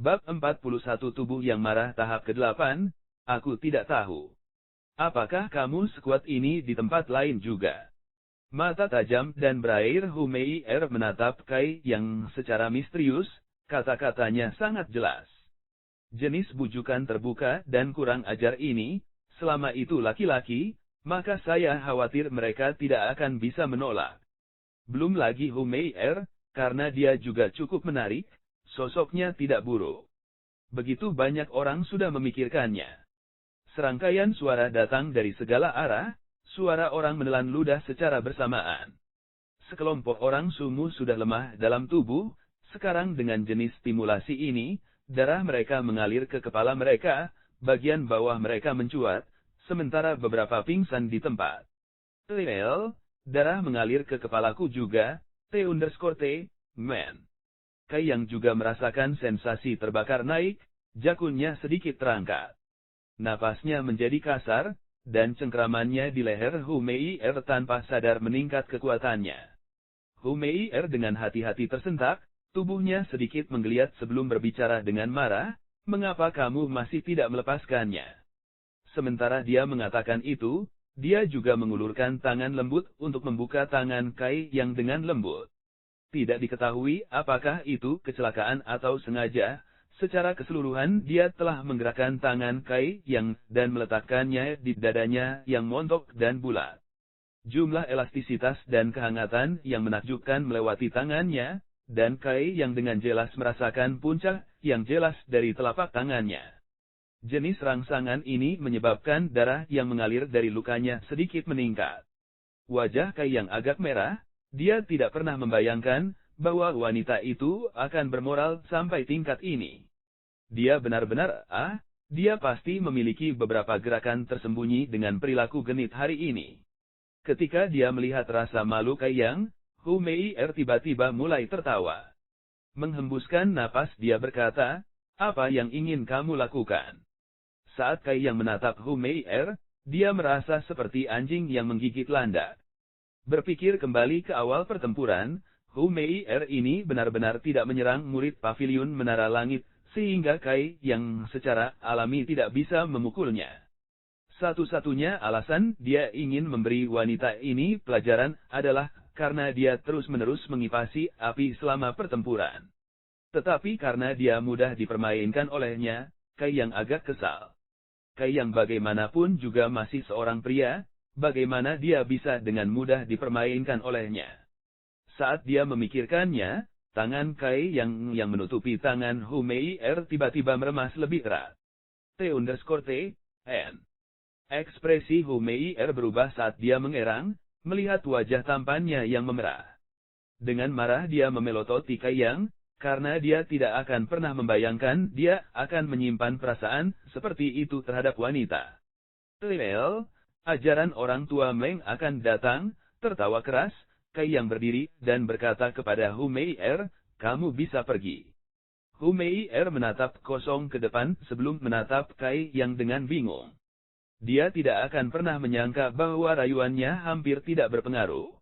Bab 41 Tubuh yang marah tahap ke-8, aku tidak tahu. Apakah kamu sekuat ini di tempat lain juga? Mata tajam dan berair Humeier menatap Kai yang secara misterius, kata-katanya sangat jelas. Jenis bujukan terbuka dan kurang ajar ini, selama itu laki-laki, maka saya khawatir mereka tidak akan bisa menolak. Belum lagi Humeier, karena dia juga cukup menarik, sosoknya tidak buruk. Begitu banyak orang sudah memikirkannya. Serangkaian suara datang dari segala arah, suara orang menelan ludah secara bersamaan. Sekelompok orang sungguh sudah lemah dalam tubuh, sekarang dengan jenis stimulasi ini, darah mereka mengalir ke kepala mereka, bagian bawah mereka mencuat, sementara beberapa pingsan di tempat. Darah mengalir ke kepalaku juga, T_T, man. Kai yang juga merasakan sensasi terbakar naik, jakunnya sedikit terangkat. Napasnya menjadi kasar, dan cengkramannya di leher Humeier tanpa sadar meningkat kekuatannya. Humeier dengan hati-hati tersentak, tubuhnya sedikit menggeliat sebelum berbicara dengan marah, mengapa kamu masih tidak melepaskannya? Sementara dia mengatakan itu, dia juga mengulurkan tangan lembut untuk membuka tangan Kai yang dengan lembut. Tidak diketahui apakah itu kecelakaan atau sengaja, secara keseluruhan dia telah menggerakkan tangan Kai yang dan meletakkannya di dadanya yang montok dan bulat. Jumlah elastisitas dan kehangatan yang menakjubkan melewati tangannya, dan Kai yang dengan jelas merasakan puncak yang jelas dari telapak tangannya. Jenis rangsangan ini menyebabkan darah yang mengalir dari lukanya sedikit meningkat. Wajah Kai yang agak merah. Dia tidak pernah membayangkan bahwa wanita itu akan bermoral sampai tingkat ini. Dia benar-benar, dia pasti memiliki beberapa gerakan tersembunyi dengan perilaku genit hari ini. Ketika dia melihat rasa malu Kai yang, Humeier tiba-tiba mulai tertawa. Menghembuskan napas dia berkata, apa yang ingin kamu lakukan? Saat Kai yang menatap Humeier, dia merasa seperti anjing yang menggigit landak. Berpikir kembali ke awal pertempuran, Humeier ini benar-benar tidak menyerang murid pavilion Menara Langit, sehingga Kai yang secara alami tidak bisa memukulnya. Satu-satunya alasan dia ingin memberi wanita ini pelajaran adalah karena dia terus-menerus mengipasi api selama pertempuran. Tetapi karena dia mudah dipermainkan olehnya, Kai yang agak kesal. Kai yang bagaimanapun juga masih seorang pria. Bagaimana dia bisa dengan mudah dipermainkan olehnya? Saat dia memikirkannya, tangan Kai yang menutupi tangan Humeier tiba-tiba meremas lebih erat. T_N. Ekspresi Humeier berubah saat dia mengerang, melihat wajah tampannya yang memerah. Dengan marah dia memelototi Kai yang, karena dia tidak akan pernah membayangkan dia akan menyimpan perasaan seperti itu terhadap wanita. Ajaran orang tua Meng akan datang, tertawa keras, Kai yang berdiri dan berkata kepada Humeier, kamu bisa pergi. Humeier menatap kosong ke depan sebelum menatap Kai yang dengan bingung. Dia tidak akan pernah menyangka bahwa rayuannya hampir tidak berpengaruh.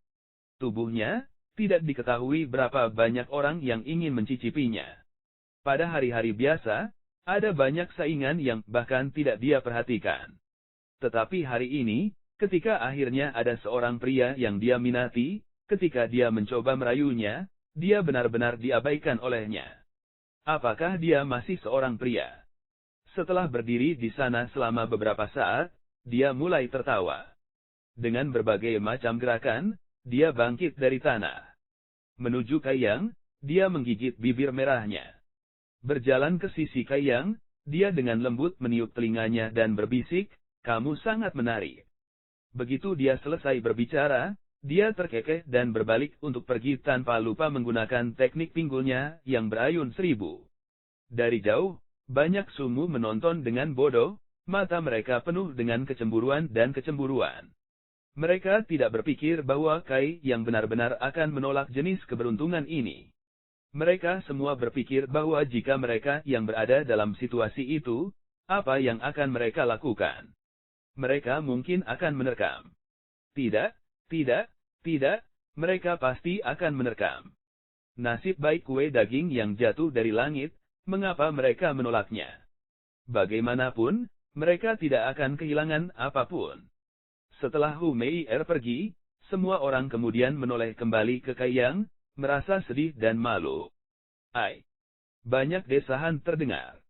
Tubuhnya, tidak diketahui berapa banyak orang yang ingin mencicipinya. Pada hari-hari biasa, ada banyak saingan yang bahkan tidak dia perhatikan. Tetapi hari ini, ketika akhirnya ada seorang pria yang dia minati, ketika dia mencoba merayunya, dia benar-benar diabaikan olehnya. Apakah dia masih seorang pria? Setelah berdiri di sana selama beberapa saat, dia mulai tertawa. Dengan berbagai macam gerakan, dia bangkit dari tanah. Menuju Kai yang, dia menggigit bibir merahnya. Berjalan ke sisi Kai yang, dia dengan lembut meniup telinganya dan berbisik, kamu sangat menarik. Begitu dia selesai berbicara, dia terkekeh dan berbalik untuk pergi tanpa lupa menggunakan teknik pinggulnya yang berayun 1000. Dari jauh, banyak sumu menonton dengan bodoh, mata mereka penuh dengan kecemburuan dan kecemburuan. Mereka tidak berpikir bahwa Kai yang benar-benar akan menolak jenis keberuntungan ini. Mereka semua berpikir bahwa jika mereka yang berada dalam situasi itu, apa yang akan mereka lakukan? Mereka mungkin akan menerkam. Tidak, mereka pasti akan menerkam. Nasib baik kue daging yang jatuh dari langit, mengapa mereka menolaknya? Bagaimanapun, mereka tidak akan kehilangan apapun. Setelah Hu Mei'er pergi, semua orang kemudian menoleh kembali ke Kai Yang, merasa sedih dan malu. Ai! Banyak desahan terdengar.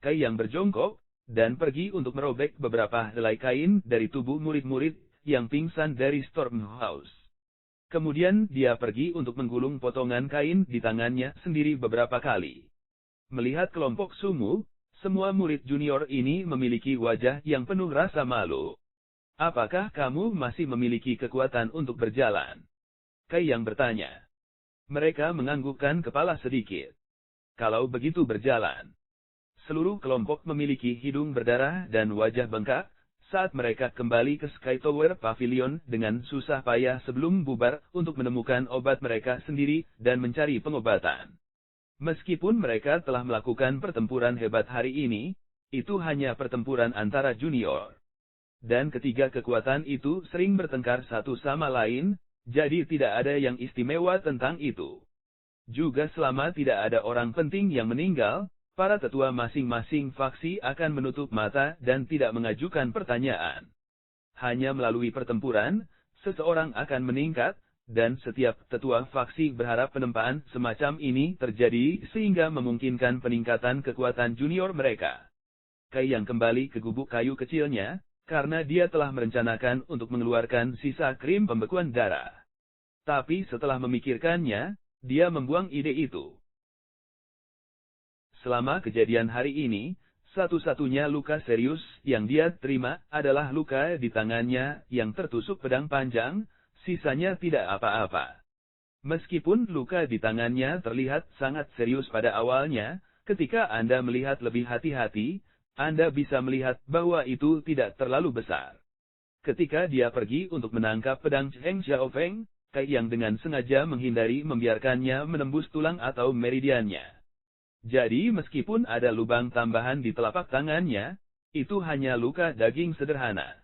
Kai Yang berjongkok, dan pergi untuk merobek beberapa helai kain dari tubuh murid-murid yang pingsan dari Storm House. Kemudian dia pergi untuk menggulung potongan kain di tangannya sendiri beberapa kali. Melihat kelompok Sumu, semua murid junior ini memiliki wajah yang penuh rasa malu. Apakah kamu masih memiliki kekuatan untuk berjalan? Kai Yang bertanya. Mereka menganggukkan kepala sedikit. Kalau begitu berjalan. Seluruh kelompok memiliki hidung berdarah dan wajah bengkak, saat mereka kembali ke Sky Tower Pavilion dengan susah payah sebelum bubar untuk menemukan obat mereka sendiri dan mencari pengobatan. Meskipun mereka telah melakukan pertempuran hebat hari ini, itu hanya pertempuran antara junior. Dan ketiga kekuatan itu sering bertengkar satu sama lain, jadi tidak ada yang istimewa tentang itu. Juga selama tidak ada orang penting yang meninggal, para tetua masing-masing faksi akan menutup mata dan tidak mengajukan pertanyaan. Hanya melalui pertempuran, seseorang akan meningkat, dan setiap tetua faksi berharap penempaan semacam ini terjadi sehingga memungkinkan peningkatan kekuatan junior mereka. Kai Yang kembali ke gubuk kayu kecilnya, karena dia telah merencanakan untuk mengeluarkan sisa krim pembekuan darah. Tapi setelah memikirkannya, dia membuang ide itu. Selama kejadian hari ini, satu-satunya luka serius yang dia terima adalah luka di tangannya yang tertusuk pedang panjang, sisanya tidak apa-apa. Meskipun luka di tangannya terlihat sangat serius pada awalnya, ketika Anda melihat lebih hati-hati, Anda bisa melihat bahwa itu tidak terlalu besar. Ketika dia pergi untuk menangkap pedang Cheng Xiaofeng, Kai Yang dengan sengaja menghindari membiarkannya menembus tulang atau meridiannya. Jadi meskipun ada lubang tambahan di telapak tangannya, itu hanya luka daging sederhana.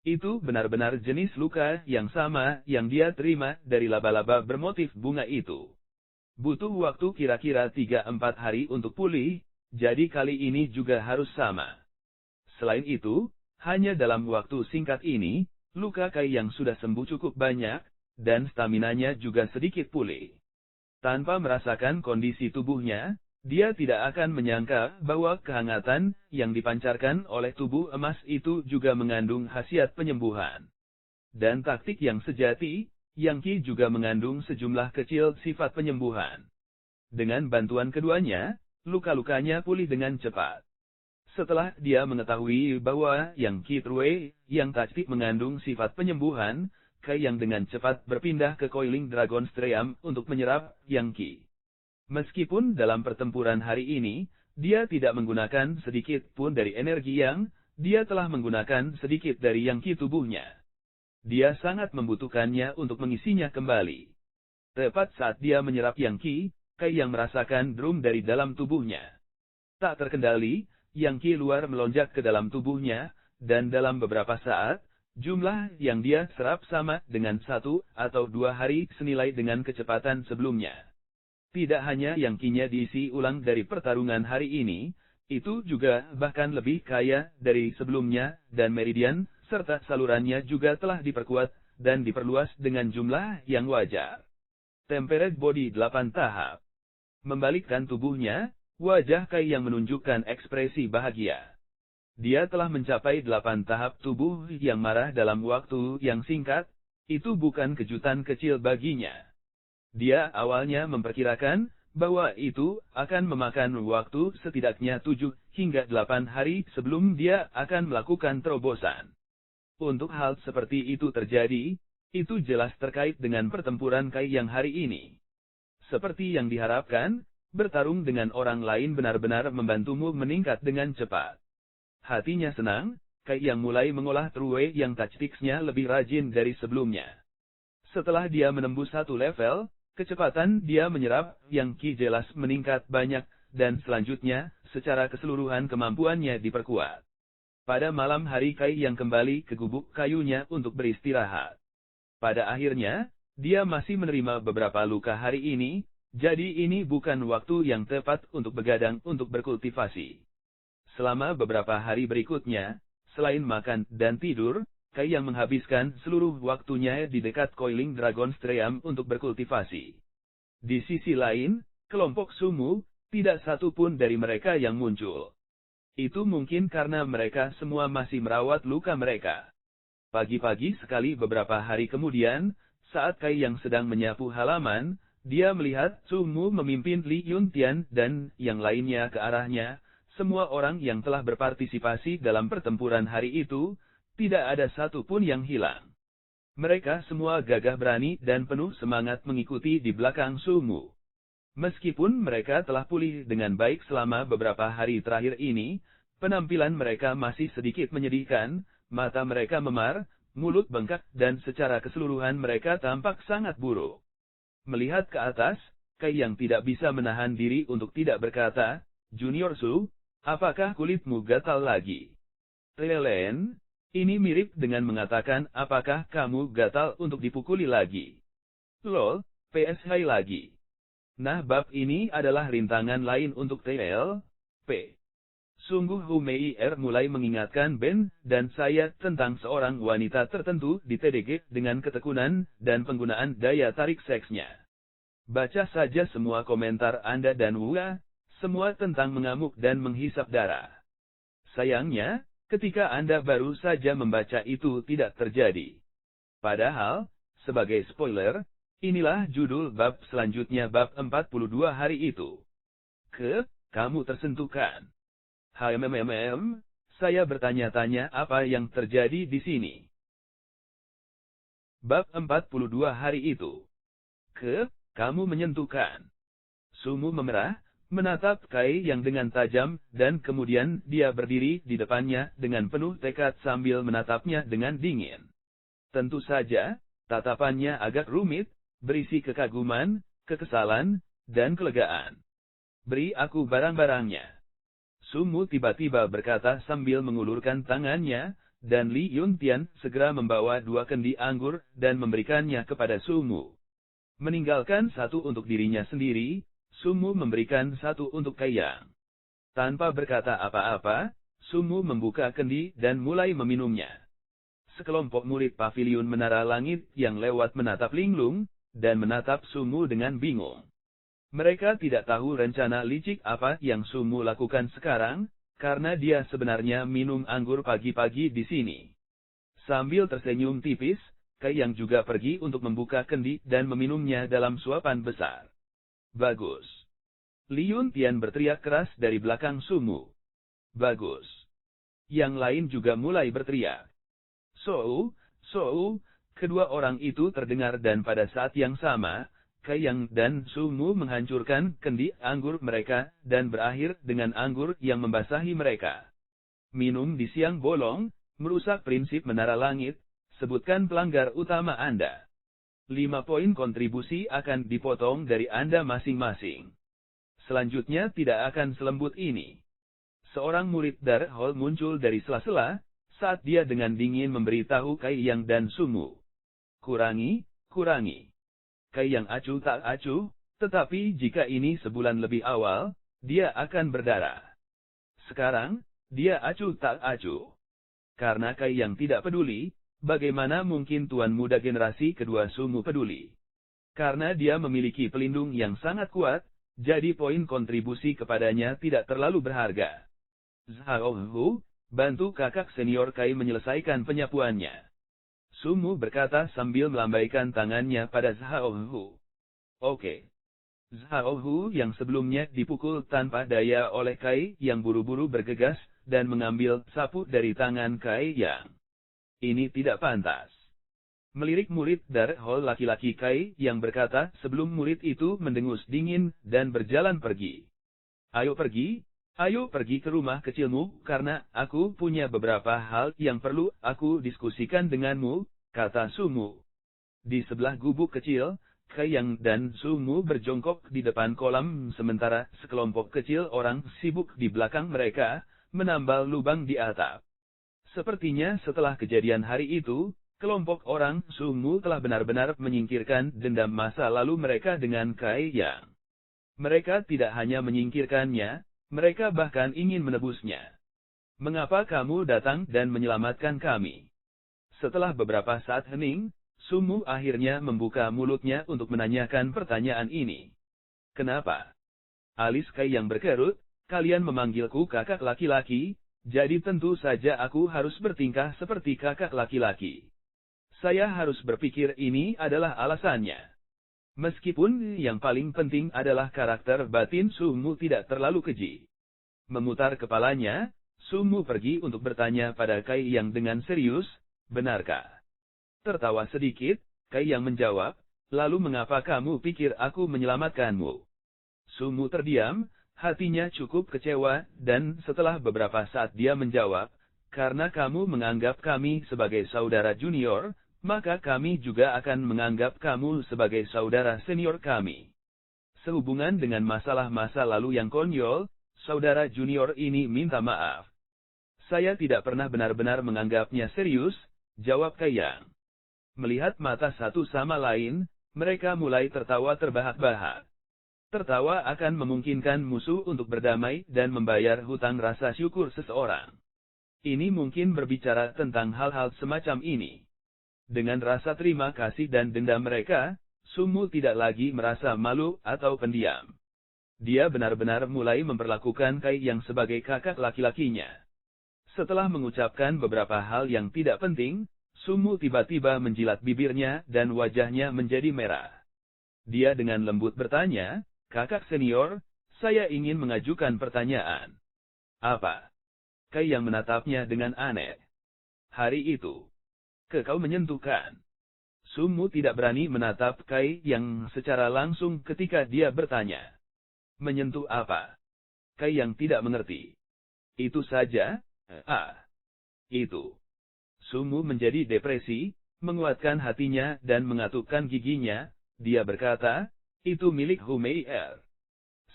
Itu benar-benar jenis luka yang sama yang dia terima dari laba-laba bermotif bunga itu. Butuh waktu kira-kira 3-4 hari untuk pulih, jadi kali ini juga harus sama. Selain itu, hanya dalam waktu singkat ini, luka Kai Yang sudah sembuh cukup banyak, dan staminanya juga sedikit pulih. Tanpa merasakan kondisi tubuhnya, dia tidak akan menyangka bahwa kehangatan yang dipancarkan oleh tubuh emas itu juga mengandung khasiat penyembuhan. Dan taktik yang sejati, Yang Qi juga mengandung sejumlah kecil sifat penyembuhan. Dengan bantuan keduanya, luka-lukanya pulih dengan cepat. Setelah dia mengetahui bahwa Yang Qi True, yang taktik mengandung sifat penyembuhan, Kai Yang dengan cepat berpindah ke Coiling Dragon Stream untuk menyerap Yang Qi. Meskipun dalam pertempuran hari ini, dia tidak menggunakan sedikit pun dari energi Yang, dia telah menggunakan sedikit dari Yang Qi tubuhnya. Dia sangat membutuhkannya untuk mengisinya kembali. Tepat saat dia menyerap Yang Qi, Kai Yang merasakan drum dari dalam tubuhnya. Tak terkendali, Yang Qi luar melonjak ke dalam tubuhnya, dan dalam beberapa saat, jumlah yang dia serap sama dengan 1 atau 2 hari senilai dengan kecepatan sebelumnya. Tidak hanya Yang Qi-nya diisi ulang dari pertarungan hari ini, itu juga bahkan lebih kaya dari sebelumnya, dan meridian, serta salurannya juga telah diperkuat, dan diperluas dengan jumlah yang wajar. Temperate Body 8 tahap. Membalikkan tubuhnya, wajah Kai Yang menunjukkan ekspresi bahagia. Dia telah mencapai 8 tahap tubuh yang marah dalam waktu yang singkat, itu bukan kejutan kecil baginya. Dia awalnya memperkirakan bahwa itu akan memakan waktu setidaknya 7 hingga 8 hari sebelum dia akan melakukan terobosan. Untuk hal seperti itu terjadi, itu jelas terkait dengan pertempuran Kai Yang hari ini. Seperti yang diharapkan, bertarung dengan orang lain benar-benar membantumu meningkat dengan cepat. Hatinya senang, Kai Yang mulai mengolah True yang tactics-nya lebih rajin dari sebelumnya. Setelah dia menembus 1 level, kecepatan dia menyerap Yang Qi jelas meningkat banyak, dan selanjutnya, secara keseluruhan kemampuannya diperkuat. Pada malam hari Kai Yang kembali ke gubuk kayunya untuk beristirahat. Pada akhirnya, dia masih menerima beberapa luka hari ini, Jadi ini bukan waktu yang tepat untuk begadang untuk berkultivasi. Selama beberapa hari berikutnya, selain makan dan tidur, Kai yang menghabiskan seluruh waktunya di dekat Coiling Dragon Stream untuk berkultivasi. Di sisi lain, kelompok Sumu, tidak satu pun dari mereka yang muncul. Itu mungkin karena mereka semua masih merawat luka mereka. Pagi-pagi sekali beberapa hari kemudian, saat Kai yang sedang menyapu halaman, dia melihat Sumu memimpin Li Yuntian dan yang lainnya ke arahnya. Semua orang yang telah berpartisipasi dalam pertempuran hari itu, tidak ada satu pun yang hilang. Mereka semua gagah berani dan penuh semangat mengikuti di belakang Sumu. Meskipun mereka telah pulih dengan baik selama beberapa hari terakhir ini, penampilan mereka masih sedikit menyedihkan, mata mereka memar, mulut bengkak dan secara keseluruhan mereka tampak sangat buruk. Melihat ke atas, Kai yang tidak bisa menahan diri untuk tidak berkata, "Junior Su, apakah kulitmu gatal lagi?" Lelen, ini mirip dengan mengatakan apakah kamu gatal untuk dipukuli lagi. Lol, PS hai lagi. Nah bab ini adalah rintangan lain untuk TL.P. Sungguh Humei mulai mengingatkan Ben dan saya tentang seorang wanita tertentu di TDG dengan ketekunan dan penggunaan daya tarik seksnya. Baca saja semua komentar Anda dan Wua. Semua tentang mengamuk dan menghisap darah. Sayangnya, ketika Anda baru saja membaca itu tidak terjadi. Padahal, sebagai spoiler, inilah judul bab selanjutnya bab 42 hari itu. Kamu tersentuh kan? Saya bertanya-tanya apa yang terjadi di sini. Bab 42 hari itu. Kamu menyentuh kan? Sumu memerah, menatap Kai yang dengan tajam, dan kemudian dia berdiri di depannya dengan penuh tekad sambil menatapnya dengan dingin. Tentu saja, tatapannya agak rumit, berisi kekaguman, kekesalan, dan kelegaan. Beri aku barang-barangnya. Sumu tiba-tiba berkata sambil mengulurkan tangannya, dan Li Yuntian segera membawa 2 kendi anggur dan memberikannya kepada Sumu. Meninggalkan satu untuk dirinya sendiri, Sumu memberikan satu untuk Kai Yang. Tanpa berkata apa-apa, Sumu membuka kendi dan mulai meminumnya. Sekelompok murid paviliun Menara Langit yang lewat menatap linglung, dan menatap Sumu dengan bingung. Mereka tidak tahu rencana licik apa yang Sumu lakukan sekarang, karena dia sebenarnya minum anggur pagi-pagi di sini. Sambil tersenyum tipis, Kai Yang juga pergi untuk membuka kendi dan meminumnya dalam suapan besar. Bagus. Li Yuntian berteriak keras dari belakang Sumu. Bagus. Yang lain juga mulai berteriak. So, kedua orang itu terdengar dan pada saat yang sama, Kai Yang dan Sumu menghancurkan kendi anggur mereka dan berakhir dengan anggur yang membasahi mereka. Minum di siang bolong, merusak prinsip Menara Langit, sebutkan pelanggar utama Anda. 5 poin kontribusi akan dipotong dari Anda masing-masing. Selanjutnya tidak akan selembut ini. Seorang murid Dark Hall muncul dari sela-sela, saat dia dengan dingin memberitahu Kai Yang dan Sumu. Kurangi. Kai Yang acuh tak acuh, tetapi jika ini sebulan lebih awal, dia akan berdarah. Sekarang, dia acuh tak acuh. Karena Kai Yang tidak peduli, bagaimana mungkin Tuan Muda generasi kedua Sumu peduli? Karena dia memiliki pelindung yang sangat kuat, jadi poin kontribusi kepadanya tidak terlalu berharga. Zhao Hu, bantu kakak senior Kai menyelesaikan penyapuannya. Sumu berkata sambil melambaikan tangannya pada Zhao Hu. Oke. Zhao Hu yang sebelumnya dipukul tanpa daya oleh Kai yang buru-buru bergegas, dan mengambil sapu dari tangan Kai Yang. Ini tidak pantas. Melirik murid Dark Hall laki-laki Kai yang berkata sebelum murid itu mendengus dingin dan berjalan pergi. Ayo pergi ke rumah kecilmu karena aku punya beberapa hal yang perlu aku diskusikan denganmu, kata Sumu. Di sebelah gubuk kecil, Kai Yang dan Sumu berjongkok di depan kolam sementara sekelompok kecil orang sibuk di belakang mereka, menambal lubang di atap. Sepertinya setelah kejadian hari itu, kelompok orang Sumu telah benar-benar menyingkirkan dendam masa lalu mereka dengan Kai Yang. Mereka tidak hanya menyingkirkannya, mereka bahkan ingin menebusnya. Mengapa kamu datang dan menyelamatkan kami? Setelah beberapa saat hening, Sumu akhirnya membuka mulutnya untuk menanyakan pertanyaan ini. Kenapa? Alis Kai yang berkerut, kalian memanggilku kakak laki-laki, jadi tentu saja aku harus bertingkah seperti kakak laki-laki. Saya harus berpikir ini adalah alasannya. Meskipun yang paling penting adalah karakter batin Sumu tidak terlalu keji. Memutar kepalanya, Sumu pergi untuk bertanya pada Kai yang dengan serius, benarkah? Tertawa sedikit, Kai yang menjawab, lalu mengapa kamu pikir aku menyelamatkanmu? Sumu terdiam, hatinya cukup kecewa, dan setelah beberapa saat dia menjawab, karena kamu menganggap kami sebagai saudara junior, maka kami juga akan menganggap kamu sebagai saudara senior kami. Sehubungan dengan masalah masa lalu yang konyol, saudara junior ini minta maaf. Saya tidak pernah benar-benar menganggapnya serius, jawab Kai Yang. Melihat mata satu sama lain, mereka mulai tertawa terbahak-bahak. Tertawa akan memungkinkan musuh untuk berdamai dan membayar hutang rasa syukur seseorang. Ini mungkin berbicara tentang hal-hal semacam ini. Dengan rasa terima kasih dan dendam mereka, Sumu tidak lagi merasa malu atau pendiam. Dia benar-benar mulai memperlakukan Kai Yang sebagai kakak laki-lakinya. Setelah mengucapkan beberapa hal yang tidak penting, Sumu tiba-tiba menjilat bibirnya dan wajahnya menjadi merah. Dia dengan lembut bertanya, kakak senior, saya ingin mengajukan pertanyaan. Apa? Kai Yang menatapnya dengan aneh. Hari itu, kau menyentuhkan. Sumu tidak berani menatap Kai Yang secara langsung ketika dia bertanya. Menyentuh apa? Kai Yang tidak mengerti. Itu saja? Itu. Sumu menjadi depresi, menguatkan hatinya dan mengatupkan giginya, dia berkata, itu milik Humei Er.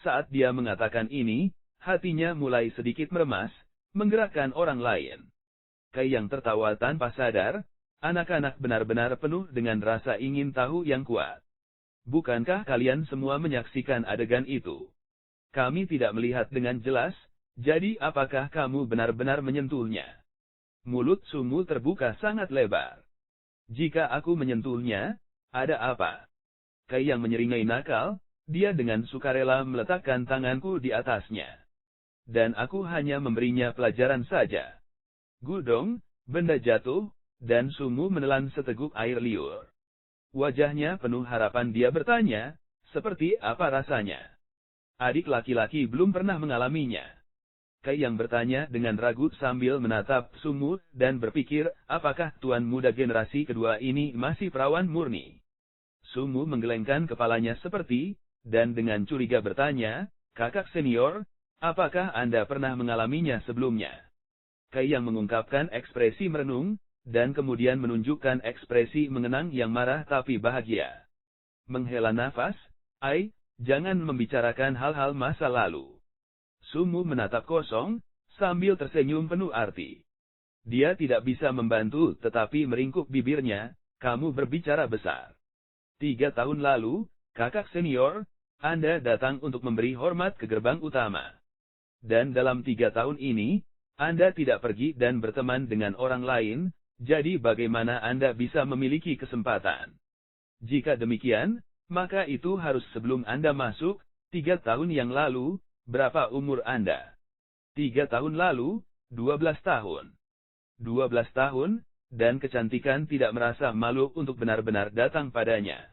Saat dia mengatakan ini, hatinya mulai sedikit meremas, menggerakkan orang lain. Kai Yang tertawa tanpa sadar, anak-anak benar-benar penuh dengan rasa ingin tahu yang kuat. Bukankah kalian semua menyaksikan adegan itu? Kami tidak melihat dengan jelas, jadi apakah kamu benar-benar menyentuhnya? Mulut Sumu terbuka sangat lebar. Jika aku menyentuhnya, ada apa? Kai Yang menyeringai nakal, dia dengan sukarela meletakkan tanganku di atasnya. Dan aku hanya memberinya pelajaran saja. Gudong, benda jatuh, dan Sumu menelan seteguk air liur. Wajahnya penuh harapan dia bertanya, seperti apa rasanya? Adik laki-laki belum pernah mengalaminya. Kai Yang bertanya dengan ragu sambil menatap Sumu dan berpikir, apakah tuan muda generasi kedua ini masih perawan murni? Sumu menggelengkan kepalanya seperti, dan dengan curiga bertanya, kakak senior, apakah Anda pernah mengalaminya sebelumnya? Kai Yang mengungkapkan ekspresi merenung, dan kemudian menunjukkan ekspresi mengenang yang marah tapi bahagia. Menghela nafas, jangan membicarakan hal-hal masa lalu. Sumu menatap kosong, sambil tersenyum penuh arti. Dia tidak bisa membantu tetapi meringkuk bibirnya, kamu berbicara besar. 3 tahun lalu, kakak senior, Anda datang untuk memberi hormat ke gerbang utama. Dan dalam 3 tahun ini, Anda tidak pergi dan berteman dengan orang lain, jadi bagaimana Anda bisa memiliki kesempatan? Jika demikian, maka itu harus sebelum Anda masuk, 3 tahun yang lalu. Berapa umur Anda? 3 tahun lalu, 12 tahun. 12 tahun, dan kecantikan tidak merasa malu untuk benar-benar datang padanya.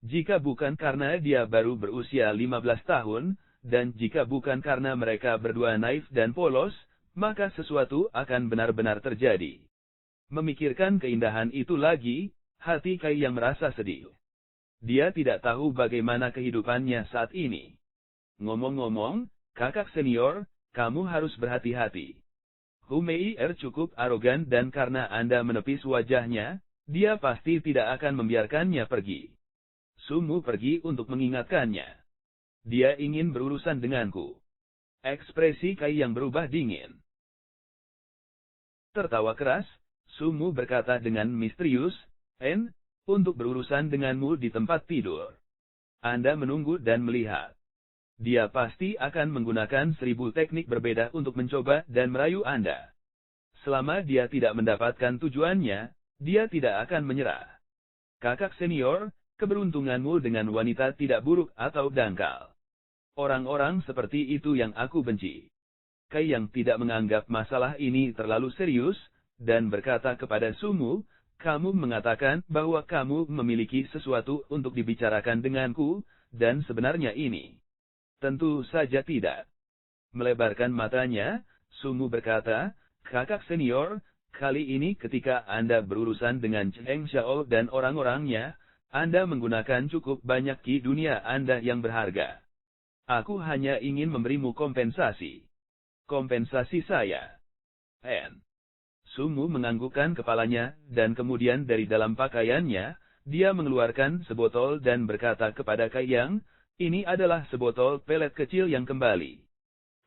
Jika bukan karena dia baru berusia 15 tahun, dan jika bukan karena mereka berdua naif dan polos, maka sesuatu akan benar-benar terjadi. Memikirkan keindahan itu lagi, hati Kai Yang merasa sedih. Dia tidak tahu bagaimana kehidupannya saat ini. Ngomong-ngomong, kakak senior, kamu harus berhati-hati. Humei Er cukup arogan dan karena Anda menepis wajahnya, dia pasti tidak akan membiarkannya pergi. Sumu pergi untuk mengingatkannya. Dia ingin berurusan denganku. Ekspresi Kai Yang berubah dingin. Tertawa keras, Sumu berkata dengan misterius, untuk berurusan denganmu di tempat tidur. Anda menunggu dan melihat. Dia pasti akan menggunakan 1000 teknik berbeda untuk mencoba dan merayu Anda. Selama dia tidak mendapatkan tujuannya, dia tidak akan menyerah. Kakak senior, keberuntunganmu dengan wanita tidak buruk atau dangkal. Orang-orang seperti itu yang aku benci. Kai yang tidak menganggap masalah ini terlalu serius, dan berkata kepada Sumu, kamu mengatakan bahwa kamu memiliki sesuatu untuk dibicarakan denganku, dan sebenarnya ini. Tentu saja tidak. Melebarkan matanya, Sumu berkata, kakak senior, kali ini ketika Anda berurusan dengan Cheng Xiao dan orang-orangnya, Anda menggunakan cukup banyak ki dunia Anda yang berharga. Aku hanya ingin memberimu kompensasi. Kompensasi saya. N. Sumu menganggukkan kepalanya, dan kemudian dari dalam pakaiannya, dia mengeluarkan sebotol dan berkata kepada Kaiyang, ini adalah sebotol pelet kecil yang kembali.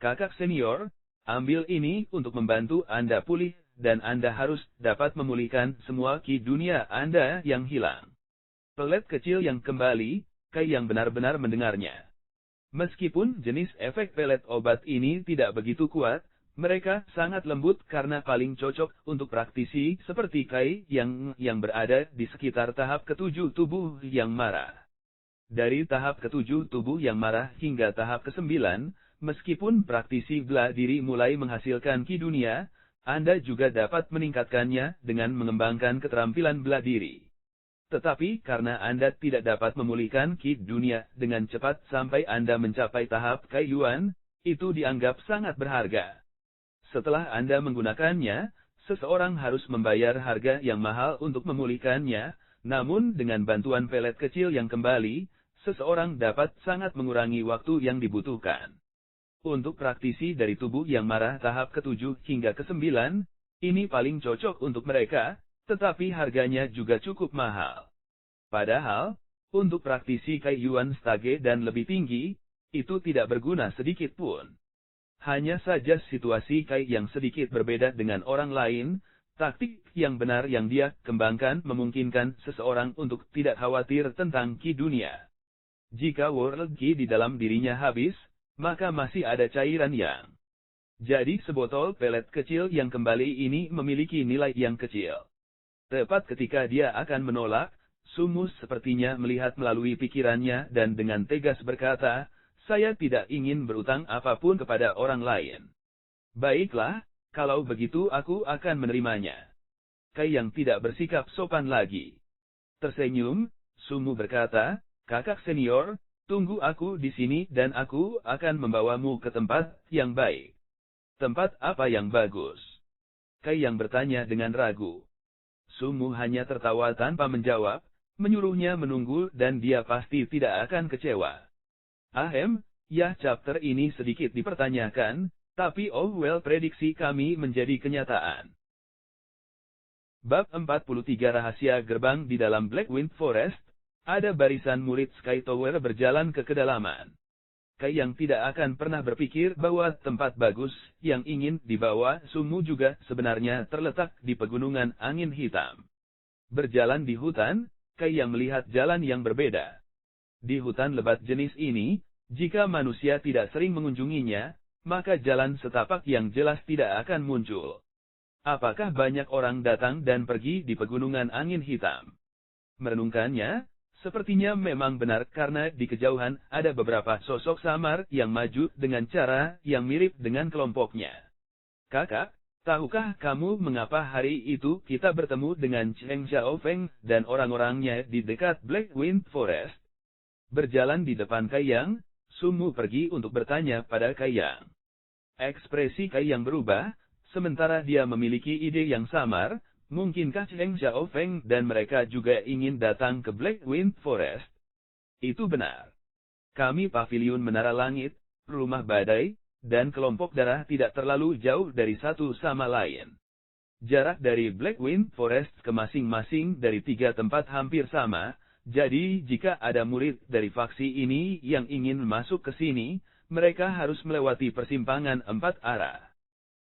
Kakak senior, ambil ini untuk membantu Anda pulih, dan Anda harus dapat memulihkan semua ki dunia Anda yang hilang. Pelet kecil yang kembali, Kaiyang benar-benar mendengarnya. Meskipun jenis efek pelet obat ini tidak begitu kuat, mereka sangat lembut karena paling cocok untuk praktisi seperti Kai yang berada di sekitar tahap ketujuh tubuh yang marah. Dari tahap ketujuh tubuh yang marah hingga tahap ke-9, meskipun praktisi bela diri mulai menghasilkan ki dunia, Anda juga dapat meningkatkannya dengan mengembangkan keterampilan bela diri. Tetapi karena Anda tidak dapat memulihkan ki dunia dengan cepat sampai Anda mencapai tahap Kaiyuan, itu dianggap sangat berharga. Setelah Anda menggunakannya, seseorang harus membayar harga yang mahal untuk memulihkannya, namun dengan bantuan pelet kecil yang kembali, seseorang dapat sangat mengurangi waktu yang dibutuhkan. Untuk praktisi dari tubuh yang marah tahap ke-7 hingga ke-9, ini paling cocok untuk mereka, tetapi harganya juga cukup mahal. Padahal, untuk praktisi Kaiyuan stage dan lebih tinggi, itu tidak berguna sedikit pun. Hanya saja situasi Kai yang sedikit berbeda dengan orang lain, taktik yang benar yang dia kembangkan memungkinkan seseorang untuk tidak khawatir tentang ki dunia. Jika World Ki di dalam dirinya habis, maka masih ada cairan yang. Jadi sebotol pelet kecil yang kembali ini memiliki nilai yang kecil. Tepat ketika dia akan menolak, Sumu sepertinya melihat melalui pikirannya dan dengan tegas berkata, saya tidak ingin berutang apapun kepada orang lain. Baiklah, kalau begitu aku akan menerimanya. Kai yang tidak bersikap sopan lagi. Tersenyum, Sumu berkata, kakak senior, tunggu aku di sini dan aku akan membawamu ke tempat yang baik. Tempat apa yang bagus? Kai yang bertanya dengan ragu. Sumu hanya tertawa tanpa menjawab, menyuruhnya menunggu dan dia pasti tidak akan kecewa. Ya chapter ini sedikit dipertanyakan, tapi oh well prediksi kami menjadi kenyataan. Bab 43 Rahasia Gerbang di dalam Blackwind Forest, ada barisan murid Sky Tower berjalan ke kedalaman. Kai yang tidak akan pernah berpikir bahwa tempat bagus yang ingin dibawa Sumu juga sebenarnya terletak di pegunungan angin hitam. Berjalan di hutan, Kai yang melihat jalan yang berbeda. Di hutan lebat jenis ini, jika manusia tidak sering mengunjunginya, maka jalan setapak yang jelas tidak akan muncul. Apakah banyak orang datang dan pergi di pegunungan angin hitam? Merenungkannya, sepertinya memang benar karena di kejauhan ada beberapa sosok samar yang maju dengan cara yang mirip dengan kelompoknya. Kakak, tahukah kamu mengapa hari itu kita bertemu dengan Cheng Xiaofeng dan orang-orangnya di dekat Blackwind Forest? Berjalan di depan Kaiyang, Sumu pergi untuk bertanya pada Kaiyang. Ekspresi Kaiyang berubah, sementara dia memiliki ide yang samar. Mungkinkah Cheng Xiaofeng dan mereka juga ingin datang ke Blackwind Forest? Itu benar. Kami Paviliun Menara Langit, Rumah Badai, dan kelompok darah tidak terlalu jauh dari satu sama lain. Jarak dari Blackwind Forest ke masing-masing dari 3 tempat hampir sama, jadi jika ada murid dari faksi ini yang ingin masuk ke sini, mereka harus melewati persimpangan 4 arah.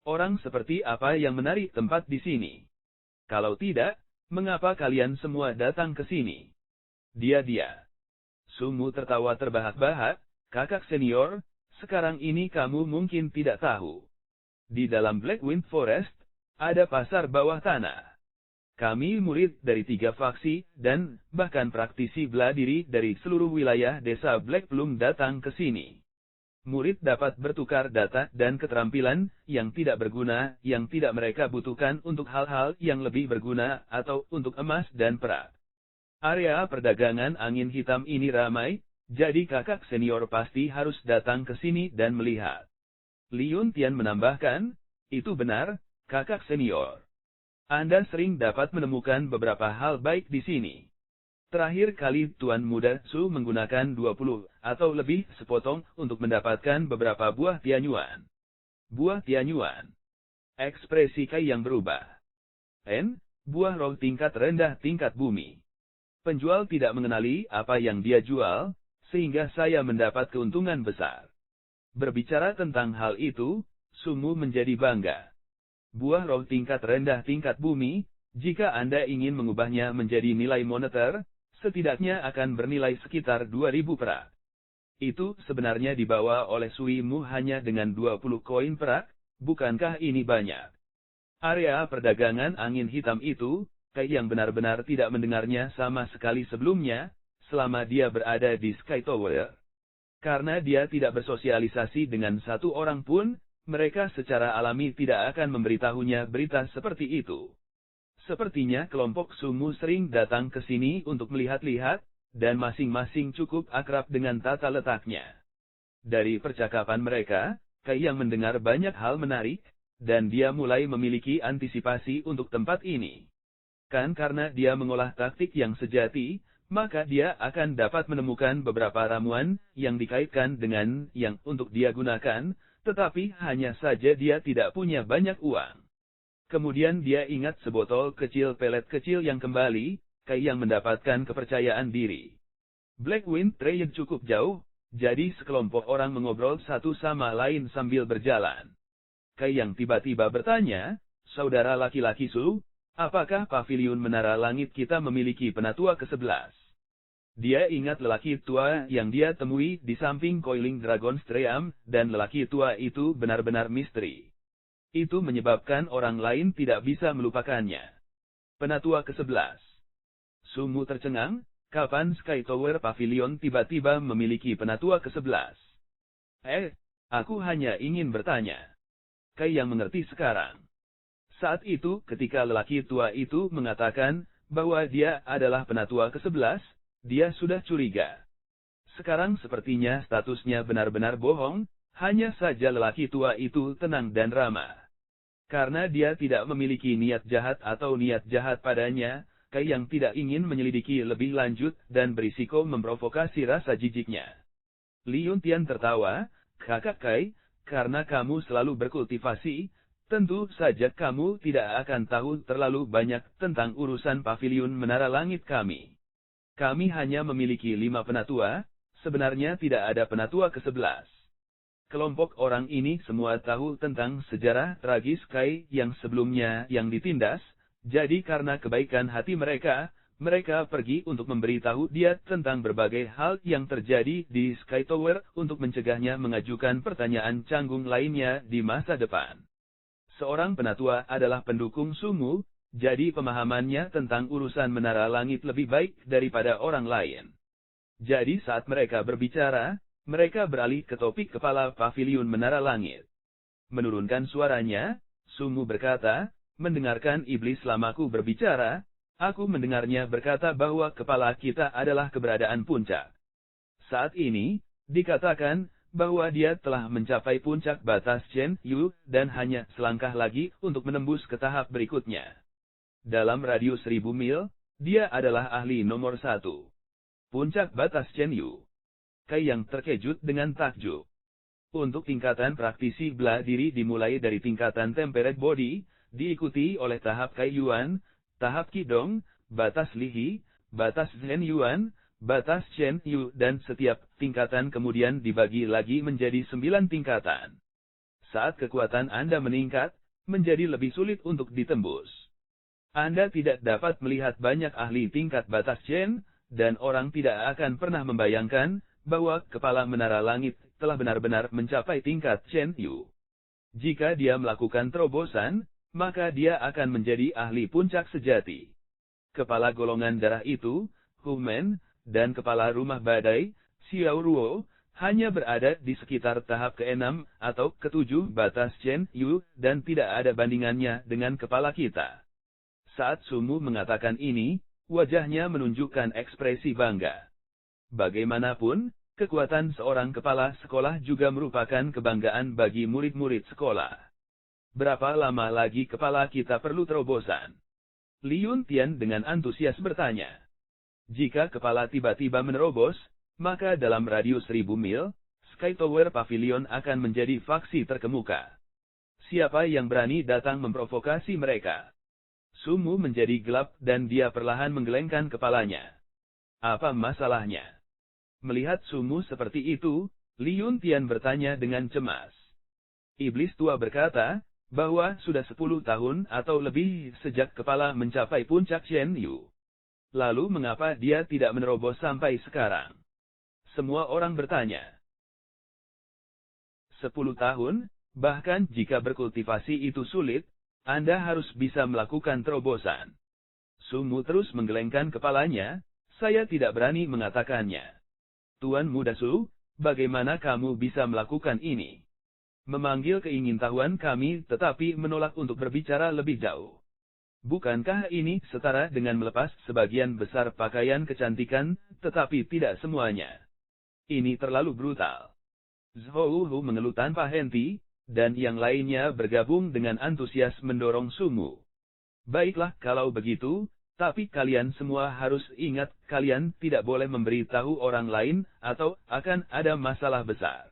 Orang seperti apa yang menarik tempat di sini? Kalau tidak, mengapa kalian semua datang ke sini? Dia. Sumu tertawa terbahak-bahak, kakak senior, sekarang ini kamu mungkin tidak tahu. Di dalam Blackwind Forest, ada pasar bawah tanah. Kami murid dari 3 faksi, dan bahkan praktisi bela diri dari seluruh wilayah desa Blackplum datang ke sini. Murid dapat bertukar data dan keterampilan yang tidak berguna, yang tidak mereka butuhkan untuk hal-hal yang lebih berguna, atau untuk emas dan perak. Area perdagangan angin hitam ini ramai, jadi kakak senior pasti harus datang ke sini dan melihat. Li Yuntian menambahkan, itu benar, kakak senior. Anda sering dapat menemukan beberapa hal baik di sini. Terakhir kali Tuan Muda Su menggunakan 20 atau lebih sepotong untuk mendapatkan beberapa buah tianyuan. Buah tianyuan. Ekspresi Kai yang berubah. Buah roh tingkat rendah tingkat bumi. Penjual tidak mengenali apa yang dia jual, sehingga saya mendapat keuntungan besar. Berbicara tentang hal itu, Sumu menjadi bangga. Buah roh tingkat rendah tingkat bumi, jika Anda ingin mengubahnya menjadi nilai moneter, setidaknya akan bernilai sekitar 2000 perak. Itu sebenarnya dibawa oleh Sui Mu hanya dengan 20 koin perak, bukankah ini banyak? Area perdagangan angin hitam itu, Kai yang benar-benar tidak mendengarnya sama sekali sebelumnya, selama dia berada di Sky Tower. Karena dia tidak bersosialisasi dengan satu orang pun, mereka secara alami tidak akan memberitahunya berita seperti itu. Sepertinya kelompok Sumu sering datang ke sini untuk melihat-lihat, dan masing-masing cukup akrab dengan tata letaknya. Dari percakapan mereka, Kai yang mendengar banyak hal menarik, dan dia mulai memiliki antisipasi untuk tempat ini. Kan karena dia mengolah taktik yang sejati, maka dia akan dapat menemukan beberapa ramuan yang dikaitkan dengan yang untuk dia gunakan, tetapi hanya saja dia tidak punya banyak uang. Kemudian dia ingat sebotol kecil pelet kecil yang kembali, Kai yang mendapatkan kepercayaan diri. Blackwind Trail cukup jauh, jadi sekelompok orang mengobrol satu sama lain sambil berjalan. Kai yang tiba-tiba bertanya, saudara laki-laki Su, apakah paviliun menara langit kita memiliki penatua ke-11? Dia ingat lelaki tua yang dia temui di samping Coiling Dragon Stream, dan lelaki tua itu benar-benar misteri. Itu menyebabkan orang lain tidak bisa melupakannya. Penatua ke-11. Sumu tercengang, kapan Sky Tower Pavilion tiba-tiba memiliki penatua ke-11? Aku hanya ingin bertanya. Kai yang mengerti sekarang. Saat itu ketika lelaki tua itu mengatakan bahwa dia adalah penatua ke-11, dia sudah curiga. Sekarang sepertinya statusnya benar-benar bohong, hanya saja lelaki tua itu tenang dan ramah. Karena dia tidak memiliki niat jahat atau niat jahat padanya, Kai yang tidak ingin menyelidiki lebih lanjut dan berisiko memprovokasi rasa jijiknya. Li Yuntian tertawa, kakak Kai, karena kamu selalu berkultivasi, tentu saja kamu tidak akan tahu terlalu banyak tentang urusan paviliun menara langit kami. Kami hanya memiliki 5 penatua, sebenarnya tidak ada penatua ke-11. Kelompok orang ini semua tahu tentang sejarah tragis Kai yang sebelumnya yang ditindas, jadi karena kebaikan hati mereka, mereka pergi untuk memberitahu dia tentang berbagai hal yang terjadi di Sky Tower untuk mencegahnya mengajukan pertanyaan canggung lainnya di masa depan. Seorang penatua adalah pendukung Sumu, jadi pemahamannya tentang urusan menara langit lebih baik daripada orang lain. Jadi saat mereka berbicara, mereka beralih ke topik kepala paviliun menara langit. Menurunkan suaranya, Sumu berkata, mendengarkan iblis lamaku berbicara, aku mendengarnya berkata bahwa kepala kita adalah keberadaan puncak. Saat ini, dikatakan bahwa dia telah mencapai puncak batas Chen Yu, dan hanya selangkah lagi untuk menembus ke tahap berikutnya. Dalam radius 1000 mil, dia adalah ahli nomor 1. Puncak batas Chen Yu. Kai yang terkejut dengan takjub. Untuk tingkatan praktisi bela diri dimulai dari tingkatan temperate body, diikuti oleh tahap Kai Yuan, tahap Qidong, batas Lihi, batas Zhen Yuan, batas Chen Yu, dan setiap tingkatan kemudian dibagi lagi menjadi 9 tingkatan. Saat kekuatan Anda meningkat, menjadi lebih sulit untuk ditembus. Anda tidak dapat melihat banyak ahli tingkat batas Chen, dan orang tidak akan pernah membayangkan bahwa kepala menara langit telah benar-benar mencapai tingkat Chen Yu. Jika dia melakukan terobosan, maka dia akan menjadi ahli puncak sejati. Kepala golongan darah itu, Hu Men, dan kepala rumah badai, Xiao Ruo, hanya berada di sekitar tahap ke-6 atau ke-7 batas Chen Yu dan tidak ada bandingannya dengan kepala kita. Saat Sumu mengatakan ini, wajahnya menunjukkan ekspresi bangga. Bagaimanapun, kekuatan seorang kepala sekolah juga merupakan kebanggaan bagi murid-murid sekolah. Berapa lama lagi kepala kita perlu terobosan? Liun Tian dengan antusias bertanya. Jika kepala tiba-tiba menerobos, maka dalam radius 1000 mil, Sky Tower Pavilion akan menjadi faksi terkemuka. Siapa yang berani datang memprovokasi mereka? Sumu menjadi gelap dan dia perlahan menggelengkan kepalanya. Apa masalahnya? Melihat Sumu seperti itu, Liun Tian bertanya dengan cemas. Iblis tua berkata, bahwa sudah 10 tahun atau lebih sejak kepala mencapai puncak Chen Yu. Lalu mengapa dia tidak menerobos sampai sekarang? Semua orang bertanya. 10 tahun, bahkan jika berkultivasi itu sulit, Anda harus bisa melakukan terobosan. Sumu terus menggelengkan kepalanya, saya tidak berani mengatakannya. Tuan Muda Su, bagaimana kamu bisa melakukan ini? Memanggil keingintahuan kami tetapi menolak untuk berbicara lebih jauh. Bukankah ini setara dengan melepas sebagian besar pakaian kecantikan, tetapi tidak semuanya? Ini terlalu brutal. Zhou Hu mengeluh tanpa henti, dan yang lainnya bergabung dengan antusias mendorong Sumu. Baiklah kalau begitu, tapi kalian semua harus ingat kalian tidak boleh memberitahu orang lain, atau akan ada masalah besar.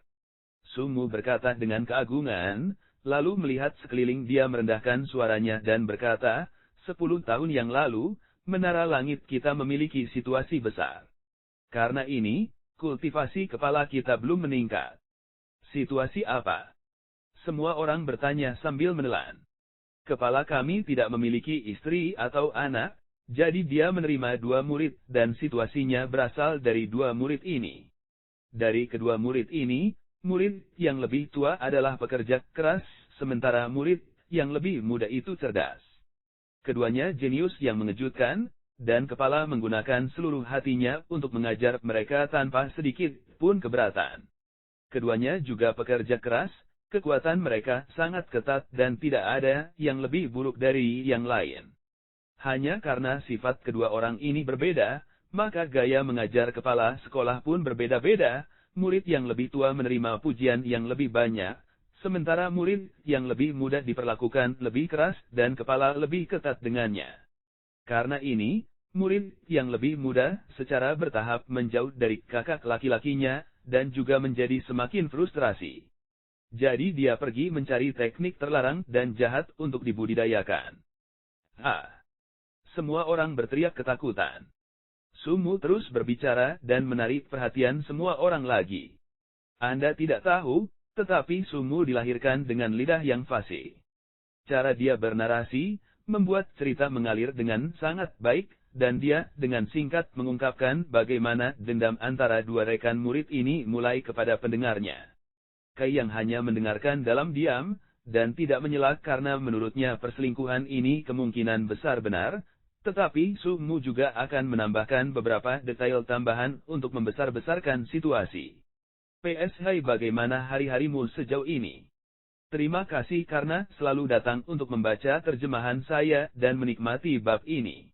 Sumu berkata dengan keagungan, lalu melihat sekeliling dia merendahkan suaranya dan berkata, 10 tahun yang lalu, menara langit kita memiliki situasi besar. Karena ini, kultivasi kepala kita belum meningkat. Situasi apa? Semua orang bertanya sambil menelan. Kepala kami tidak memiliki istri atau anak, jadi dia menerima 2 murid dan situasinya berasal dari 2 murid ini. Dari kedua murid ini, murid yang lebih tua adalah pekerja keras, sementara murid yang lebih muda itu cerdas. Keduanya jenius yang mengejutkan, dan kepala menggunakan seluruh hatinya untuk mengajar mereka tanpa sedikit pun keberatan. Keduanya juga pekerja keras, kekuatan mereka sangat ketat dan tidak ada yang lebih buruk dari yang lain. Hanya karena sifat kedua orang ini berbeda, maka gaya mengajar kepala sekolah pun berbeda-beda. Murid yang lebih tua menerima pujian yang lebih banyak, sementara murid yang lebih muda diperlakukan lebih keras dan kepala lebih ketat dengannya. Karena ini, murid yang lebih muda secara bertahap menjauh dari kakak laki-lakinya, dan juga menjadi semakin frustrasi. Jadi dia pergi mencari teknik terlarang dan jahat untuk dibudidayakan. Semua orang berteriak ketakutan. Sumu terus berbicara dan menarik perhatian semua orang lagi. Anda tidak tahu, tetapi Sumu dilahirkan dengan lidah yang fasih. Cara dia bernarasi, membuat cerita mengalir dengan sangat baik, dan dia dengan singkat mengungkapkan bagaimana dendam antara 2 rekan murid ini mulai kepada pendengarnya. Kai yang hanya mendengarkan dalam diam, dan tidak menyela karena menurutnya perselingkuhan ini kemungkinan besar benar, tetapi Sumu juga akan menambahkan beberapa detail tambahan untuk membesar-besarkan situasi. PS Hai, bagaimana hari-harimu sejauh ini? Terima kasih karena selalu datang untuk membaca terjemahan saya dan menikmati bab ini.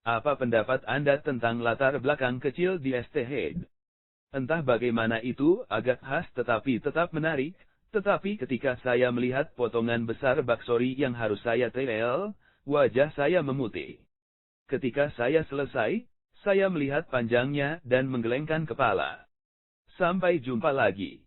Apa pendapat Anda tentang latar belakang kecil di ST Head? Entah bagaimana itu agak khas tetapi tetap menarik, tetapi ketika saya melihat potongan besar baksori yang harus saya tel, wajah saya memutih. Ketika saya selesai, saya melihat panjangnya dan menggelengkan kepala. Sampai jumpa lagi.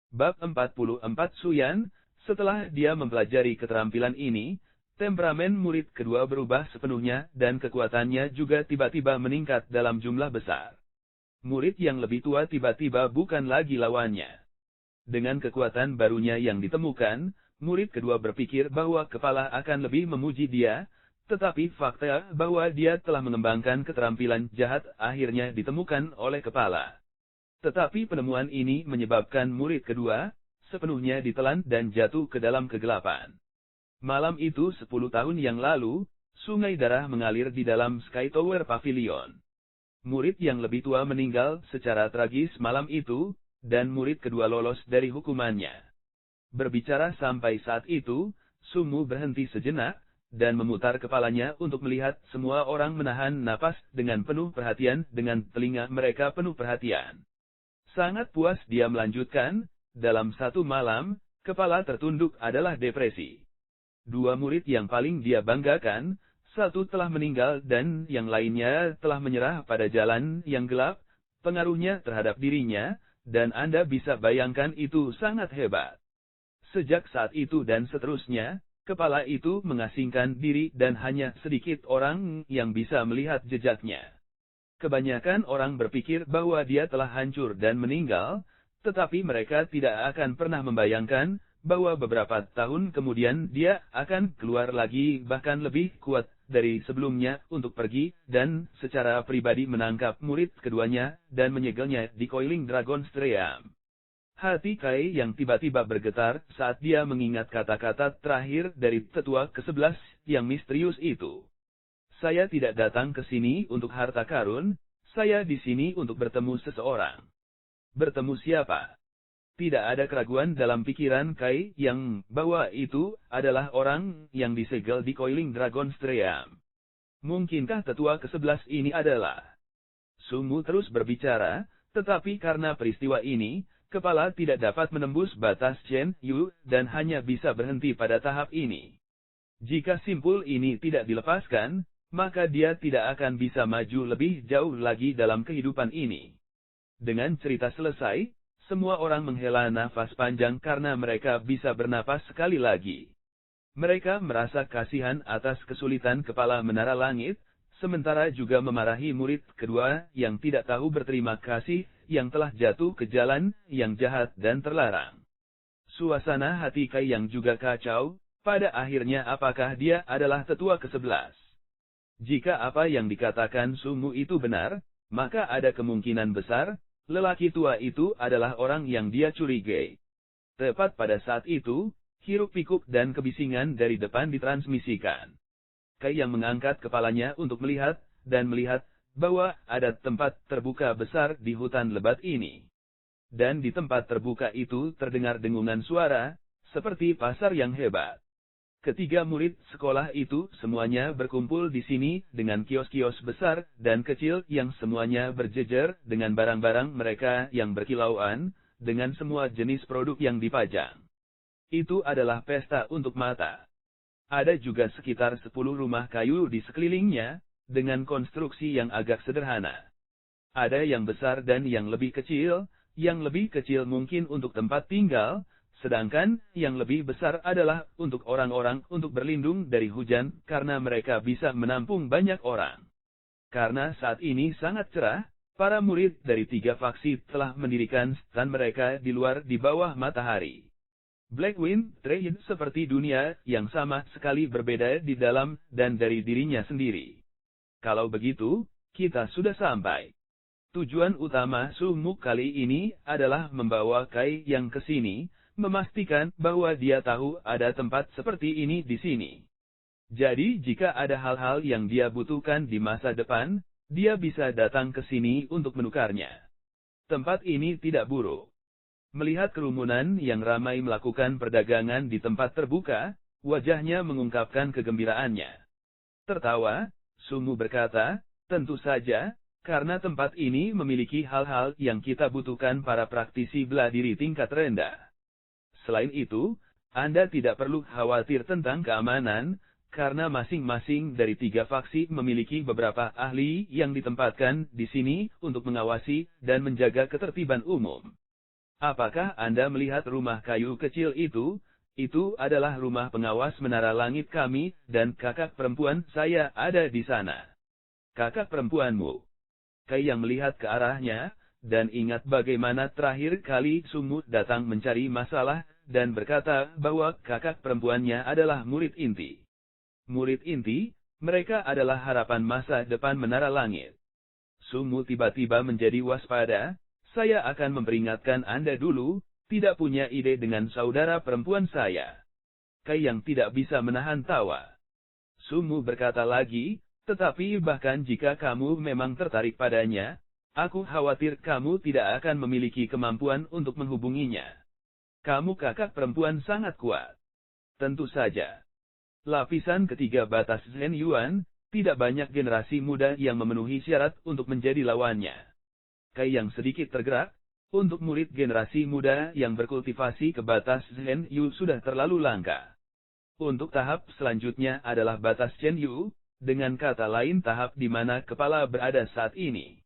Bab 44 Suyan, setelah dia mempelajari keterampilan ini, temperamen murid kedua berubah sepenuhnya dan kekuatannya juga tiba-tiba meningkat dalam jumlah besar. Murid yang lebih tua tiba-tiba bukan lagi lawannya. Dengan kekuatan barunya yang ditemukan, murid kedua berpikir bahwa kepala akan lebih memuji dia, Tetapi fakta bahwa dia telah mengembangkan keterampilan jahat akhirnya ditemukan oleh kepala. Tetapi penemuan ini menyebabkan murid kedua sepenuhnya ditelan dan jatuh ke dalam kegelapan. Malam itu 10 tahun yang lalu, sungai darah mengalir di dalam Sky Tower Pavilion. Murid yang lebih tua meninggal secara tragis malam itu, dan murid kedua lolos dari hukumannya. Berbicara sampai saat itu, Sumu berhenti sejenak, dan memutar kepalanya untuk melihat semua orang menahan napas dengan penuh perhatian dengan telinga mereka penuh perhatian. Sangat puas dia melanjutkan, dalam satu malam, kepala tertunduk adalah depresi. Dua murid yang paling dia banggakan, satu telah meninggal dan yang lainnya telah menyerah pada jalan yang gelap, pengaruhnya terhadap dirinya, dan Anda bisa bayangkan itu sangat hebat. Sejak saat itu dan seterusnya, kepala itu mengasingkan diri dan hanya sedikit orang yang bisa melihat jejaknya. Kebanyakan orang berpikir bahwa dia telah hancur dan meninggal, tetapi mereka tidak akan pernah membayangkan bahwa beberapa tahun kemudian dia akan keluar lagi bahkan lebih kuat dari sebelumnya untuk pergi dan secara pribadi menangkap murid keduanya dan menyegelnya di Coiling Dragon Stream. Hati Kai yang tiba-tiba bergetar saat dia mengingat kata-kata terakhir dari tetua ke-11 yang misterius itu. Saya tidak datang ke sini untuk harta karun, saya di sini untuk bertemu seseorang. Bertemu siapa? Tidak ada keraguan dalam pikiran Kai yang bahwa itu adalah orang yang disegel di Coiling Dragon Stream. Mungkinkah tetua ke-11 ini adalah? Sumu terus berbicara, tetapi karena peristiwa ini, kepala tidak dapat menembus batas Chen Yu dan hanya bisa berhenti pada tahap ini. Jika simpul ini tidak dilepaskan, maka dia tidak akan bisa maju lebih jauh lagi dalam kehidupan ini. Dengan cerita selesai, semua orang menghela nafas panjang karena mereka bisa bernapas sekali lagi. Mereka merasa kasihan atas kesulitan kepala menara langit, sementara juga memarahi murid kedua yang tidak tahu berterima kasih, yang telah jatuh ke jalan yang jahat dan terlarang. Suasana hati Kai yang juga kacau, pada akhirnya apakah dia adalah tetua ke-11? Jika apa yang dikatakan Sumu itu benar, maka ada kemungkinan besar, lelaki tua itu adalah orang yang dia curigai. Tepat pada saat itu, hiruk-pikuk dan kebisingan dari depan ditransmisikan. Kai yang mengangkat kepalanya untuk melihat, dan melihat, bahwa ada tempat terbuka besar di hutan lebat ini. Dan di tempat terbuka itu terdengar dengungan suara, seperti pasar yang hebat. Ketiga murid sekolah itu semuanya berkumpul di sini dengan kios-kios besar dan kecil yang semuanya berjejer dengan barang-barang mereka yang berkilauan, dengan semua jenis produk yang dipajang. Itu adalah pesta untuk mata. Ada juga sekitar 10 rumah kayu di sekelilingnya, dengan konstruksi yang agak sederhana. Ada yang besar dan yang lebih kecil mungkin untuk tempat tinggal, sedangkan yang lebih besar adalah untuk orang-orang untuk berlindung dari hujan karena mereka bisa menampung banyak orang. Karena saat ini sangat cerah, para murid dari 3 faksi telah mendirikan stand mereka di luar di bawah matahari. Blackwind Trade seperti dunia yang sama sekali berbeda di dalam dan dari dirinya sendiri. Kalau begitu, kita sudah sampai. Tujuan utama Sumu kali ini adalah membawa Kai yang ke sini, memastikan bahwa dia tahu ada tempat seperti ini di sini. Jadi jika ada hal-hal yang dia butuhkan di masa depan, dia bisa datang ke sini untuk menukarnya. Tempat ini tidak buruk. Melihat kerumunan yang ramai melakukan perdagangan di tempat terbuka, wajahnya mengungkapkan kegembiraannya. Tertawa, Sumu berkata, tentu saja, karena tempat ini memiliki hal-hal yang kita butuhkan para praktisi bela diri tingkat rendah. Selain itu, Anda tidak perlu khawatir tentang keamanan, karena masing-masing dari 3 faksi memiliki beberapa ahli yang ditempatkan di sini untuk mengawasi dan menjaga ketertiban umum. Apakah Anda melihat rumah kayu kecil itu? Itu adalah rumah pengawas menara langit kami, dan kakak perempuan saya ada di sana. Kakak perempuanmu. Kai yang melihat ke arahnya, dan ingat bagaimana terakhir kali Sumu datang mencari masalah, dan berkata bahwa kakak perempuannya adalah murid inti. Murid inti, Mereka adalah harapan masa depan Menara Langit. Sumu tiba-tiba menjadi waspada. Saya akan memperingatkan Anda dulu, tidak punya ide dengan saudara perempuan saya. Kai yang tidak bisa menahan tawa. Sumu berkata lagi, tetapi bahkan jika kamu memang tertarik padanya, aku khawatir kamu tidak akan memiliki kemampuan untuk menghubunginya. Kamu kakak perempuan sangat kuat. Tentu saja. Lapisan ketiga batas Zhen Yuan, tidak banyak generasi muda yang memenuhi syarat untuk menjadi lawannya. Kai yang sedikit tergerak, untuk murid generasi muda yang berkultivasi ke batas Zhen Yu sudah terlalu langka. Untuk tahap selanjutnya adalah batas Chen Yu, dengan kata lain tahap di mana kepala berada saat ini.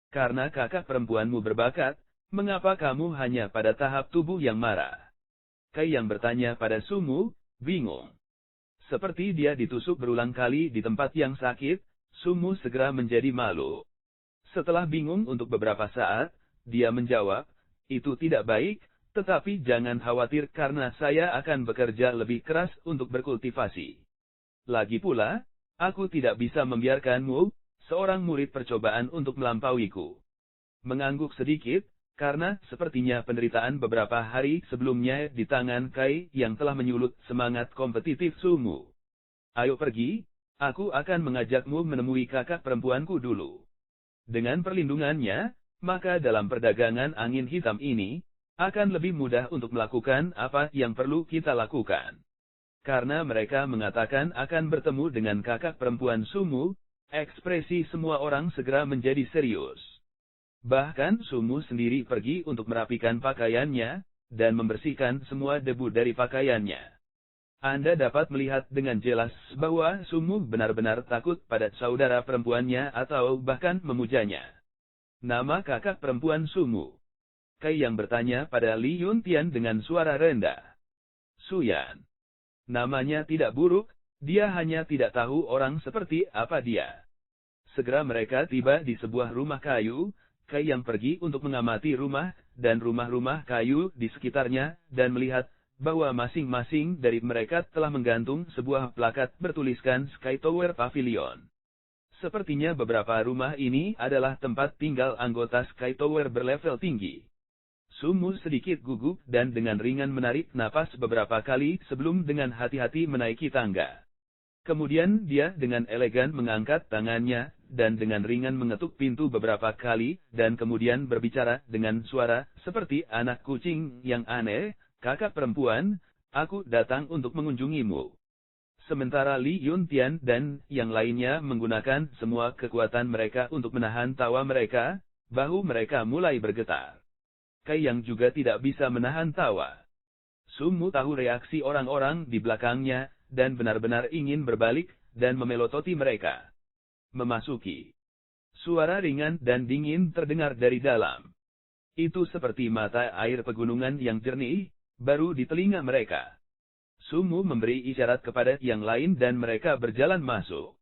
Karena kakak perempuanmu berbakat, mengapa kamu hanya pada tahap tubuh yang marah? Kai yang bertanya pada Sumu, bingung. Seperti dia ditusuk berulang kali di tempat yang sakit, Sumu segera menjadi malu. Setelah bingung untuk beberapa saat, dia menjawab, itu tidak baik, tetapi jangan khawatir karena saya akan bekerja lebih keras untuk berkultivasi. Lagi pula, aku tidak bisa membiarkanmu, seorang murid percobaan untuk melampauiku. Mengangguk sedikit, karena sepertinya penderitaan beberapa hari sebelumnya di tangan Kai yang telah menyulut semangat kompetitif Sumu. Ayo pergi, aku akan mengajakmu menemui kakak perempuanku dulu. Dengan perlindungannya, maka dalam perdagangan angin hitam ini, akan lebih mudah untuk melakukan apa yang perlu kita lakukan. Karena mereka mengatakan akan bertemu dengan kakak perempuan Sumu, ekspresi semua orang segera menjadi serius. Bahkan Sumu sendiri pergi untuk merapikan pakaiannya, dan membersihkan semua debu dari pakaiannya. Anda dapat melihat dengan jelas bahwa Sumu benar-benar takut pada saudara perempuannya atau bahkan memujanya. Nama kakak perempuan Sumu. Kai yang bertanya pada Li Yuntian dengan suara rendah. Suyan. Namanya tidak buruk, dia hanya tidak tahu orang seperti apa dia. Segera mereka tiba di sebuah rumah kayu. Kai yang pergi untuk mengamati rumah, dan rumah-rumah kayu di sekitarnya, dan melihat, bahwa masing-masing dari mereka telah menggantung sebuah plakat bertuliskan Sky Tower Pavilion. Sepertinya beberapa rumah ini adalah tempat tinggal anggota Sky Tower berlevel tinggi. Sumu sedikit gugup dan dengan ringan menarik napas beberapa kali sebelum dengan hati-hati menaiki tangga. Kemudian dia dengan elegan mengangkat tangannya, dan dengan ringan mengetuk pintu beberapa kali, dan kemudian berbicara dengan suara seperti anak kucing yang aneh, kakak perempuan, aku datang untuk mengunjungimu. Sementara Li Yuntian dan yang lainnya menggunakan semua kekuatan mereka untuk menahan tawa mereka, bahu mereka mulai bergetar. Kai yang juga tidak bisa menahan tawa. Sumu tahu reaksi orang-orang di belakangnya, dan benar-benar ingin berbalik, dan memelototi mereka. Memasuki. Suara ringan dan dingin terdengar dari dalam. Itu seperti mata air pegunungan yang jernih, baru di telinga mereka. Sumu memberi isyarat kepada yang lain dan mereka berjalan masuk.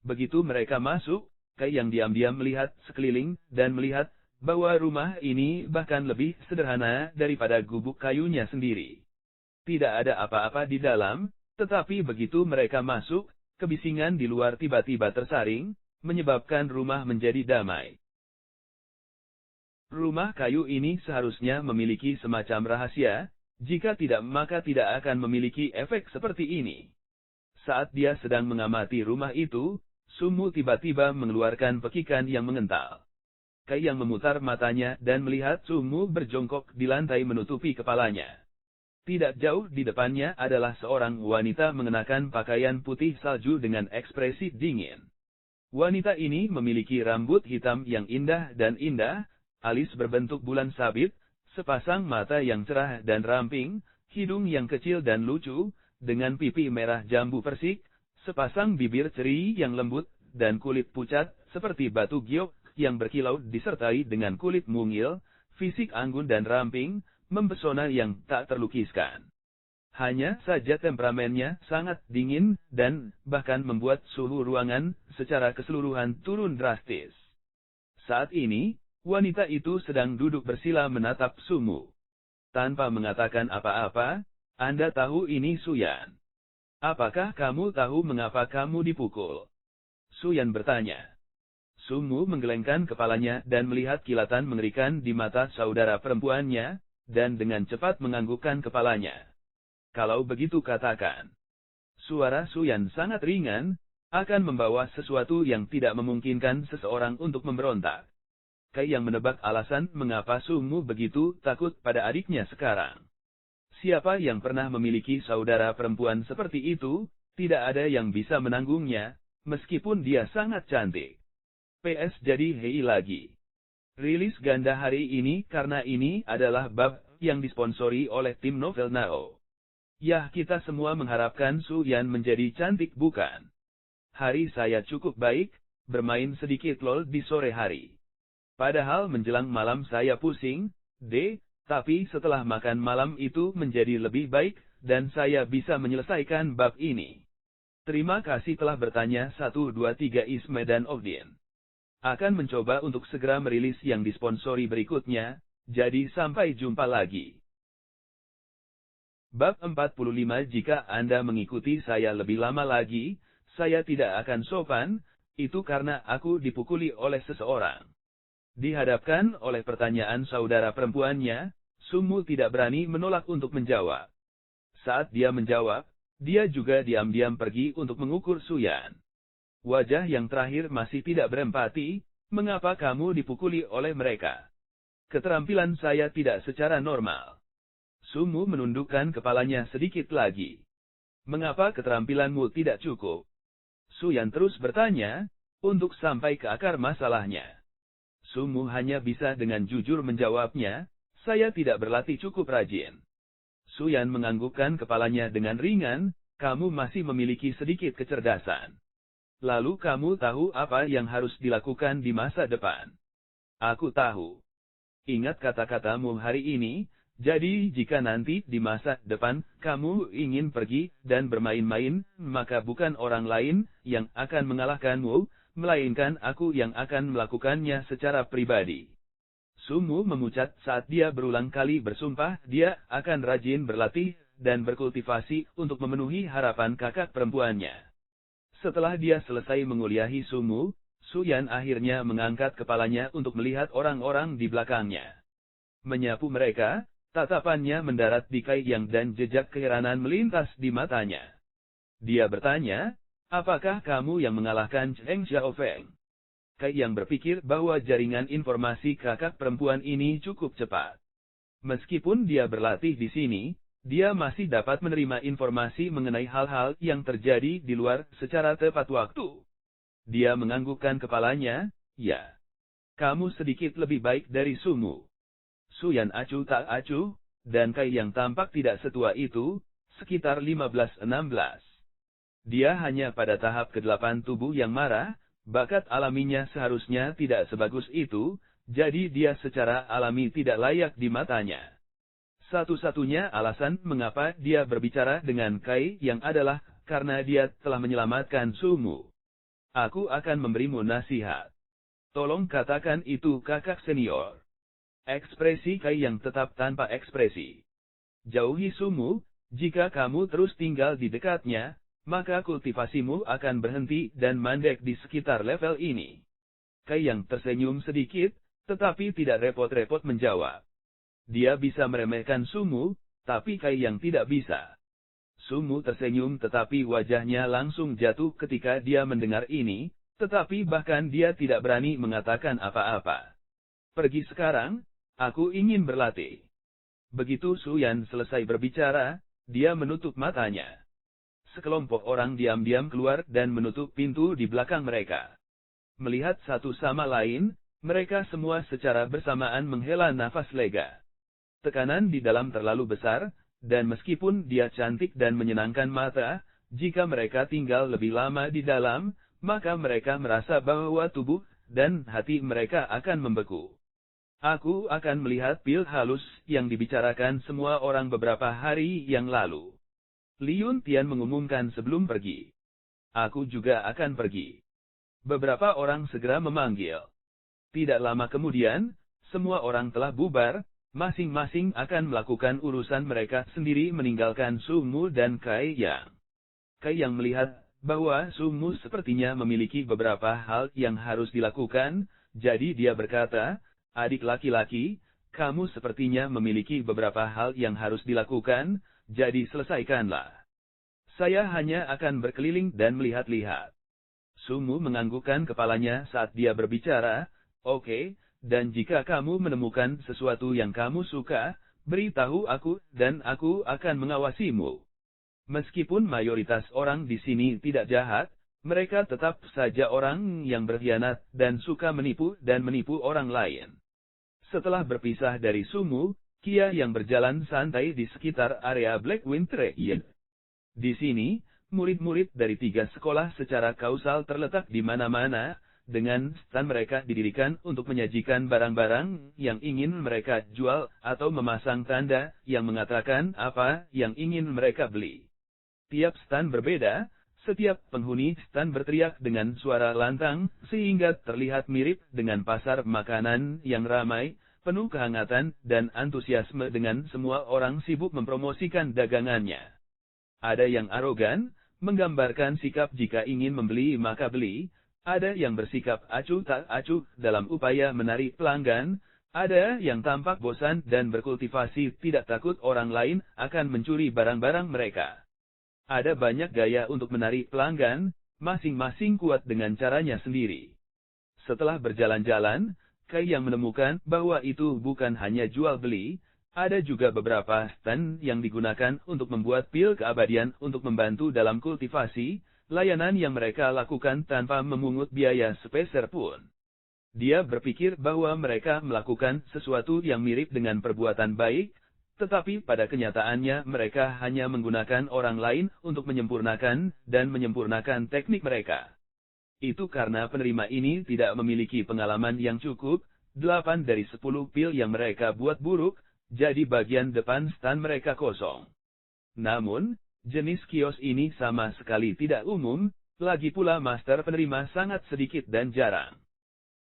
Begitu mereka masuk, Kai yang diam-diam melihat sekeliling, dan melihat, bahwa rumah ini bahkan lebih sederhana daripada gubuk kayunya sendiri. Tidak ada apa-apa di dalam, tetapi begitu mereka masuk, kebisingan di luar tiba-tiba tersaring, menyebabkan rumah menjadi damai. Rumah kayu ini seharusnya memiliki semacam rahasia, jika tidak maka tidak akan memiliki efek seperti ini. Saat dia sedang mengamati rumah itu, Sumu tiba-tiba mengeluarkan pekikan yang mengental. Kai yang memutar matanya dan melihat Sumu berjongkok di lantai menutupi kepalanya. Tidak jauh di depannya adalah seorang wanita mengenakan pakaian putih salju dengan ekspresi dingin. Wanita ini memiliki rambut hitam yang indah dan indah, alis berbentuk bulan sabit, sepasang mata yang cerah dan ramping, hidung yang kecil dan lucu, dengan pipi merah jambu persik, sepasang bibir ceri yang lembut, dan kulit pucat, seperti batu giok, yang berkilau disertai dengan kulit mungil, fisik anggun dan ramping, mempesona yang tak terlukiskan. Hanya saja temperamennya sangat dingin, dan bahkan membuat suhu ruangan secara keseluruhan turun drastis. Saat ini, wanita itu sedang duduk bersila menatap Sumu. Tanpa mengatakan apa-apa, Anda tahu ini Suyan. Apakah kamu tahu mengapa kamu dipukul? Su Yan bertanya. Su Mu menggelengkan kepalanya dan melihat kilatan mengerikan di mata saudara perempuannya, dan dengan cepat menganggukkan kepalanya. Kalau begitu katakan. Suara Su Yan sangat ringan, akan membawa sesuatu yang tidak memungkinkan seseorang untuk memberontak. Kai yang menebak alasan mengapa Su Mu begitu takut pada adiknya sekarang. Siapa yang pernah memiliki saudara perempuan seperti itu, tidak ada yang bisa menanggungnya, meskipun dia sangat cantik. PS jadi hei lagi. Rilis ganda hari ini karena ini adalah bab yang disponsori oleh tim Novel Now. Yah, kita semua mengharapkan Su Yan menjadi cantik bukan? Hari saya cukup baik, bermain sedikit LOL di sore hari. Padahal menjelang malam saya pusing, tapi setelah makan malam itu menjadi lebih baik, dan saya bisa menyelesaikan bab ini. Terima kasih telah bertanya 123 Isme dan Odin. Akan mencoba untuk segera merilis yang disponsori berikutnya, jadi sampai jumpa lagi. Bab 45. Jika Anda mengikuti saya lebih lama lagi, saya tidak akan sopan, itu karena aku dipukuli oleh seseorang. Dihadapkan oleh pertanyaan saudara perempuannya, Su Mu tidak berani menolak untuk menjawab. Saat dia menjawab, dia juga diam-diam pergi untuk mengukur Su Yan. Wajah yang terakhir masih tidak berempati, mengapa kamu dipukuli oleh mereka? Keterampilan saya tidak secara normal. Su Mu menundukkan kepalanya sedikit lagi. Mengapa keterampilanmu tidak cukup? Su Yan terus bertanya, untuk sampai ke akar masalahnya. Su Mu hanya bisa dengan jujur menjawabnya, saya tidak berlatih cukup rajin. Su Yan menganggukkan kepalanya dengan ringan, kamu masih memiliki sedikit kecerdasan. Lalu kamu tahu apa yang harus dilakukan di masa depan? Aku tahu. Ingat kata-katamu hari ini, jadi jika nanti di masa depan kamu ingin pergi dan bermain-main, maka bukan orang lain yang akan mengalahkanmu, melainkan aku yang akan melakukannya secara pribadi. Su Mu memucat saat dia berulang kali bersumpah dia akan rajin berlatih dan berkultivasi untuk memenuhi harapan kakak perempuannya. Setelah dia selesai menguliahi Su Mu, Su Yan akhirnya mengangkat kepalanya untuk melihat orang-orang di belakangnya. Menyapu mereka, tatapannya mendarat di Kai Yang dan jejak keheranan melintas di matanya. Dia bertanya, apakah kamu yang mengalahkan Cheng Xiaofeng? Kai Yang berpikir bahwa jaringan informasi kakak perempuan ini cukup cepat. Meskipun dia berlatih di sini, dia masih dapat menerima informasi mengenai hal-hal yang terjadi di luar secara tepat waktu. Dia menganggukkan kepalanya, ya. Kamu sedikit lebih baik dari Su Mu. Su Yan acuh tak acuh, dan Kai Yang tampak tidak setua itu, sekitar 15-16. Dia hanya pada tahap ke-8 tubuh yang marah, bakat alaminya seharusnya tidak sebagus itu, jadi dia secara alami tidak layak di matanya. Satu-satunya alasan mengapa dia berbicara dengan Kai Yang adalah karena dia telah menyelamatkan Su Mu. Aku akan memberimu nasihat. Tolong katakan itu kakak senior. Ekspresi Kai Yang tetap tanpa ekspresi. Jauhi Su Mu, jika kamu terus tinggal di dekatnya, maka kultivasimu akan berhenti dan mandek di sekitar level ini. Kai Yang tersenyum sedikit, tetapi tidak repot-repot menjawab. Dia bisa meremehkan Su Mu, tapi Kai Yang tidak bisa. Su Mu tersenyum tetapi wajahnya langsung jatuh ketika dia mendengar ini, tetapi bahkan dia tidak berani mengatakan apa-apa. Pergi sekarang, aku ingin berlatih. Begitu Su Yan selesai berbicara, dia menutup matanya. Sekelompok orang diam-diam keluar dan menutup pintu di belakang mereka. Melihat satu sama lain, mereka semua secara bersamaan menghela nafas lega. Tekanan di dalam terlalu besar, dan meskipun dia cantik dan menyenangkan mata, jika mereka tinggal lebih lama di dalam, maka mereka merasa bahwa tubuh dan hati mereka akan membeku. Aku akan melihat pil halus yang dibicarakan semua orang beberapa hari yang lalu. Li Yuntian mengumumkan sebelum pergi. Aku juga akan pergi. Beberapa orang segera memanggil. Tidak lama kemudian, semua orang telah bubar, masing-masing akan melakukan urusan mereka sendiri meninggalkan Su Mu dan Kai Yang. Kai yang melihat bahwa Sumu sepertinya memiliki beberapa hal yang harus dilakukan, jadi dia berkata, "Adik laki-laki, kamu sepertinya memiliki beberapa hal yang harus dilakukan, jadi selesaikanlah. Saya hanya akan berkeliling dan melihat-lihat." Sumu menganggukkan kepalanya saat dia berbicara, "Oke, dan jika kamu menemukan sesuatu yang kamu suka, beritahu aku dan aku akan mengawasimu." Meskipun mayoritas orang di sini tidak jahat, mereka tetap saja orang yang berkhianat dan suka menipu orang lain. Setelah berpisah dari Sumu, Kia yang berjalan santai di sekitar area Blackwind Trail. Di sini, murid-murid dari 3 sekolah secara kausal terletak di mana-mana, dengan stand mereka didirikan untuk menyajikan barang-barang yang ingin mereka jual atau memasang tanda yang mengatakan apa yang ingin mereka beli. Tiap stand berbeda, setiap penghuni stand berteriak dengan suara lantang, sehingga terlihat mirip dengan pasar makanan yang ramai, penuh kehangatan dan antusiasme dengan semua orang sibuk mempromosikan dagangannya. Ada yang arogan, menggambarkan sikap jika ingin membeli maka beli, ada yang bersikap acuh tak acuh dalam upaya menarik pelanggan, ada yang tampak bosan dan berkultivasi tidak takut orang lain akan mencuri barang-barang mereka. Ada banyak gaya untuk menarik pelanggan, masing-masing kuat dengan caranya sendiri. Setelah berjalan-jalan, Kai yang menemukan bahwa itu bukan hanya jual-beli, ada juga beberapa stand yang digunakan untuk membuat pil keabadian untuk membantu dalam kultivasi, layanan yang mereka lakukan tanpa memungut biaya sepeser pun. Dia berpikir bahwa mereka melakukan sesuatu yang mirip dengan perbuatan baik, tetapi pada kenyataannya mereka hanya menggunakan orang lain untuk menyempurnakan teknik mereka. Itu karena penerima ini tidak memiliki pengalaman yang cukup, 8 dari 10 pil yang mereka buat buruk, jadi bagian depan stand mereka kosong. Namun, jenis kios ini sama sekali tidak umum, lagi pula master penerima sangat sedikit dan jarang.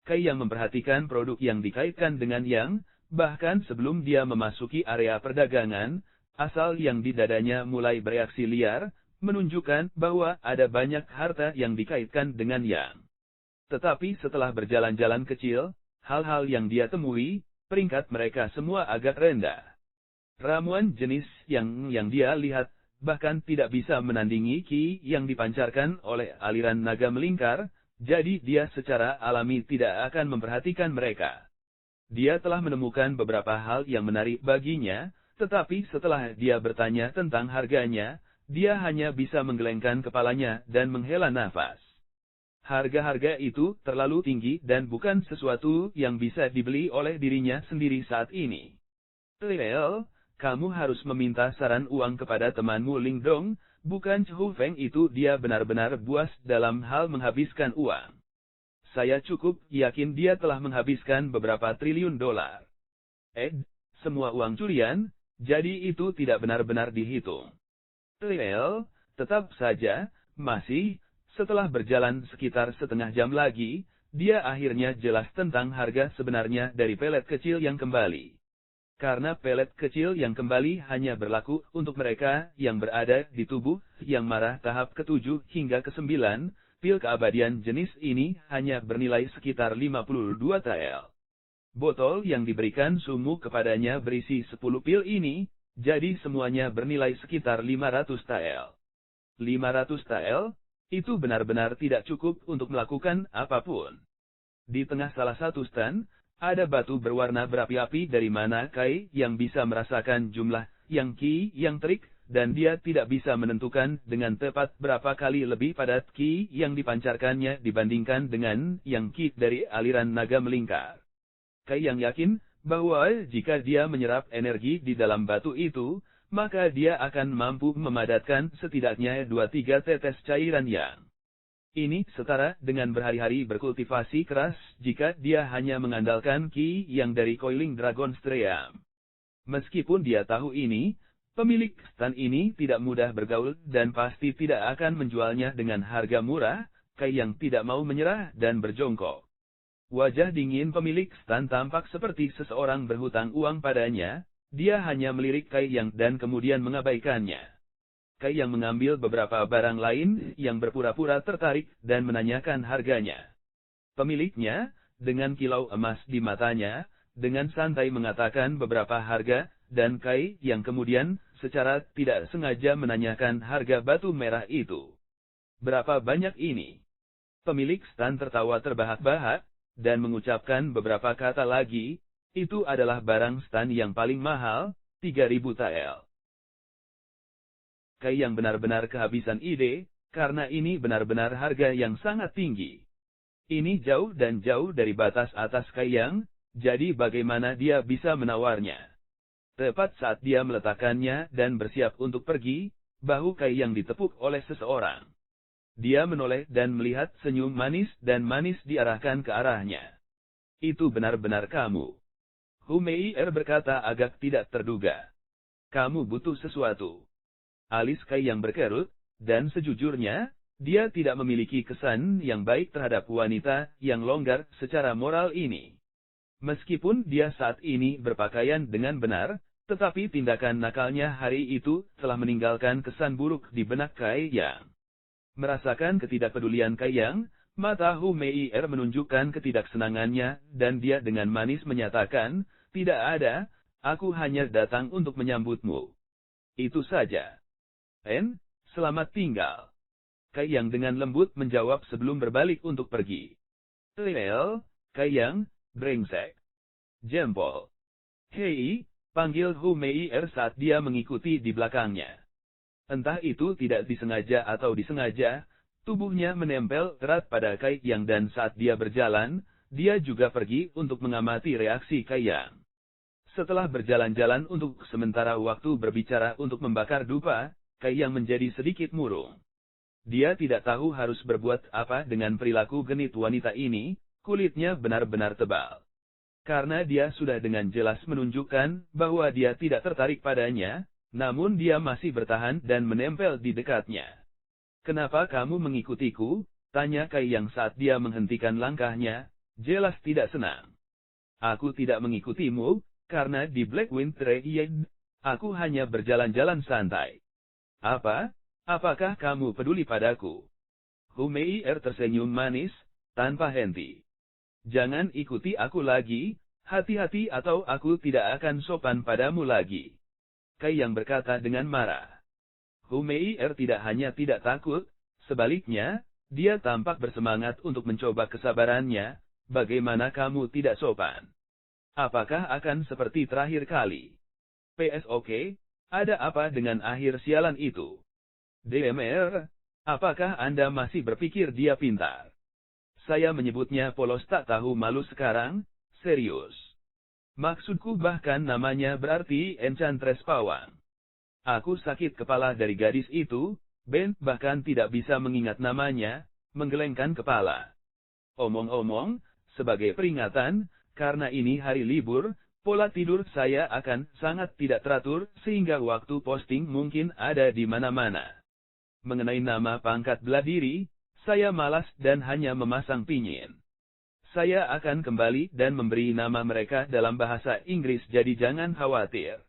Kai yang memperhatikan produk yang dikaitkan dengan yang, bahkan sebelum dia memasuki area perdagangan, asal yang di dadanya mulai bereaksi liar, menunjukkan bahwa ada banyak harta yang dikaitkan dengan yang. Tetapi setelah berjalan-jalan kecil, hal-hal yang dia temui, peringkat mereka semua agak rendah. Ramuan jenis yang dia lihat, bahkan tidak bisa menandingi ki yang dipancarkan oleh aliran naga melingkar, jadi dia secara alami tidak akan memperhatikan mereka. Dia telah menemukan beberapa hal yang menarik baginya, tetapi setelah dia bertanya tentang harganya, dia hanya bisa menggelengkan kepalanya dan menghela nafas. Harga-harga itu terlalu tinggi dan bukan sesuatu yang bisa dibeli oleh dirinya sendiri saat ini. "Lel, kamu harus meminta saran uang kepada temanmu Ling Dong, bukan Chu Feng." Itu dia benar-benar buas dalam hal menghabiskan uang. Saya cukup yakin dia telah menghabiskan beberapa triliun dolar. Semua uang curian, jadi itu tidak benar-benar dihitung. Tetap saja, masih, setelah berjalan sekitar setengah jam lagi, dia akhirnya jelas tentang harga sebenarnya dari pelet kecil yang kembali. Karena pelet kecil yang kembali hanya berlaku untuk mereka yang berada di tubuh yang marah tahap ke-7 hingga ke-9, pil keabadian jenis ini hanya bernilai sekitar 52 tael. Botol yang diberikan Sumu kepadanya berisi 10 pil ini, jadi semuanya bernilai sekitar 500 tael. 500 tael? Itu benar-benar tidak cukup untuk melakukan apapun. Di tengah salah satu stand, ada batu berwarna berapi-api dari mana Kai yang bisa merasakan jumlah yang ki yang terik, dan dia tidak bisa menentukan dengan tepat berapa kali lebih padat ki yang dipancarkannya dibandingkan dengan yang ki dari aliran naga melingkar. Kai yang yakin bahwa jika dia menyerap energi di dalam batu itu, maka dia akan mampu memadatkan setidaknya 2-3 tetes cairan yang. Ini setara dengan berhari-hari berkultivasi keras jika dia hanya mengandalkan ki yang dari Coiling Dragon Stream. Meskipun dia tahu ini, pemilik stand ini tidak mudah bergaul dan pasti tidak akan menjualnya dengan harga murah. Kai yang tidak mau menyerah dan berjongkok. Wajah dingin pemilik stand tampak seperti seseorang berhutang uang padanya, dia hanya melirik Kai yang dan kemudian mengabaikannya. Kai Yang mengambil beberapa barang lain yang berpura-pura tertarik dan menanyakan harganya. Pemiliknya, dengan kilau emas di matanya, dengan santai mengatakan beberapa harga, dan Kai Yang kemudian, secara tidak sengaja menanyakan harga batu merah itu. Berapa banyak ini? Pemilik stan tertawa terbahak-bahak, dan mengucapkan beberapa kata lagi, itu adalah barang stan yang paling mahal, 3.000 tael. Kai Yang benar-benar kehabisan ide, karena ini benar-benar harga yang sangat tinggi. Ini jauh dan jauh dari batas atas Kai Yang, jadi bagaimana dia bisa menawarnya? Tepat saat dia meletakkannya dan bersiap untuk pergi, bahu Kai Yang ditepuk oleh seseorang. Dia menoleh dan melihat senyum manis diarahkan ke arahnya. Itu benar-benar kamu. Hu Mei berkata agak tidak terduga. Kamu butuh sesuatu. Alis Kai Yang berkerut, dan sejujurnya, dia tidak memiliki kesan yang baik terhadap wanita yang longgar secara moral ini. Meskipun dia saat ini berpakaian dengan benar, tetapi tindakan nakalnya hari itu telah meninggalkan kesan buruk di benak Kai Yang. Merasakan ketidakpedulian Kai Yang, mata Hu Mei menunjukkan ketidaksenangannya, dan dia dengan manis menyatakan, tidak ada, aku hanya datang untuk menyambutmu. Itu saja. Selamat tinggal. Kai Yang dengan lembut menjawab sebelum berbalik untuk pergi. Kai Yang, brengsek. Jempol. Hei, panggil Hu Mei saat dia mengikuti di belakangnya. Entah itu tidak disengaja atau disengaja, tubuhnya menempel erat pada Kai Yang dan saat dia berjalan, dia juga pergi untuk mengamati reaksi Kai Yang. Setelah berjalan-jalan untuk sementara waktu berbicara untuk membakar dupa, Kai Yang menjadi sedikit murung. Dia tidak tahu harus berbuat apa dengan perilaku genit wanita ini, kulitnya benar-benar tebal. Karena dia sudah dengan jelas menunjukkan bahwa dia tidak tertarik padanya, namun dia masih bertahan dan menempel di dekatnya. Kenapa kamu mengikutiku? Tanya Kai Yang saat dia menghentikan langkahnya, jelas tidak senang. Aku tidak mengikutimu, karena di Blackwind Trade, aku hanya berjalan-jalan santai. Apa? Apakah kamu peduli padaku? Hu Mei tersenyum manis, tanpa henti. Jangan ikuti aku lagi, hati-hati atau aku tidak akan sopan padamu lagi. Kai Yang berkata dengan marah. Hu Mei tidak hanya tidak takut, sebaliknya, dia tampak bersemangat untuk mencoba kesabarannya, bagaimana kamu tidak sopan? Apakah akan seperti terakhir kali? PSOK, ada apa dengan akhir sialan itu? DMR, apakah Anda masih berpikir dia pintar? Saya menyebutnya polos tak tahu malu sekarang, serius. Maksudku bahkan namanya berarti Enchantress Pawang. Aku sakit kepala dari gadis itu, Ben bahkan tidak bisa mengingat namanya, menggelengkan kepala. Omong-omong, sebagai peringatan, karena ini hari libur, pola tidur saya akan sangat tidak teratur sehingga waktu posting mungkin ada di mana-mana. Mengenai nama pangkat bela diri, saya malas dan hanya memasang pinyin. Saya akan kembali dan memberi nama mereka dalam bahasa Inggris jadi jangan khawatir.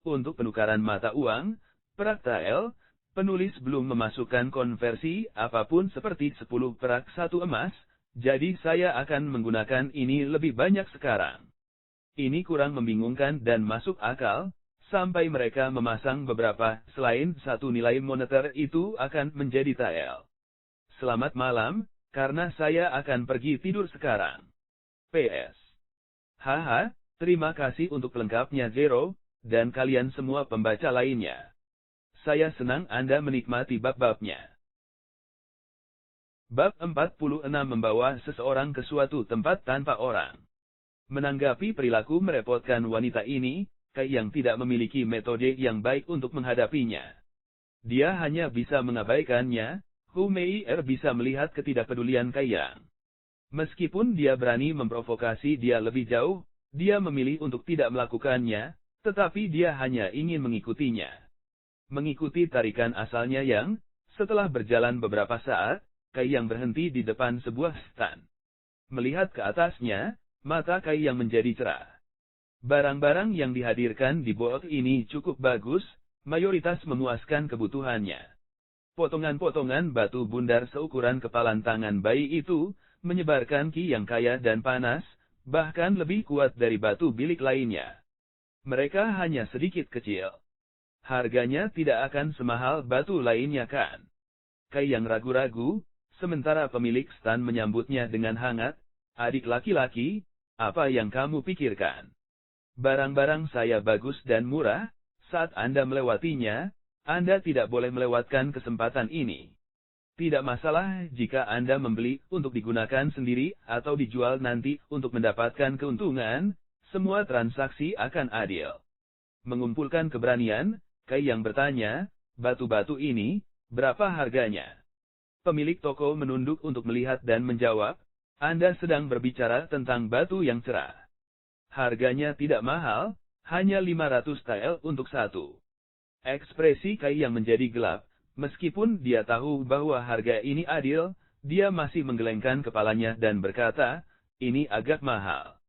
Untuk penukaran mata uang, perak tael, penulis belum memasukkan konversi apapun seperti 10 perak 1 emas, jadi saya akan menggunakan ini lebih banyak sekarang. Ini kurang membingungkan dan masuk akal, sampai mereka memasang beberapa, selain satu nilai moneter itu akan menjadi tael. Selamat malam, karena saya akan pergi tidur sekarang. PS. Haha, terima kasih untuk pelengkapnya Zero, dan kalian semua pembaca lainnya. Saya senang Anda menikmati bab-babnya. Bab 46 membawa seseorang ke suatu tempat tanpa orang. Menanggapi perilaku merepotkan wanita ini, Kai Yang tidak memiliki metode yang baik untuk menghadapinya. Dia hanya bisa mengabaikannya. Hu Mei bisa melihat ketidakpedulian Kai Yang. Meskipun dia berani memprovokasi dia lebih jauh, dia memilih untuk tidak melakukannya, tetapi dia hanya ingin mengikutinya. Mengikuti tarikan asalnya yang, setelah berjalan beberapa saat, Kai Yang berhenti di depan sebuah stan. Melihat ke atasnya, mata Kai Yang menjadi cerah. Barang-barang yang dihadirkan di booth ini cukup bagus, mayoritas memuaskan kebutuhannya. Potongan-potongan batu bundar seukuran kepalan tangan bayi itu, menyebarkan ki yang kaya dan panas, bahkan lebih kuat dari batu bilik lainnya. Mereka hanya sedikit kecil. Harganya tidak akan semahal batu lainnya kan? Kai yang ragu-ragu, sementara pemilik stan menyambutnya dengan hangat. Adik laki-laki, apa yang kamu pikirkan? Barang-barang saya bagus dan murah, saat Anda melewatinya, Anda tidak boleh melewatkan kesempatan ini. Tidak masalah jika Anda membeli untuk digunakan sendiri atau dijual nanti untuk mendapatkan keuntungan, semua transaksi akan adil. Mengumpulkan keberanian, Kai yang bertanya, batu-batu ini, berapa harganya? Pemilik toko menunduk untuk melihat dan menjawab, Anda sedang berbicara tentang batu yang cerah. Harganya tidak mahal, hanya 500 tael untuk satu. Ekspresi Kai yang menjadi gelap, meskipun dia tahu bahwa harga ini adil, dia masih menggelengkan kepalanya dan berkata, ini agak mahal.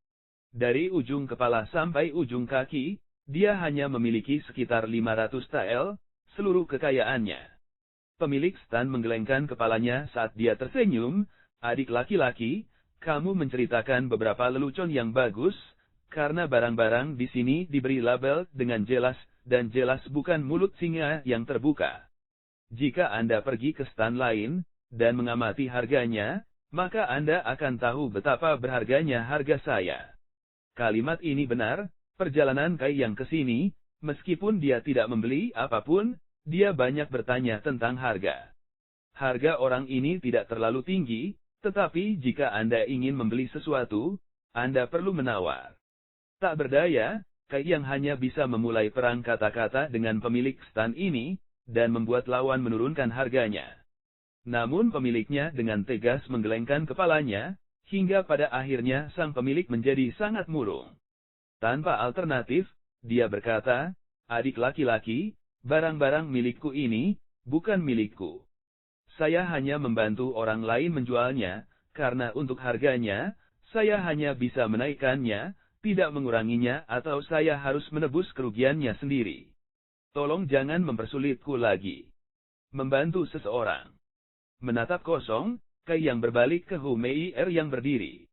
Dari ujung kepala sampai ujung kaki, dia hanya memiliki sekitar 500 tael, seluruh kekayaannya. Pemilik stan menggelengkan kepalanya saat dia tersenyum, adik laki-laki, kamu menceritakan beberapa lelucon yang bagus, karena barang-barang di sini diberi label dengan jelas, dan jelas bukan mulut singa yang terbuka. Jika Anda pergi ke stan lain, dan mengamati harganya, maka Anda akan tahu betapa berharganya harga saya. Kalimat ini benar, perjalanan Kai yang ke sini, meskipun dia tidak membeli apapun, dia banyak bertanya tentang harga. Harga orang ini tidak terlalu tinggi, tetapi jika Anda ingin membeli sesuatu, Anda perlu menawar. Tak berdaya, Kai yang hanya bisa memulai perang kata-kata dengan pemilik stan ini, dan membuat lawan menurunkan harganya. Namun pemiliknya dengan tegas menggelengkan kepalanya, hingga pada akhirnya sang pemilik menjadi sangat murung. Tanpa alternatif, dia berkata, adik laki-laki, barang-barang milikku ini, bukan milikku. Saya hanya membantu orang lain menjualnya, karena untuk harganya, saya hanya bisa menaikkannya, tidak menguranginya atau saya harus menebus kerugiannya sendiri. Tolong jangan mempersulitku lagi. Membantu seseorang. Menatap kosong, Kai yang berbalik ke Hu Meier yang berdiri.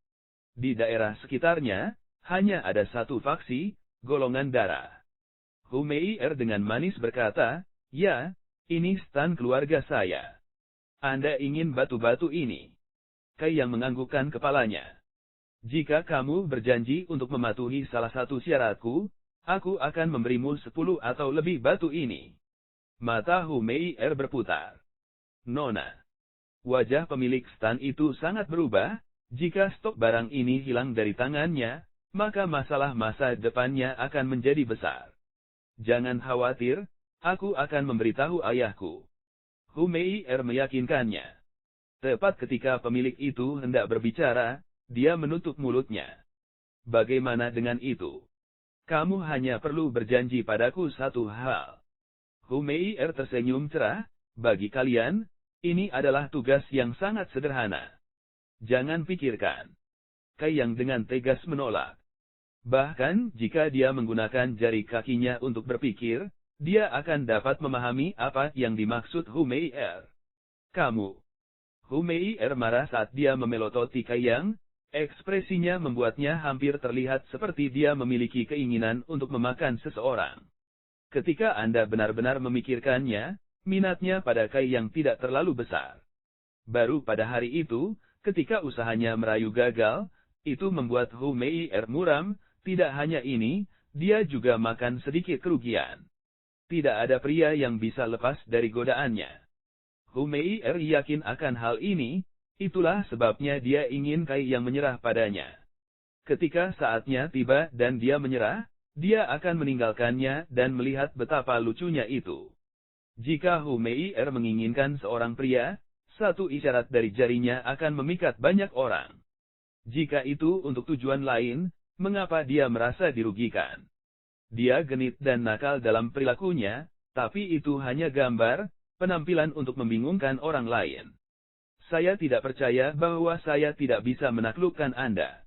Di daerah sekitarnya, hanya ada satu faksi, golongan darah. Hu Meier dengan manis berkata, ya, ini stan keluarga saya. Anda ingin batu-batu ini? Kai yang menganggukkan kepalanya. Jika kamu berjanji untuk mematuhi salah satu syaratku, aku akan memberimu 10 atau lebih batu ini. Mata Hu Meier berputar. Nona. Wajah pemilik stan itu sangat berubah, jika stok barang ini hilang dari tangannya, maka masalah masa depannya akan menjadi besar. Jangan khawatir, aku akan memberitahu ayahku. Hu Meier meyakinkannya. Tepat ketika pemilik itu hendak berbicara, dia menutup mulutnya. Bagaimana dengan itu? Kamu hanya perlu berjanji padaku satu hal. Hu Meier tersenyum cerah, bagi kalian, ini adalah tugas yang sangat sederhana. Jangan pikirkan. Kai yang dengan tegas menolak. Bahkan jika dia menggunakan jari kakinya untuk berpikir, dia akan dapat memahami apa yang dimaksud Hu Meier. Kamu. Hu Meier marah saat dia memelototi Kai yang. Ekspresinya membuatnya hampir terlihat seperti dia memiliki keinginan untuk memakan seseorang. Ketika Anda benar-benar memikirkannya, minatnya pada Kai yang tidak terlalu besar. Baru pada hari itu, ketika usahanya merayu gagal, itu membuat Hu Meier muram, tidak hanya ini, dia juga makan sedikit kerugian. Tidak ada pria yang bisa lepas dari godaannya. Hu Meier yakin akan hal ini. Itulah sebabnya dia ingin Kai yang menyerah padanya. Ketika saatnya tiba dan dia menyerah, dia akan meninggalkannya dan melihat betapa lucunya itu. Jika Hu Meier menginginkan seorang pria, satu isyarat dari jarinya akan memikat banyak orang. Jika itu untuk tujuan lain, mengapa dia merasa dirugikan? Dia genit dan nakal dalam perilakunya, tapi itu hanya gambar, penampilan untuk membingungkan orang lain. Saya tidak percaya bahwa saya tidak bisa menaklukkan Anda.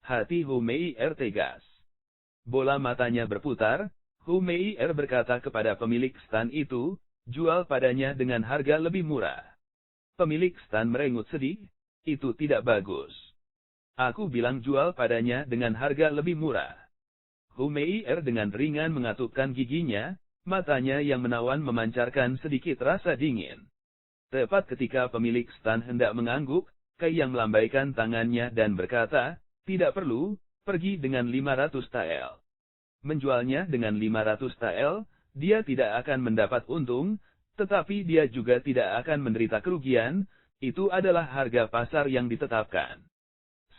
Hati Hu Meier tegas. Bola matanya berputar, Hu Meier berkata kepada pemilik stan itu, jual padanya dengan harga lebih murah. Pemilik stan merengut sedih, itu tidak bagus. Aku bilang jual padanya dengan harga lebih murah. Hu Meier dengan ringan mengatupkan giginya, matanya yang menawan memancarkan sedikit rasa dingin. Tepat ketika pemilik stan hendak mengangguk, Kai yang melambaikan tangannya dan berkata, tidak perlu, pergi dengan 500 tael. Menjualnya dengan 500 tael, dia tidak akan mendapat untung, tetapi dia juga tidak akan menderita kerugian, itu adalah harga pasar yang ditetapkan.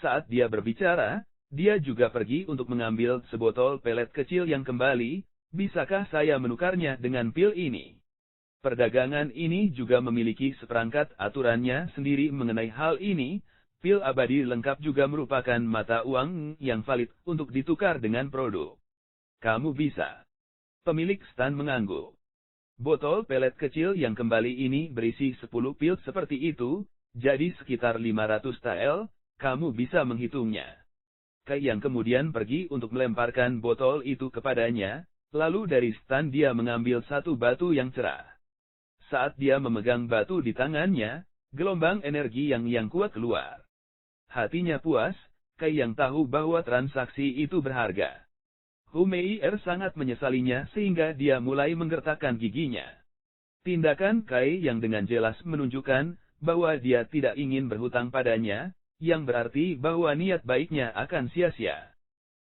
Saat dia berbicara, dia juga pergi untuk mengambil sebotol pelet kecil yang kembali, bisakah saya menukarnya dengan pil ini? Perdagangan ini juga memiliki seperangkat aturannya sendiri mengenai hal ini, pil abadi lengkap juga merupakan mata uang yang valid untuk ditukar dengan produk. Kamu bisa. Pemilik stan mengangguk. Botol pelet kecil yang kembali ini berisi 10 pil seperti itu, jadi sekitar 500 tael, kamu bisa menghitungnya. Kai yang kemudian pergi untuk melemparkan botol itu kepadanya, lalu dari stan dia mengambil satu batu yang cerah. Saat dia memegang batu di tangannya, gelombang energi yang kuat keluar. Hatinya puas, Kai yang tahu bahwa transaksi itu berharga. Hu Meier sangat menyesalinya sehingga dia mulai menggertakkan giginya. Tindakan Kai yang dengan jelas menunjukkan bahwa dia tidak ingin berhutang padanya, yang berarti bahwa niat baiknya akan sia-sia.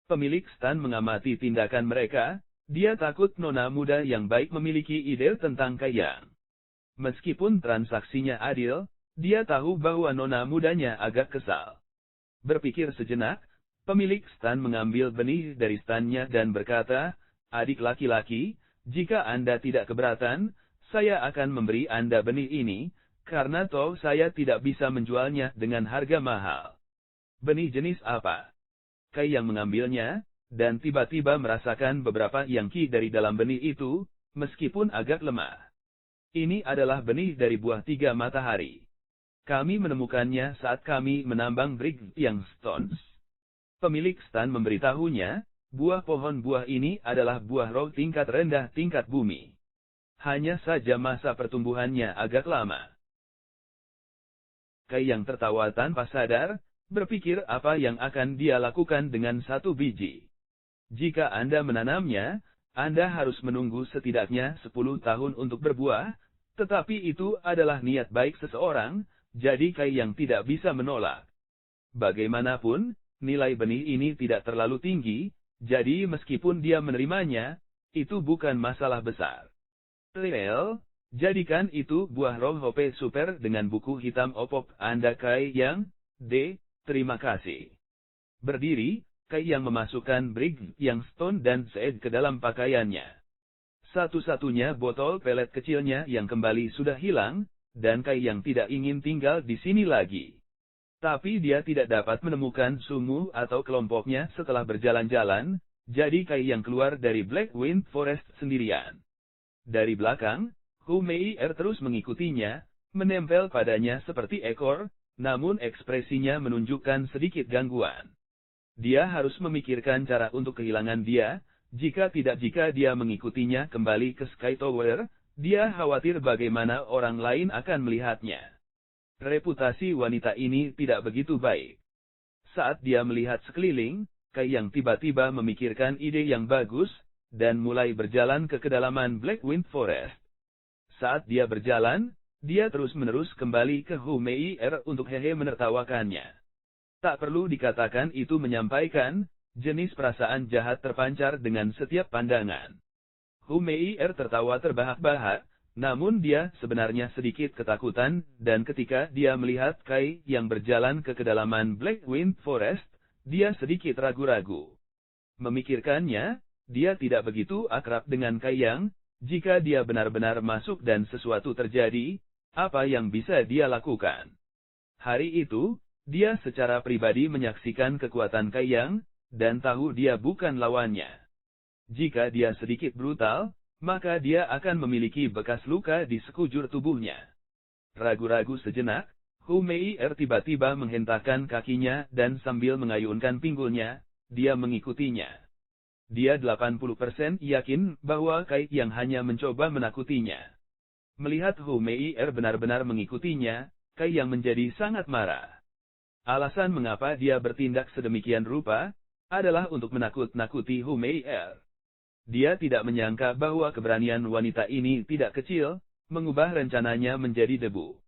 Pemilik stan mengamati tindakan mereka, dia takut nona muda yang baik memiliki ide tentang Kai yang. Meskipun transaksinya adil, dia tahu bahwa nona mudanya agak kesal. Berpikir sejenak, pemilik stan mengambil benih dari stannya dan berkata, adik laki-laki, jika Anda tidak keberatan, saya akan memberi Anda benih ini, karena toh saya tidak bisa menjualnya dengan harga mahal. Benih jenis apa? Kai yang mengambilnya, dan tiba-tiba merasakan beberapa yangki dari dalam benih itu, meskipun agak lemah. Ini adalah benih dari buah 3 matahari. Kami menemukannya saat kami menambang Brig yang Stones. Pemilik stan memberitahunya, buah pohon buah ini adalah buah roh tingkat rendah tingkat bumi. Hanya saja masa pertumbuhannya agak lama. Kai yang tertawa tanpa sadar, berpikir apa yang akan dia lakukan dengan satu biji. Jika Anda menanamnya, Anda harus menunggu setidaknya 10 tahun untuk berbuah, tetapi itu adalah niat baik seseorang, jadi Kai yang tidak bisa menolak. Bagaimanapun, nilai benih ini tidak terlalu tinggi, jadi meskipun dia menerimanya, itu bukan masalah besar. Lel, jadikan itu buah roh Hope Super dengan buku hitam opop Anda Kai yang, terima kasih. Berdiri, Kai yang memasukkan Brig yang Stone dan Seed ke dalam pakaiannya. Satu-satunya botol pelet kecilnya yang kembali sudah hilang, dan Kai yang tidak ingin tinggal di sini lagi. Tapi dia tidak dapat menemukan Sumu atau kelompoknya setelah berjalan-jalan, jadi Kai yang keluar dari Black Wind Forest sendirian. Dari belakang, Hu Meier terus mengikutinya, menempel padanya seperti ekor, namun ekspresinya menunjukkan sedikit gangguan. Dia harus memikirkan cara untuk kehilangan dia. Jika dia mengikutinya kembali ke Sky Tower, dia khawatir bagaimana orang lain akan melihatnya. Reputasi wanita ini tidak begitu baik. Saat dia melihat sekeliling, Kai yang tiba-tiba memikirkan ide yang bagus, dan mulai berjalan ke kedalaman Black Wind Forest. Saat dia berjalan, dia terus-menerus kembali ke Hu Meier untuk hehe menertawakannya. Tak perlu dikatakan itu menyampaikan, jenis perasaan jahat terpancar dengan setiap pandangan. Hu Meier tertawa terbahak-bahak, namun dia sebenarnya sedikit ketakutan, dan ketika dia melihat Kai yang berjalan ke kedalaman Black Wind Forest, dia sedikit ragu-ragu. Memikirkannya, dia tidak begitu akrab dengan Kai yang, jika dia benar-benar masuk dan sesuatu terjadi, apa yang bisa dia lakukan? Hari itu, dia secara pribadi menyaksikan kekuatan Kai yang, dan tahu dia bukan lawannya. Jika dia sedikit brutal, maka dia akan memiliki bekas luka di sekujur tubuhnya. Ragu-ragu sejenak, Hu Meier tiba-tiba menghentakkan kakinya dan sambil mengayunkan pinggulnya, dia mengikutinya. Dia 80% yakin bahwa Kai yang hanya mencoba menakutinya. Melihat Hu Meier benar-benar mengikutinya, Kai yang menjadi sangat marah. Alasan mengapa dia bertindak sedemikian rupa, adalah untuk menakut-nakuti Hu Meier. Dia tidak menyangka bahwa keberanian wanita ini tidak kecil, mengubah rencananya menjadi debu.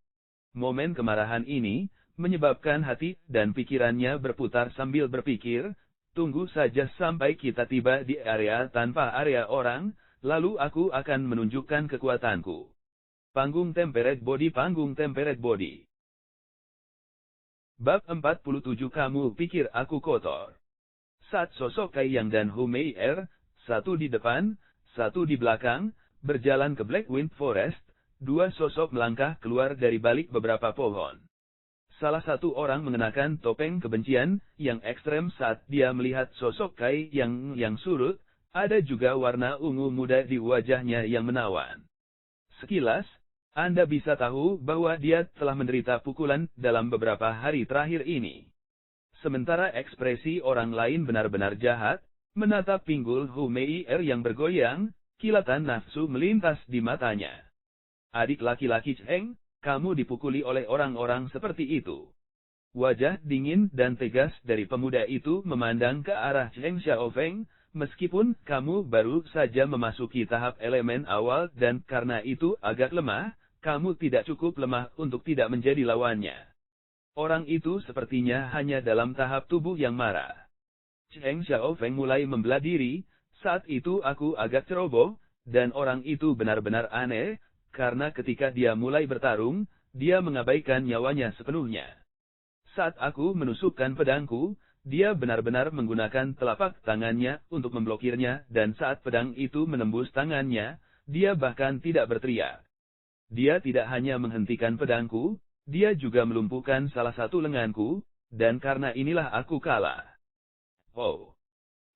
Momen kemarahan ini, menyebabkan hati dan pikirannya berputar sambil berpikir, tunggu saja sampai kita tiba di area tanpa area orang, lalu aku akan menunjukkan kekuatanku. Panggung Temperate Body. Panggung Temperate Body. Bab 47. Kamu pikir aku kotor? Saat sosok Kai Yang dan Hu Meier, satu di depan, satu di belakang, berjalan ke Blackwind Forest, dua sosok melangkah keluar dari balik beberapa pohon. Salah satu orang mengenakan topeng kebencian yang ekstrem saat dia melihat sosok Kai yang surut, ada juga warna ungu muda di wajahnya yang menawan. Sekilas, Anda bisa tahu bahwa dia telah menderita pukulan dalam beberapa hari terakhir ini. Sementara ekspresi orang lain benar-benar jahat, menatap pinggul Hu Meier yang bergoyang, kilatan nafsu melintas di matanya. Adik laki-laki Cheng, kamu dipukuli oleh orang-orang seperti itu. Wajah dingin dan tegas dari pemuda itu memandang ke arah Cheng Xiaofeng, meskipun kamu baru saja memasuki tahap elemen awal dan karena itu agak lemah, kamu tidak cukup lemah untuk tidak menjadi lawannya. Orang itu sepertinya hanya dalam tahap tubuh yang marah. Cheng Xiaofeng mulai membelah diri, saat itu aku agak ceroboh, dan orang itu benar-benar aneh, karena ketika dia mulai bertarung, dia mengabaikan nyawanya sepenuhnya. Saat aku menusukkan pedangku, dia benar-benar menggunakan telapak tangannya untuk memblokirnya dan saat pedang itu menembus tangannya, dia bahkan tidak berteriak. Dia tidak hanya menghentikan pedangku, dia juga melumpuhkan salah satu lenganku, dan karena inilah aku kalah. Oh,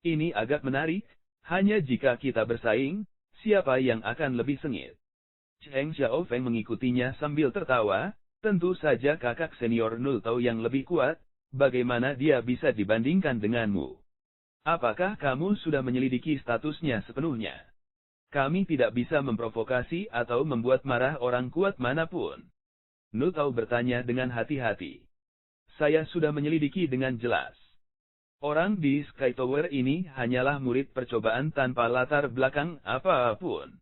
ini agak menarik, hanya jika kita bersaing, siapa yang akan lebih sengit? Cheng Xiaofeng mengikutinya sambil tertawa, tentu saja kakak senior Nultau yang lebih kuat, bagaimana dia bisa dibandingkan denganmu? Apakah kamu sudah menyelidiki statusnya sepenuhnya? Kami tidak bisa memprovokasi atau membuat marah orang kuat manapun. Nultau bertanya dengan hati-hati. Saya sudah menyelidiki dengan jelas. Orang di Sky Tower ini hanyalah murid percobaan tanpa latar belakang apapun.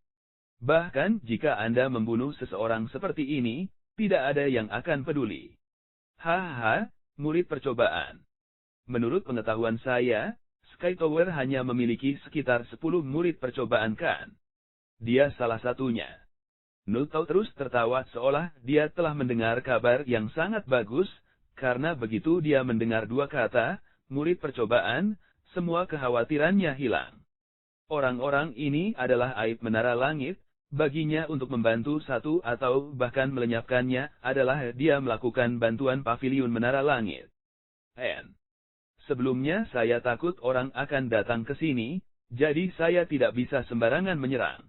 Bahkan jika Anda membunuh seseorang seperti ini, tidak ada yang akan peduli. Hahaha, murid percobaan. Menurut pengetahuan saya, Sky Tower hanya memiliki sekitar 10 murid percobaan kan? Dia salah satunya. Nultau terus tertawa seolah dia telah mendengar kabar yang sangat bagus, karena begitu dia mendengar dua kata, murid percobaan, semua kekhawatirannya hilang. Orang-orang ini adalah aib menara langit. Baginya untuk membantu satu atau bahkan melenyapkannya adalah dia melakukan bantuan paviliun menara langit. Sebelumnya saya takut orang akan datang ke sini, jadi saya tidak bisa sembarangan menyerang.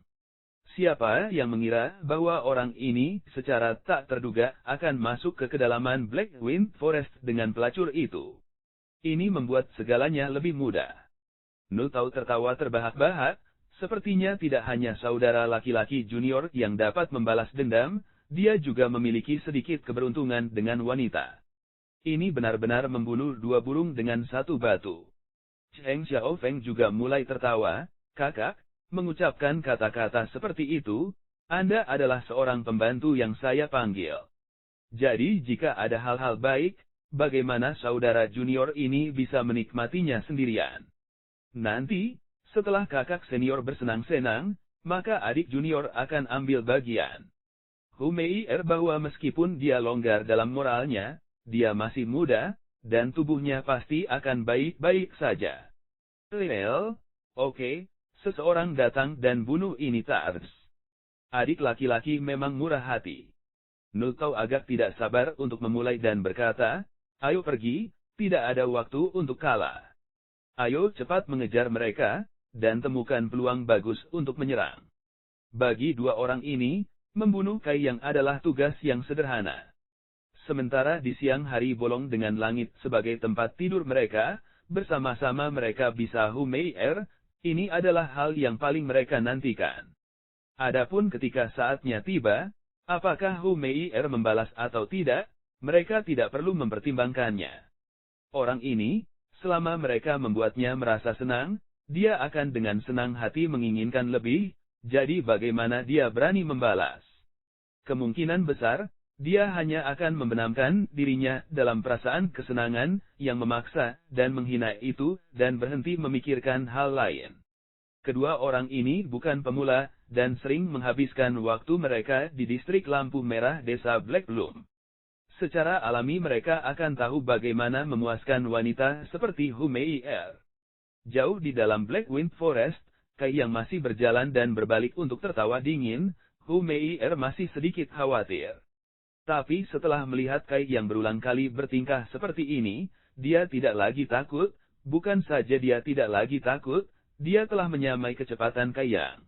Siapa yang mengira bahwa orang ini secara tak terduga akan masuk ke kedalaman Blackwind Forest dengan pelacur itu? Ini membuat segalanya lebih mudah. Nultau tertawa terbahak-bahak. Sepertinya tidak hanya saudara laki-laki junior yang dapat membalas dendam, dia juga memiliki sedikit keberuntungan dengan wanita. Ini benar-benar membunuh dua burung dengan satu batu. Cheng Xiaofeng juga mulai tertawa, kakak, mengucapkan kata-kata seperti itu, Anda adalah seorang pembantu yang saya panggil. Jadi jika ada hal-hal baik, bagaimana saudara junior ini bisa menikmatinya sendirian? Nanti, setelah kakak senior bersenang-senang, maka adik junior akan ambil bagian. Hu Meier bahwa meskipun dia longgar dalam moralnya, dia masih muda, dan tubuhnya pasti akan baik-baik saja. Oke, seseorang datang dan bunuh ini Tars. Adik laki-laki memang murah hati. Nultau agak tidak sabar untuk memulai dan berkata, ayo pergi, tidak ada waktu untuk kalah. Ayo cepat mengejar mereka, dan temukan peluang bagus untuk menyerang. Bagi dua orang ini, membunuh Kai yang adalah tugas yang sederhana. Sementara di siang hari bolong dengan langit sebagai tempat tidur mereka, bersama-sama mereka bisa Hu Meier, Ini adalah hal yang paling mereka nantikan. Adapun ketika saatnya tiba, apakah Hu Meier membalas atau tidak, mereka tidak perlu mempertimbangkannya. Orang ini, selama mereka membuatnya merasa senang, dia akan dengan senang hati menginginkan lebih, jadi bagaimana dia berani membalas? Kemungkinan besar, dia hanya akan membenamkan dirinya dalam perasaan kesenangan yang memaksa dan menghina itu dan berhenti memikirkan hal lain. Kedua orang ini bukan pemula dan sering menghabiskan waktu mereka di distrik lampu merah desa Black Bloom. Secara alami mereka akan tahu bagaimana memuaskan wanita seperti Hu Meier. Jauh di dalam Black Wind Forest, Kai yang masih berjalan dan berbalik untuk tertawa dingin, Hu Meier masih sedikit khawatir. Tapi setelah melihat Kai yang berulang kali bertingkah seperti ini, dia tidak lagi takut, bukan saja dia tidak lagi takut, dia telah menyamai kecepatan Kai Yang.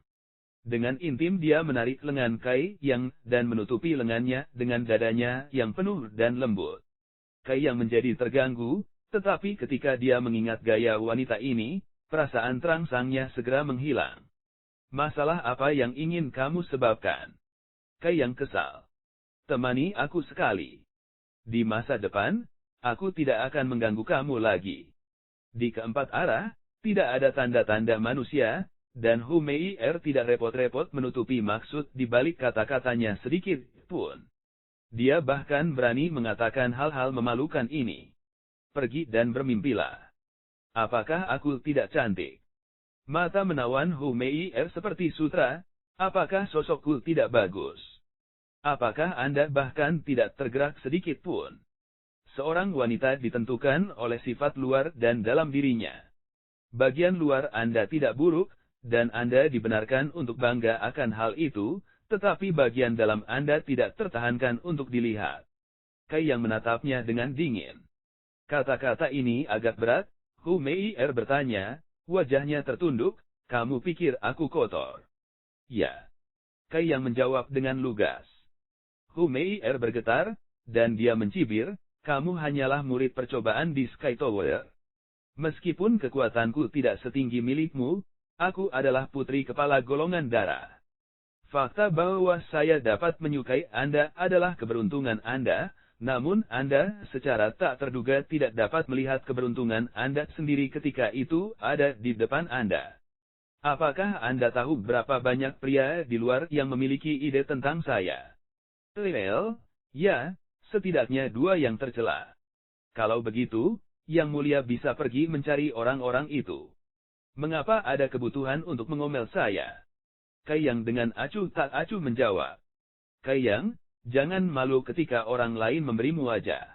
Dengan intim dia menarik lengan Kai Yang dan menutupi lengannya dengan dadanya yang penuh dan lembut. Kai Yang menjadi terganggu, tetapi ketika dia mengingat gaya wanita ini, perasaan terangsangnya segera menghilang. Masalah apa yang ingin kamu sebabkan? Kai Yang kesal. Temani aku sekali. Di masa depan, aku tidak akan mengganggu kamu lagi. Di keempat arah, tidak ada tanda-tanda manusia, dan Hu Meier tidak repot-repot menutupi maksud di balik kata-katanya sedikit pun. Dia bahkan berani mengatakan hal-hal memalukan ini. Pergi dan bermimpilah. Apakah aku tidak cantik? Mata menawan Hu Meier seperti sutra, apakah sosokku tidak bagus? Apakah Anda bahkan tidak tergerak sedikit pun? Seorang wanita ditentukan oleh sifat luar dan dalam dirinya. Bagian luar Anda tidak buruk, dan Anda dibenarkan untuk bangga akan hal itu, tetapi bagian dalam Anda tidak tertahankan untuk dilihat. Kai yang menatapnya dengan dingin. Kata-kata ini agak berat, Hu Meier bertanya, wajahnya tertunduk, kamu pikir aku kotor? Ya. Kai yang menjawab dengan lugas. Hu Meier bergetar, dan dia mencibir, kamu hanyalah murid percobaan di Sky Tower. Meskipun kekuatanku tidak setinggi milikmu, aku adalah putri kepala golongan darah. Fakta bahwa saya dapat menyukai Anda adalah keberuntungan Anda, namun Anda secara tak terduga tidak dapat melihat keberuntungan Anda sendiri ketika itu ada di depan Anda. Apakah Anda tahu berapa banyak pria di luar yang memiliki ide tentang saya? Ya, setidaknya 2 yang tercela. Kalau begitu, Yang Mulia bisa pergi mencari orang-orang itu. Mengapa ada kebutuhan untuk mengomel saya? Kai Yang dengan acuh tak acuh menjawab. Kai Yang, jangan malu ketika orang lain memberimu wajah.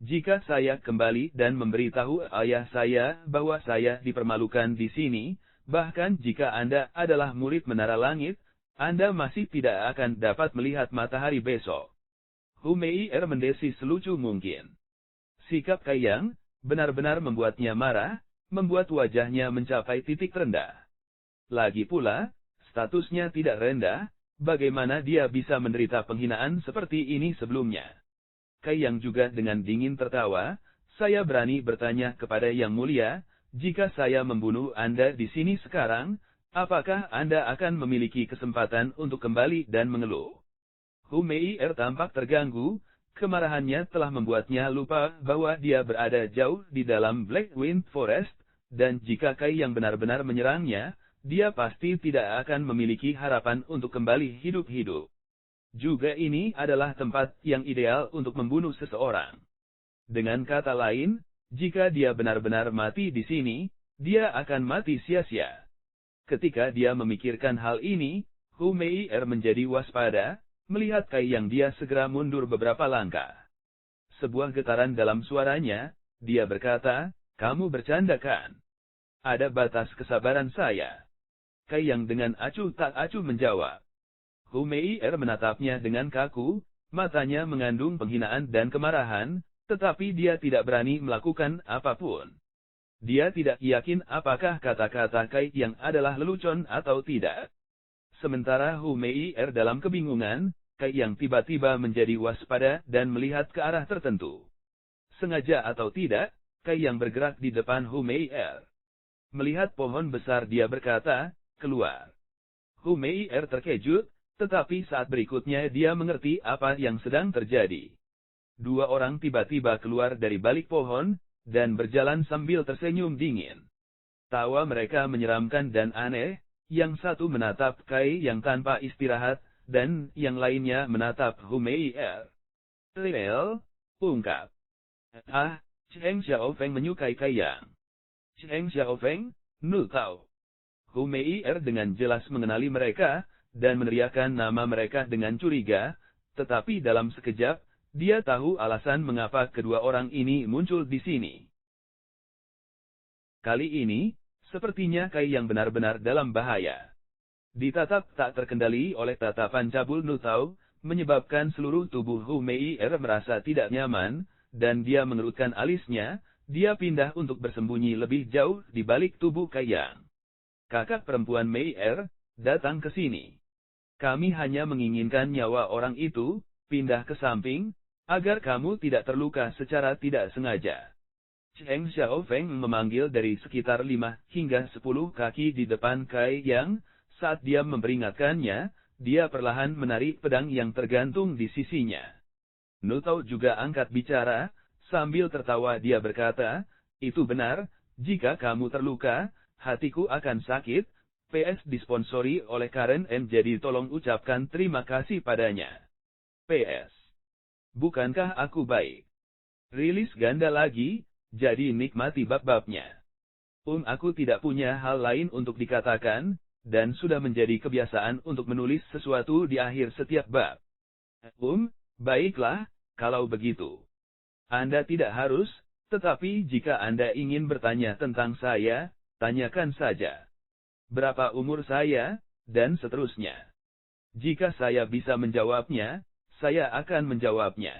Jika saya kembali dan memberitahu ayah saya bahwa saya dipermalukan di sini, bahkan jika Anda adalah murid menara langit, Anda masih tidak akan dapat melihat matahari besok. Hu Meier mendesis selucu mungkin. Sikap Kai Yang benar-benar membuatnya marah, membuat wajahnya mencapai titik terendah. Lagi pula, statusnya tidak rendah, bagaimana dia bisa menderita penghinaan seperti ini sebelumnya? Kai Yang juga dengan dingin tertawa, saya berani bertanya kepada Yang Mulia, jika saya membunuh Anda di sini sekarang, apakah Anda akan memiliki kesempatan untuk kembali dan mengeluh? Hu Meier tampak terganggu, kemarahannya telah membuatnya lupa bahwa dia berada jauh di dalam Black Wind Forest, dan jika Kai Yang benar-benar menyerangnya, dia pasti tidak akan memiliki harapan untuk kembali hidup-hidup. Juga ini adalah tempat yang ideal untuk membunuh seseorang. Dengan kata lain, jika dia benar-benar mati di sini, dia akan mati sia-sia. Ketika dia memikirkan hal ini, Hu Meier menjadi waspada, melihat Kai Yang dia segera mundur beberapa langkah. Sebuah getaran dalam suaranya, dia berkata, kamu bercanda kan? Ada batas kesabaran saya. Kai Yang dengan acuh tak acuh menjawab. Hu Meier menatapnya dengan kaku, matanya mengandung penghinaan dan kemarahan, tetapi dia tidak berani melakukan apapun. Dia tidak yakin apakah kata-kata Kai Yang adalah lelucon atau tidak. Sementara Hu Meier dalam kebingungan, Kai Yang tiba-tiba menjadi waspada dan melihat ke arah tertentu. Sengaja atau tidak, Kai Yang bergerak di depan Hu Meier. Melihat pohon besar dia berkata, keluar. Hu Mei'er terkejut, tetapi saat berikutnya dia mengerti apa yang sedang terjadi. Dua orang tiba-tiba keluar dari balik pohon, dan berjalan sambil tersenyum dingin. Tawa mereka menyeramkan dan aneh, yang satu menatap Kai yang tanpa istirahat, dan yang lainnya menatap Hu Mei'er. Lel, ungkap. Ah, Cheng Xiaofeng menyukai Kai Yang. Cheng Xiaofeng, Nu Tao. Hu Mei'er dengan jelas mengenali mereka, dan meneriakkan nama mereka dengan curiga, tetapi dalam sekejap, dia tahu alasan mengapa kedua orang ini muncul di sini. Kali ini, sepertinya Kai yang benar-benar dalam bahaya. Ditatap tak terkendali oleh tatapan cabul Nu Tao, menyebabkan seluruh tubuh Hu Mei'er merasa tidak nyaman, dan dia mengerutkan alisnya, dia pindah untuk bersembunyi lebih jauh di balik tubuh Kai Yang. Kakak perempuan Mei'er, datang ke sini. Kami hanya menginginkan nyawa orang itu, pindah ke samping, agar kamu tidak terluka secara tidak sengaja. Cheng Xiaofeng memanggil dari sekitar 5 hingga 10 kaki di depan Kai Yang, saat dia memperingatkannya, dia perlahan menarik pedang yang tergantung di sisinya. Nu Tao juga angkat bicara, sambil tertawa dia berkata, itu benar, jika kamu terluka, hatiku akan sakit, PS disponsori oleh Karen M. Jadi tolong ucapkan terima kasih padanya. PS. Bukankah aku baik? Rilis ganda lagi, jadi nikmati bab-babnya. Aku tidak punya hal lain untuk dikatakan, dan sudah menjadi kebiasaan untuk menulis sesuatu di akhir setiap bab. Baiklah, kalau begitu. Anda tidak harus, tetapi jika Anda ingin bertanya tentang saya, tanyakan saja. Berapa umur saya, dan seterusnya. Jika saya bisa menjawabnya, saya akan menjawabnya.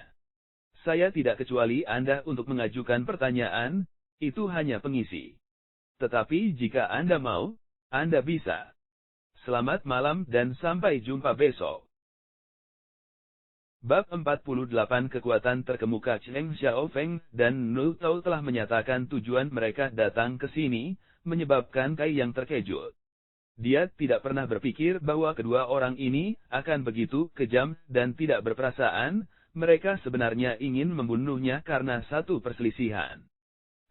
Saya tidak kecuali Anda untuk mengajukan pertanyaan, itu hanya pengisi. Tetapi jika Anda mau, Anda bisa. Selamat malam dan sampai jumpa besok. Bab 48 Kekuatan terkemuka Cheng Xiaofeng dan Nu Tao telah menyatakan tujuan mereka datang ke sini, menyebabkan Kai yang terkejut. Dia tidak pernah berpikir bahwa kedua orang ini akan begitu kejam dan tidak berperasaan, mereka sebenarnya ingin membunuhnya karena satu perselisihan.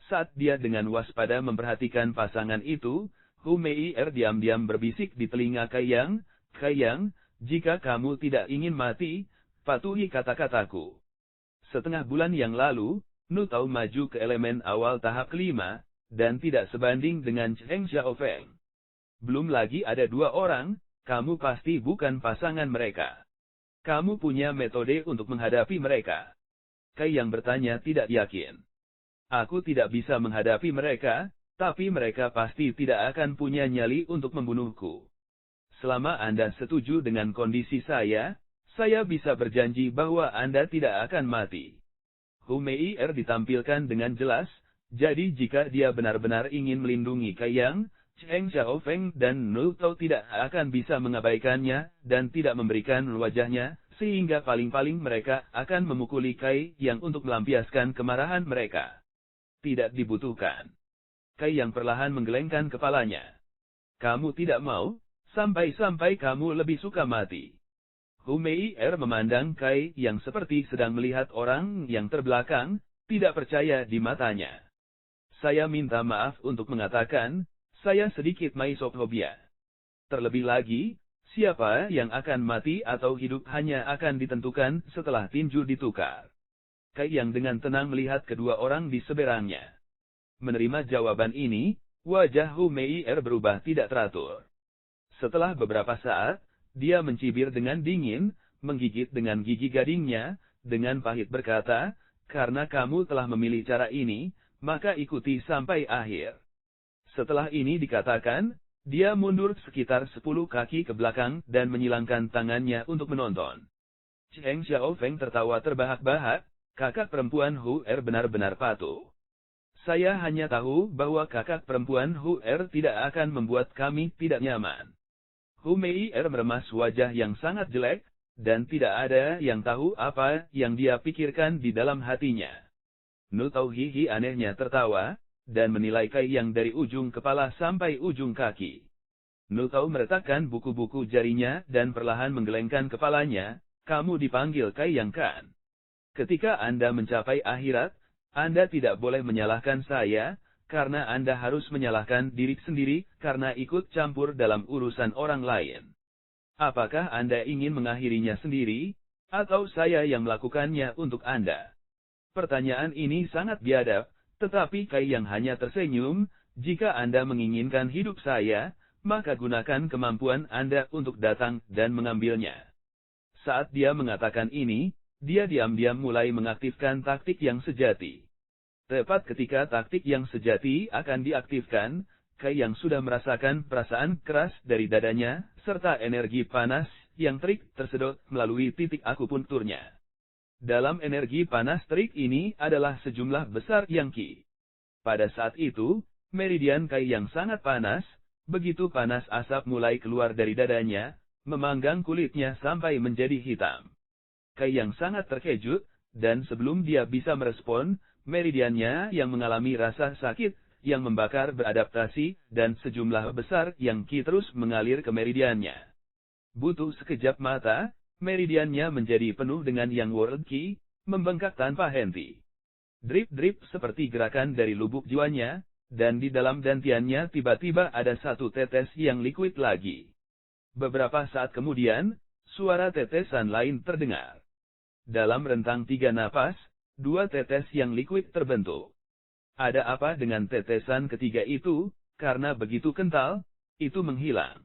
Saat dia dengan waspada memperhatikan pasangan itu, Hu Mei'er diam-diam berbisik di telinga Kai Yang, jika kamu tidak ingin mati, patuhi kata-kataku. Setengah bulan yang lalu, Nu Tao maju ke elemen awal tahap kelima, dan tidak sebanding dengan Cheng Xiaofeng. Belum lagi ada dua orang, kamu pasti bukan pasangan mereka. Kamu punya metode untuk menghadapi mereka. Kai yang bertanya tidak yakin. Aku tidak bisa menghadapi mereka, tapi mereka pasti tidak akan punya nyali untuk membunuhku. Selama Anda setuju dengan kondisi saya bisa berjanji bahwa Anda tidak akan mati. Hu Mei'er ditampilkan dengan jelas, jadi jika dia benar-benar ingin melindungi Kai Yang, Cheng Xiaofeng dan Nu Tao tidak akan bisa mengabaikannya, dan tidak memberikan wajahnya, sehingga paling-paling mereka akan memukuli Kai Yang untuk melampiaskan kemarahan mereka. Tidak dibutuhkan. Kai Yang perlahan menggelengkan kepalanya. Kamu tidak mau, sampai-sampai kamu lebih suka mati. Hu Mei'er memandang Kai Yang seperti sedang melihat orang yang terbelakang, tidak percaya di matanya. Saya minta maaf untuk mengatakan, saya sedikit maisofobia. Terlebih lagi, siapa yang akan mati atau hidup hanya akan ditentukan setelah tinju ditukar. Kai Yang dengan tenang melihat kedua orang di seberangnya. Menerima jawaban ini, wajah Hu Mei'er berubah tidak teratur. Setelah beberapa saat, dia mencibir dengan dingin, menggigit dengan gigi gadingnya, dengan pahit berkata, karena kamu telah memilih cara ini, maka ikuti sampai akhir. Setelah ini dikatakan, dia mundur sekitar 10 kaki ke belakang dan menyilangkan tangannya untuk menonton. Cheng Xiaofeng tertawa terbahak-bahak, kakak perempuan Hu Er benar-benar patuh. Saya hanya tahu bahwa kakak perempuan Hu Er tidak akan membuat kami tidak nyaman. Hu Mei'er meremas wajah yang sangat jelek, dan tidak ada yang tahu apa yang dia pikirkan di dalam hatinya. Nu Tao hihi anehnya tertawa, dan menilai Kai Yang dari ujung kepala sampai ujung kaki. Nultau meletakkan buku-buku jarinya dan perlahan menggelengkan kepalanya. Kamu dipanggil Kai Yang kan? Ketika Anda mencapai akhirat, Anda tidak boleh menyalahkan saya, karena Anda harus menyalahkan diri sendiri karena ikut campur dalam urusan orang lain. Apakah Anda ingin mengakhirinya sendiri, atau saya yang melakukannya untuk Anda? Pertanyaan ini sangat biadab, tetapi Kai Yang hanya tersenyum. Jika Anda menginginkan hidup saya, maka gunakan kemampuan Anda untuk datang dan mengambilnya. Saat dia mengatakan ini, dia diam-diam mulai mengaktifkan taktik yang sejati. Tepat ketika taktik yang sejati akan diaktifkan, Kai Yang sudah merasakan perasaan keras dari dadanya, serta energi panas yang terik tersedot melalui titik akupunkturnya. Dalam energi panas terik ini adalah sejumlah besar yang Qi. Pada saat itu, meridian Kai Yang sangat panas, begitu panas asap mulai keluar dari dadanya, memanggang kulitnya sampai menjadi hitam. Kai Yang sangat terkejut, dan sebelum dia bisa merespon, meridiannya yang mengalami rasa sakit, yang membakar beradaptasi, dan sejumlah besar yang Qi terus mengalir ke meridiannya. Butuh sekejap mata, meridiannya menjadi penuh dengan yang World Qi, membengkak tanpa henti. Drip-drip seperti gerakan dari lubuk jiwanya, dan di dalam dantiannya tiba-tiba ada satu tetes yang liquid lagi. Beberapa saat kemudian, suara tetesan lain terdengar. Dalam rentang 3 napas, 2 tetes yang liquid terbentuk. Ada apa dengan tetesan ketiga itu? Karena begitu kental, itu menghilang.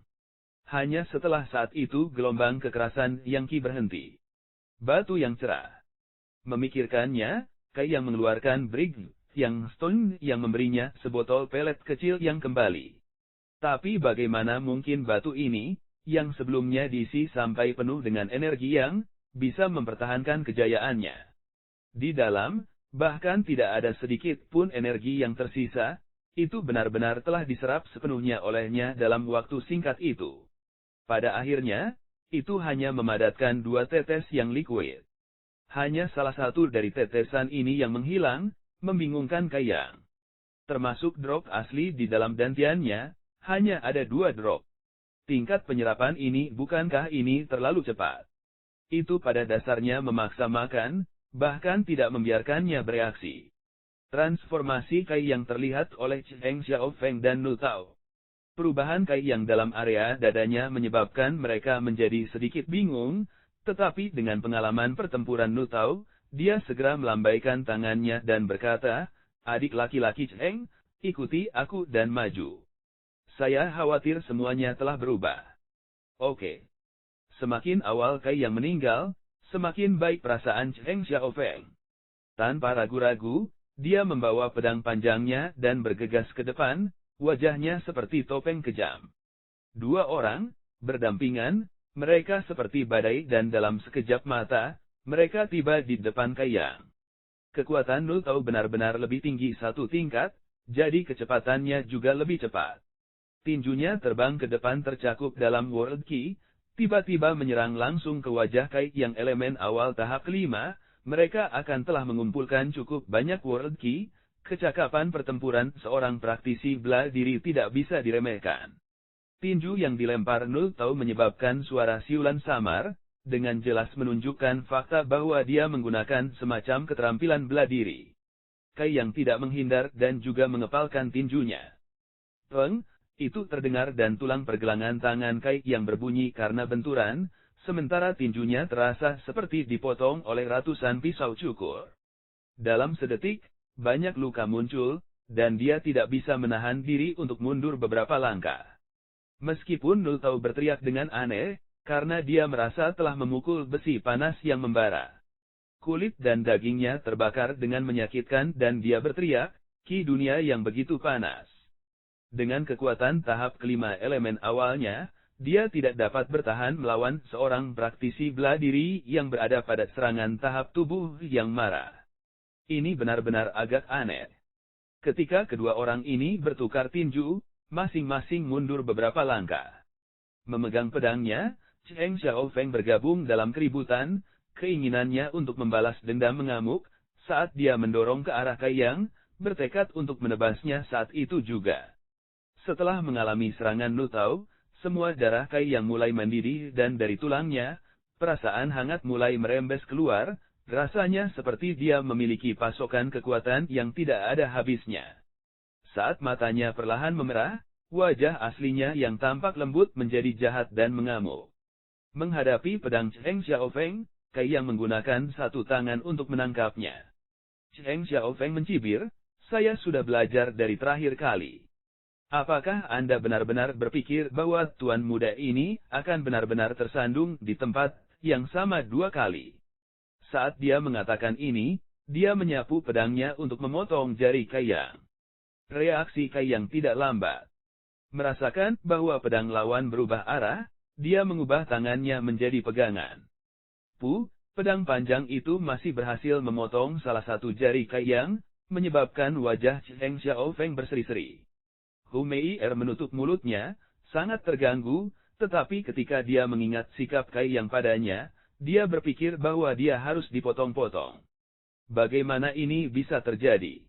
Hanya setelah saat itu gelombang kekerasan yang Qi berhenti. Batu yang cerah. Memikirkannya, Kai Yang mengeluarkan brig yang stone yang memberinya sebotol pelet kecil yang kembali. Tapi bagaimana mungkin batu ini, yang sebelumnya diisi sampai penuh dengan energi yang bisa mempertahankan kejayaannya. Di dalam, bahkan tidak ada sedikit pun energi yang tersisa, itu benar-benar telah diserap sepenuhnya olehnya dalam waktu singkat itu. Pada akhirnya, itu hanya memadatkan 2 tetes yang liquid. Hanya salah satu dari tetesan ini yang menghilang, membingungkan Kai Yang. Termasuk drop asli di dalam dantiannya, hanya ada 2 drop. Tingkat penyerapan ini bukankah ini terlalu cepat? Itu pada dasarnya memaksa makan, bahkan tidak membiarkannya bereaksi. Transformasi Kai Yang terlihat oleh Cheng Xiaofeng dan Nultau. Perubahan Kai Yang dalam area dadanya menyebabkan mereka menjadi sedikit bingung, tetapi dengan pengalaman pertempuran Nultau, dia segera melambaikan tangannya dan berkata, "Adik laki-laki Cheng, ikuti aku dan maju. Saya khawatir semuanya telah berubah." Oke. Semakin awal Kai Yang meninggal, semakin baik perasaan Cheng Xiaofeng. Tanpa ragu-ragu, dia membawa pedang panjangnya dan bergegas ke depan, wajahnya seperti topeng kejam. 2 orang, berdampingan, mereka seperti badai dan dalam sekejap mata, mereka tiba di depan Kai Yang. Kekuatan Nultau benar-benar lebih tinggi 1 tingkat, jadi kecepatannya juga lebih cepat. Tinjunya terbang ke depan tercakup dalam World Qi, tiba-tiba menyerang langsung ke wajah Kai Yang elemen awal tahap kelima, mereka akan telah mengumpulkan cukup banyak World Qi, kecakapan pertempuran seorang praktisi bela diri tidak bisa diremehkan. Tinju yang dilempar Nultau menyebabkan suara siulan samar, dengan jelas menunjukkan fakta bahwa dia menggunakan semacam keterampilan bela diri. Kai Yang tidak menghindar dan juga mengepalkan tinjunya. Peng, itu terdengar dan tulang pergelangan tangan Kai Yang berbunyi karena benturan, sementara tinjunya terasa seperti dipotong oleh ratusan pisau cukur. Dalam sedetik, banyak luka muncul, dan dia tidak bisa menahan diri untuk mundur beberapa langkah. Meskipun Nultau berteriak dengan aneh, karena dia merasa telah memukul besi panas yang membara. Kulit dan dagingnya terbakar dengan menyakitkan dan dia berteriak, "Qi dunia yang begitu panas." Dengan kekuatan tahap kelima elemen awalnya, dia tidak dapat bertahan melawan seorang praktisi bela diri yang berada pada serangan tahap tubuh yang marah. Ini benar-benar agak aneh. Ketika kedua orang ini bertukar tinju, masing-masing mundur beberapa langkah. Memegang pedangnya, Cheng Xiaofeng bergabung dalam keributan, keinginannya untuk membalas dendam mengamuk, saat dia mendorong ke arah Kai Yang, bertekad untuk menebasnya saat itu juga. Setelah mengalami serangan Nutau, semua darah Kai yang mulai mendidih dan dari tulangnya, perasaan hangat mulai merembes keluar, rasanya seperti dia memiliki pasokan kekuatan yang tidak ada habisnya. Saat matanya perlahan memerah, wajah aslinya yang tampak lembut menjadi jahat dan mengamuk. Menghadapi pedang Cheng Xiaofeng, Kai yang menggunakan satu tangan untuk menangkapnya. Cheng Xiaofeng mencibir, "Saya sudah belajar dari terakhir kali. Apakah Anda benar-benar berpikir bahwa tuan muda ini akan benar-benar tersandung di tempat yang sama dua kali?" Saat dia mengatakan ini, dia menyapu pedangnya untuk memotong jari Kai Yang. Reaksi Kai Yang tidak lambat. Merasakan bahwa pedang lawan berubah arah, dia mengubah tangannya menjadi pegangan. Pedang panjang itu masih berhasil memotong salah satu jari Kai Yang, menyebabkan wajah Cheng Xiaofeng berseri-seri. Hu Mei menutup mulutnya, sangat terganggu, tetapi ketika dia mengingat sikap Kai Yang padanya, dia berpikir bahwa dia harus dipotong-potong. Bagaimana ini bisa terjadi?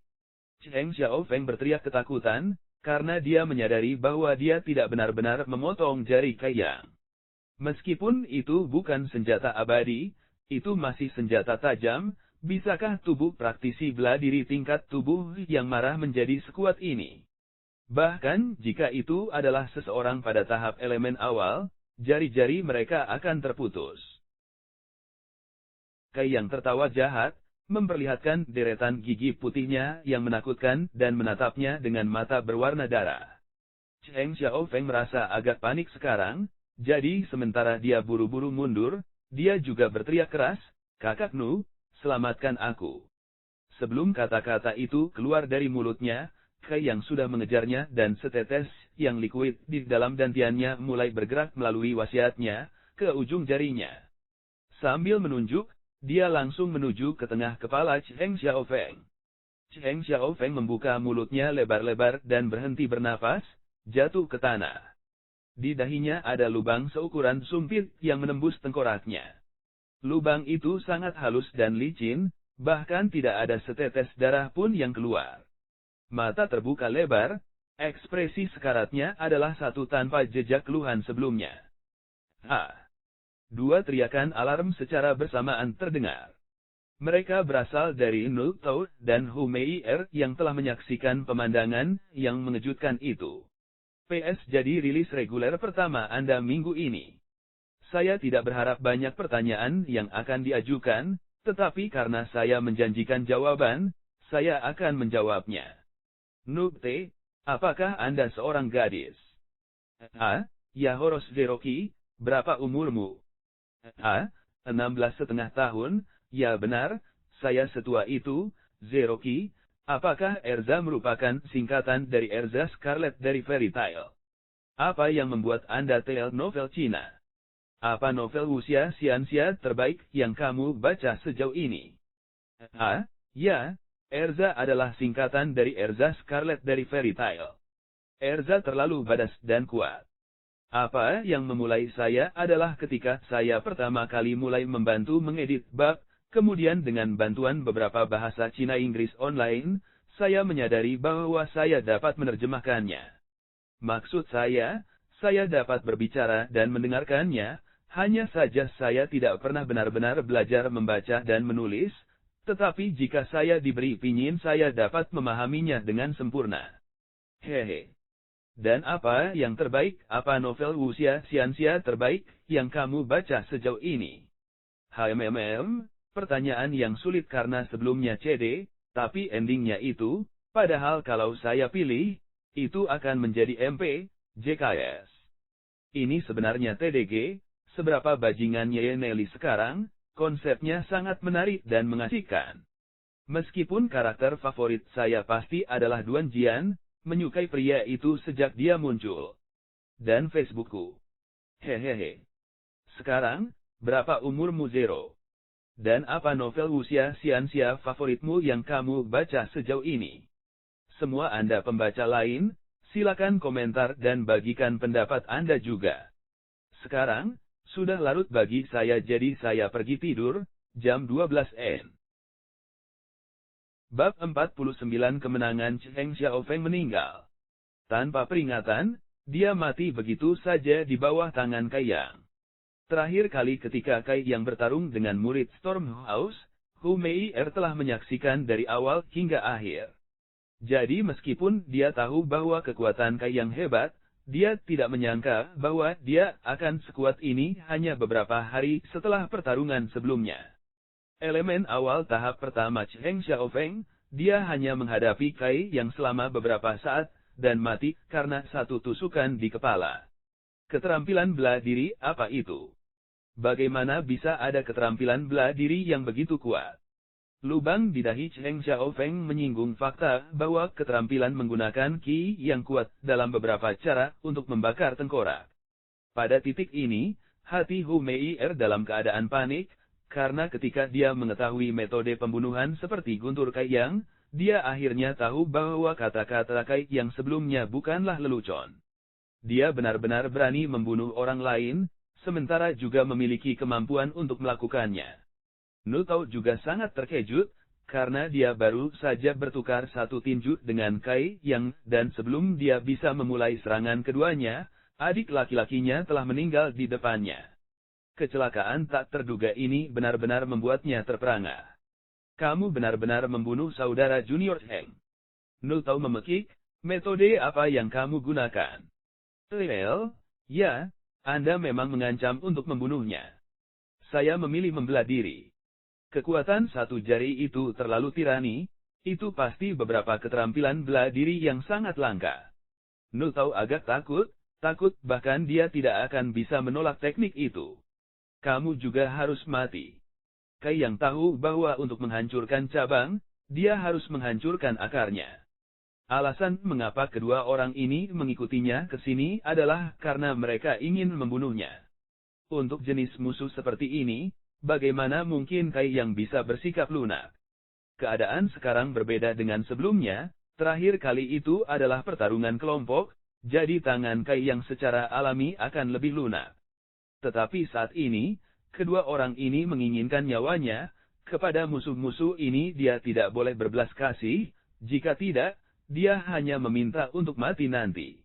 Cheng Xiaofeng berteriak ketakutan, karena dia menyadari bahwa dia tidak benar-benar memotong jari Kai Yang. Meskipun itu bukan senjata abadi, itu masih senjata tajam. Bisakah tubuh praktisi bela diri tingkat tubuh yang marah menjadi sekuat ini? Bahkan jika itu adalah seseorang pada tahap elemen awal, jari-jari mereka akan terputus. Kai Yang tertawa jahat, memperlihatkan deretan gigi putihnya yang menakutkan dan menatapnya dengan mata berwarna darah. Cheng Xiaofeng merasa agak panik sekarang, jadi sementara dia buru-buru mundur, dia juga berteriak keras, "Kakak Nu, selamatkan aku." Sebelum kata-kata itu keluar dari mulutnya, Kai Yang sudah mengejarnya dan setetes yang likuid di dalam dantiannya mulai bergerak melalui wasiatnya, ke ujung jarinya. Sambil menunjuk, dia langsung menuju ke tengah kepala Cheng Xiaofeng. Cheng Xiaofeng membuka mulutnya lebar-lebar dan berhenti bernafas, jatuh ke tanah. Di dahinya ada lubang seukuran sumpit yang menembus tengkoraknya. Lubang itu sangat halus dan licin, bahkan tidak ada setetes darah pun yang keluar. Mata terbuka lebar, ekspresi sekaratnya adalah satu tanpa jejak keluhan sebelumnya. Dua teriakan alarm secara bersamaan terdengar. Mereka berasal dari Nu Tao dan Hu Mei yang telah menyaksikan pemandangan yang mengejutkan itu. PS jadi rilis reguler pertama Anda minggu ini. Saya tidak berharap banyak pertanyaan yang akan diajukan, tetapi karena saya menjanjikan jawaban, saya akan menjawabnya. Noob T, apakah Anda seorang gadis? Ya Horos Zeroki, berapa umurmu? 16,5 tahun, ya benar, saya setua itu. Zeroki, apakah Erza merupakan singkatan dari Erza Scarlet dari Fairy Tail? Apa yang membuat Anda tel novel Cina? Apa novel wuxia xianxia terbaik yang kamu baca sejauh ini? Ya, Erza adalah singkatan dari Erza Scarlet dari Fairy Tail. Erza terlalu badas dan kuat. Apa yang memulai saya adalah ketika saya pertama kali mulai membantu mengedit bab, kemudian dengan bantuan beberapa bahasa Cina-Inggris online, saya menyadari bahwa saya dapat menerjemahkannya. Maksud saya dapat berbicara dan mendengarkannya, hanya saja saya tidak pernah benar-benar belajar membaca dan menulis, tetapi jika saya diberi pinyin saya dapat memahaminya dengan sempurna. Hehe. Dan apa yang terbaik, apa novel wuxia xianxia terbaik yang kamu baca sejauh ini? Pertanyaan yang sulit karena sebelumnya CD, tapi endingnya itu, padahal kalau saya pilih, itu akan menjadi MP, JKS. Ini sebenarnya TDG, seberapa bajingannya Nelly sekarang, konsepnya sangat menarik dan mengasihkan. Meskipun karakter favorit saya pasti adalah Duan Jian, menyukai pria itu sejak dia muncul. Dan Facebookku. Hehehe. Sekarang, berapa umurmu Zero? Dan apa novel wuxia xianxia favoritmu yang kamu baca sejauh ini? Semua Anda pembaca lain, silakan komentar dan bagikan pendapat Anda juga. Sekarang, sudah larut bagi saya jadi saya pergi tidur, jam 12 n. Bab 49 Kemenangan Cheng Xiaofeng meninggal. Tanpa peringatan, dia mati begitu saja di bawah tangan Kai Yang. Terakhir kali ketika Kai Yang bertarung dengan murid Stormhouse, Hu Meier telah menyaksikan dari awal hingga akhir. Jadi meskipun dia tahu bahwa kekuatan Kai Yang hebat, dia tidak menyangka bahwa dia akan sekuat ini hanya beberapa hari setelah pertarungan sebelumnya. Elemen awal tahap pertama Cheng Xiaofeng, dia hanya menghadapi Kai Yang selama beberapa saat, dan mati karena satu tusukan di kepala. Keterampilan bela diri apa itu? Bagaimana bisa ada keterampilan bela diri yang begitu kuat? Lubang di dahi Cheng Xiaofeng menyinggung fakta bahwa keterampilan menggunakan Qi yang kuat dalam beberapa cara untuk membakar tengkorak. Pada titik ini, hati Hu Meier dalam keadaan panik, karena ketika dia mengetahui metode pembunuhan seperti guntur Kai Yang, dia akhirnya tahu bahwa kata-kata Kai Yang sebelumnya bukanlah lelucon. Dia benar-benar berani membunuh orang lain, sementara juga memiliki kemampuan untuk melakukannya. Nu Tao juga sangat terkejut, karena dia baru saja bertukar satu tinju dengan Kai Yang, dan sebelum dia bisa memulai serangan keduanya, adik laki-lakinya telah meninggal di depannya. Kecelakaan tak terduga ini benar-benar membuatnya terperangah. Kamu benar-benar membunuh saudara junior Heng. Nu Tao memekik, metode apa yang kamu gunakan? Ya, Anda memang mengancam untuk membunuhnya. Saya memilih membela diri. Kekuatan satu jari itu terlalu tirani, itu pasti beberapa keterampilan bela diri yang sangat langka. Nu Tao agak takut bahkan dia tidak akan bisa menolak teknik itu. Kamu juga harus mati. Kai Yang tahu bahwa untuk menghancurkan cabang, dia harus menghancurkan akarnya. Alasan mengapa kedua orang ini mengikutinya ke sini adalah karena mereka ingin membunuhnya. Untuk jenis musuh seperti ini, bagaimana mungkin Kai Yang bisa bersikap lunak? Keadaan sekarang berbeda dengan sebelumnya, terakhir kali itu adalah pertarungan kelompok, jadi tangan Kai Yang secara alami akan lebih lunak. Tetapi saat ini, kedua orang ini menginginkan nyawanya, kepada musuh-musuh ini dia tidak boleh berbelas kasih, jika tidak, dia hanya meminta untuk mati nanti.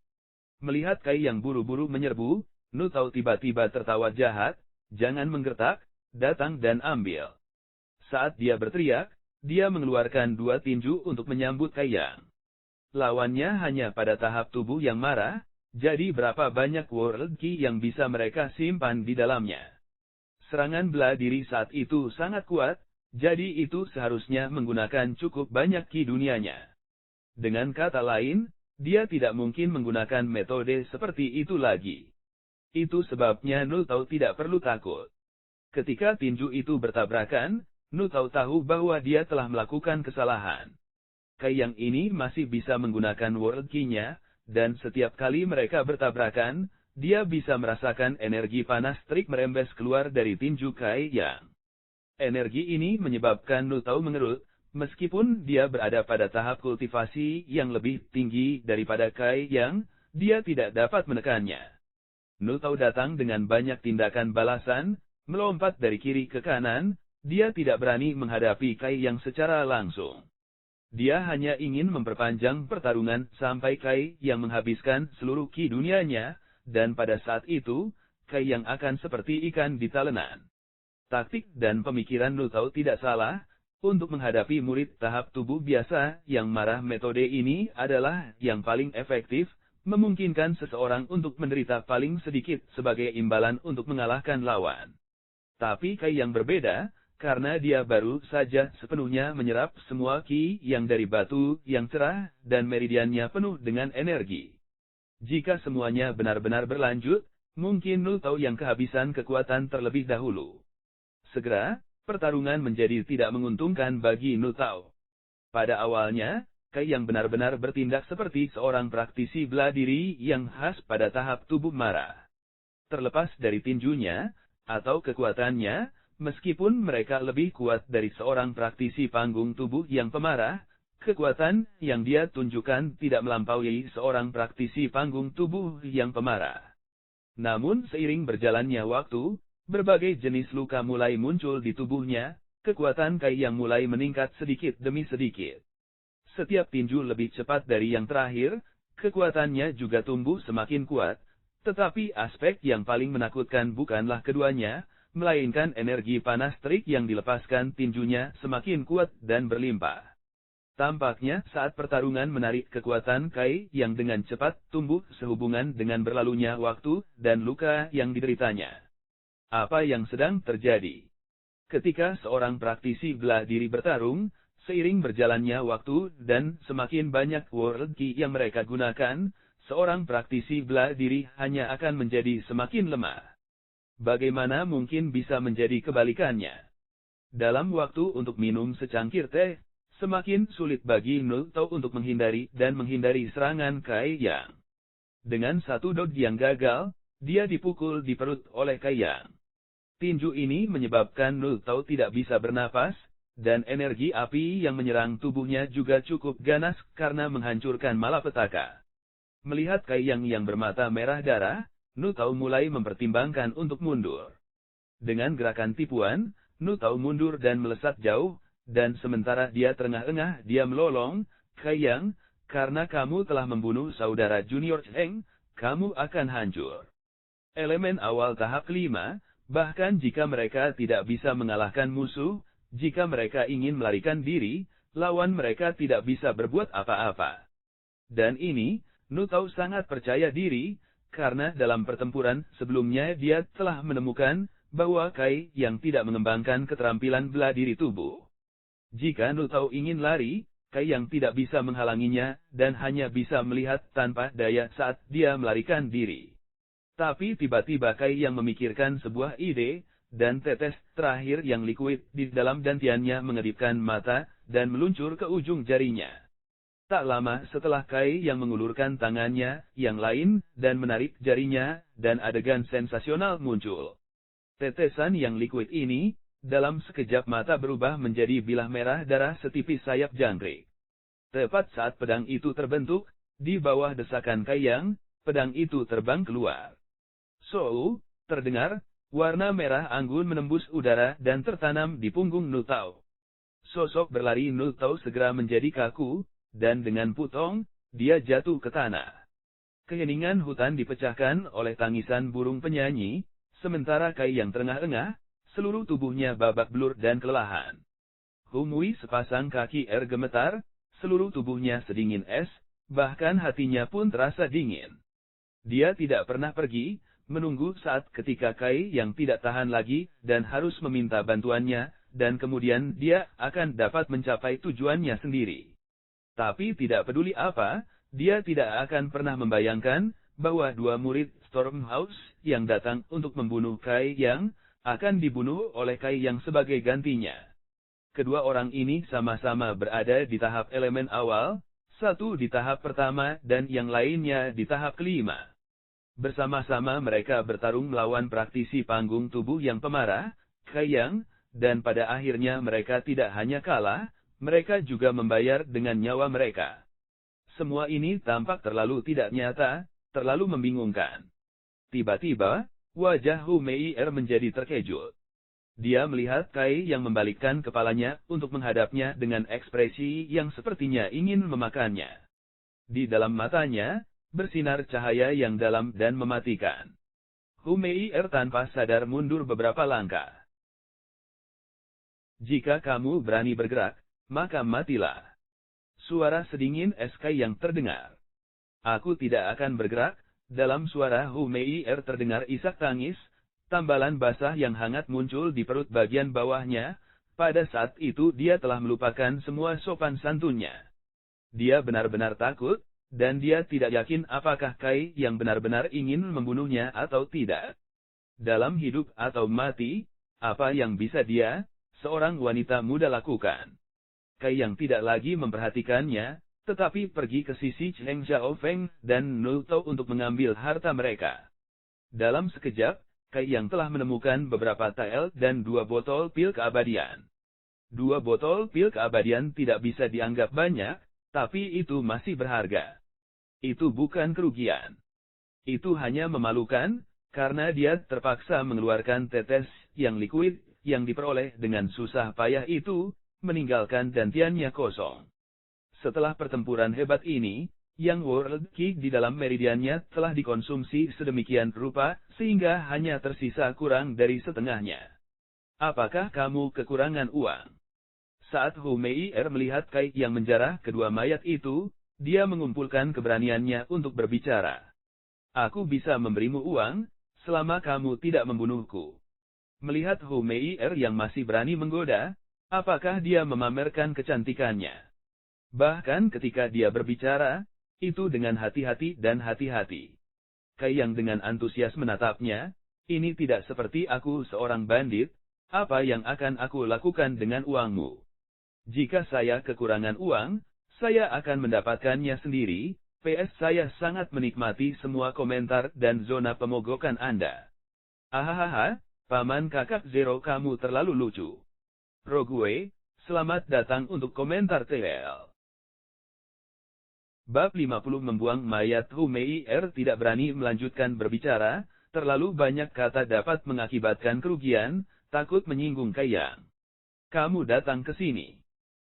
Melihat Kai Yang buru-buru menyerbu, Nu Tao tiba-tiba tertawa jahat, jangan menggertak, datang dan ambil. Saat dia berteriak, dia mengeluarkan dua tinju untuk menyambut Kai Yang. Lawannya hanya pada tahap tubuh yang marah, jadi berapa banyak World Qi yang bisa mereka simpan di dalamnya. Serangan bela diri saat itu sangat kuat, jadi itu seharusnya menggunakan cukup banyak Qi dunianya. Dengan kata lain, dia tidak mungkin menggunakan metode seperti itu lagi. Itu sebabnya Nu Tao tidak perlu takut. Ketika tinju itu bertabrakan, Nu Tao tahu bahwa dia telah melakukan kesalahan. Kai Yang ini masih bisa menggunakan World Qi-nya, dan setiap kali mereka bertabrakan, dia bisa merasakan energi panas terik merembes keluar dari tinju Kai Yang. Energi ini menyebabkan Nu Tao mengerut, meskipun dia berada pada tahap kultivasi yang lebih tinggi daripada Kai Yang, dia tidak dapat menekannya. Nu Tao datang dengan banyak tindakan balasan, melompat dari kiri ke kanan, dia tidak berani menghadapi Kai Yang secara langsung. Dia hanya ingin memperpanjang pertarungan sampai Kai Yang menghabiskan seluruh Qi dunianya, dan pada saat itu, Kai Yang akan seperti ikan di talenan. Taktik dan pemikiran Nu Tao tidak salah, untuk menghadapi murid tahap tubuh biasa yang marah metode ini adalah yang paling efektif, memungkinkan seseorang untuk menderita paling sedikit sebagai imbalan untuk mengalahkan lawan. Tapi Kai Yang berbeda, karena dia baru saja sepenuhnya menyerap semua Qi yang dari batu yang cerah, dan meridiannya penuh dengan energi. Jika semuanya benar-benar berlanjut, mungkin Nu Tao yang kehabisan kekuatan terlebih dahulu. Segera, pertarungan menjadi tidak menguntungkan bagi Nu Tao. Pada awalnya, Kai Yang benar-benar bertindak seperti seorang praktisi bela diri yang khas pada tahap tubuh marah. Terlepas dari tinjunya, atau kekuatannya, meskipun mereka lebih kuat dari seorang praktisi panggung tubuh yang pemarah, kekuatan yang dia tunjukkan tidak melampaui seorang praktisi panggung tubuh yang pemarah. Namun seiring berjalannya waktu, berbagai jenis luka mulai muncul di tubuhnya, Kekuatan Kai Yang mulai meningkat sedikit demi sedikit. Setiap tinju lebih cepat dari yang terakhir, kekuatannya juga tumbuh semakin kuat, tetapi aspek yang paling menakutkan bukanlah keduanya, melainkan energi panas terik yang dilepaskan tinjunya semakin kuat dan berlimpah. Tampaknya saat pertarungan menarik kekuatan Kai yang dengan cepat tumbuh sehubungan dengan berlalunya waktu dan luka yang dideritanya. Apa yang sedang terjadi? Ketika seorang praktisi bela diri bertarung, seiring berjalannya waktu dan semakin banyak World Ki yang mereka gunakan, seorang praktisi bela diri hanya akan menjadi semakin lemah. Bagaimana mungkin bisa menjadi kebalikannya? Dalam waktu untuk minum secangkir teh, semakin sulit bagi Nu Tao untuk menghindari serangan Kai Yang. Dengan satu dodge yang gagal, dia dipukul di perut oleh Kai Yang. Tinju ini menyebabkan Nu Tao tidak bisa bernapas, dan energi api yang menyerang tubuhnya juga cukup ganas karena menghancurkan malapetaka. Melihat Kai Yang yang bermata merah darah, Nu Tao mulai mempertimbangkan untuk mundur. Dengan gerakan tipuan, Nu Tao mundur dan melesat jauh, dan sementara dia terengah-engah dia melolong, Kai Yang, karena kamu telah membunuh saudara junior Cheng, kamu akan hancur. Elemen awal tahap kelima. Bahkan jika mereka tidak bisa mengalahkan musuh, jika mereka ingin melarikan diri, lawan mereka tidak bisa berbuat apa-apa. Dan ini, Nu Tao sangat percaya diri, karena dalam pertempuran sebelumnya dia telah menemukan bahwa Kai yang tidak mengembangkan keterampilan bela diri tubuh. Jika Nu Tao ingin lari, Kai yang tidak bisa menghalanginya dan hanya bisa melihat tanpa daya saat dia melarikan diri. Tapi tiba-tiba Kai yang memikirkan sebuah ide, dan tetes terakhir yang likuid di dalam dantiannya mengedipkan mata, dan meluncur ke ujung jarinya. Tak lama setelah Kai yang mengulurkan tangannya yang lain, dan menarik jarinya, dan adegan sensasional muncul. Tetesan yang likuid ini, dalam sekejap mata berubah menjadi bilah merah darah setipis sayap jangkrik. Tepat saat pedang itu terbentuk, di bawah desakan Kai Yang, pedang itu terbang keluar. Terdengar, warna merah anggun menembus udara dan tertanam di punggung Nu Tao. Sosok berlari Nu Tao segera menjadi kaku, dan dengan putong, dia jatuh ke tanah. Keheningan hutan dipecahkan oleh tangisan burung penyanyi, sementara Kai yang terengah-engah, seluruh tubuhnya babak belur dan kelelahan. Humui sepasang kaki gemetar, seluruh tubuhnya sedingin es, bahkan hatinya pun terasa dingin. Dia tidak pernah pergi, menunggu saat ketika Kai yang tidak tahan lagi, dan harus meminta bantuannya, dan kemudian dia akan dapat mencapai tujuannya sendiri. Tapi tidak peduli apa, dia tidak akan pernah membayangkan, bahwa dua murid Stormhouse, yang datang untuk membunuh Kai Yang, akan dibunuh oleh Kai Yang sebagai gantinya. Kedua orang ini sama-sama berada di tahap elemen awal, satu di tahap pertama dan yang lainnya di tahap kelima. Bersama-sama mereka bertarung melawan praktisi panggung tubuh yang pemarah, Kai Yang, dan pada akhirnya mereka tidak hanya kalah, mereka juga membayar dengan nyawa mereka. Semua ini tampak terlalu tidak nyata, terlalu membingungkan. Tiba-tiba, wajah Hu Mei menjadi terkejut. Dia melihat Kai yang membalikkan kepalanya untuk menghadapnya dengan ekspresi yang sepertinya ingin memakannya. Di dalam matanya, bersinar cahaya yang dalam dan mematikan. Hu Mei tanpa sadar mundur beberapa langkah. Jika kamu berani bergerak, maka matilah. Suara sedingin Kai yang terdengar. Aku tidak akan bergerak. Dalam suara Hu Mei terdengar isak tangis, tambalan basah yang hangat muncul di perut bagian bawahnya. Pada saat itu dia telah melupakan semua sopan santunnya. Dia benar-benar takut, dan dia tidak yakin apakah Kai yang benar-benar ingin membunuhnya atau tidak. Dalam hidup atau mati, apa yang bisa dia, seorang wanita muda lakukan? Kai yang tidak lagi memperhatikannya, tetapi pergi ke sisi Cheng Xiaofeng dan Nu Tao untuk mengambil harta mereka. Dalam sekejap, Kai yang telah menemukan beberapa tael dan 2 botol pil keabadian. 2 botol pil keabadian tidak bisa dianggap banyak, tapi itu masih berharga. Itu bukan kerugian. Itu hanya memalukan, karena dia terpaksa mengeluarkan tetes yang likuid yang diperoleh dengan susah payah itu, meninggalkan dantiannya kosong. Setelah pertempuran hebat ini, Yang World Ki di dalam meridiannya telah dikonsumsi sedemikian rupa, sehingga hanya tersisa kurang dari setengahnya. Apakah kamu kekurangan uang? Saat Hu Mei'er melihat Kai yang menjarah kedua mayat itu, dia mengumpulkan keberaniannya untuk berbicara. Aku bisa memberimu uang, selama kamu tidak membunuhku. Melihat Hu Mei'er yang masih berani menggoda, apakah dia memamerkan kecantikannya? Bahkan ketika dia berbicara, itu dengan hati-hati dan hati-hati. Kai yang dengan antusias menatapnya, ini tidak seperti aku seorang bandit, apa yang akan aku lakukan dengan uangmu? Jika saya kekurangan uang, saya akan mendapatkannya sendiri. PS saya sangat menikmati semua komentar dan zona pemogokan Anda. Ahahaha, Paman Kakak Zero kamu terlalu lucu. Rogue, selamat datang untuk komentar TL. Bab 50 membuang mayat. Hu Mei'er tidak berani melanjutkan berbicara, terlalu banyak kata dapat mengakibatkan kerugian, takut menyinggung Kai Yang. Kamu datang ke sini.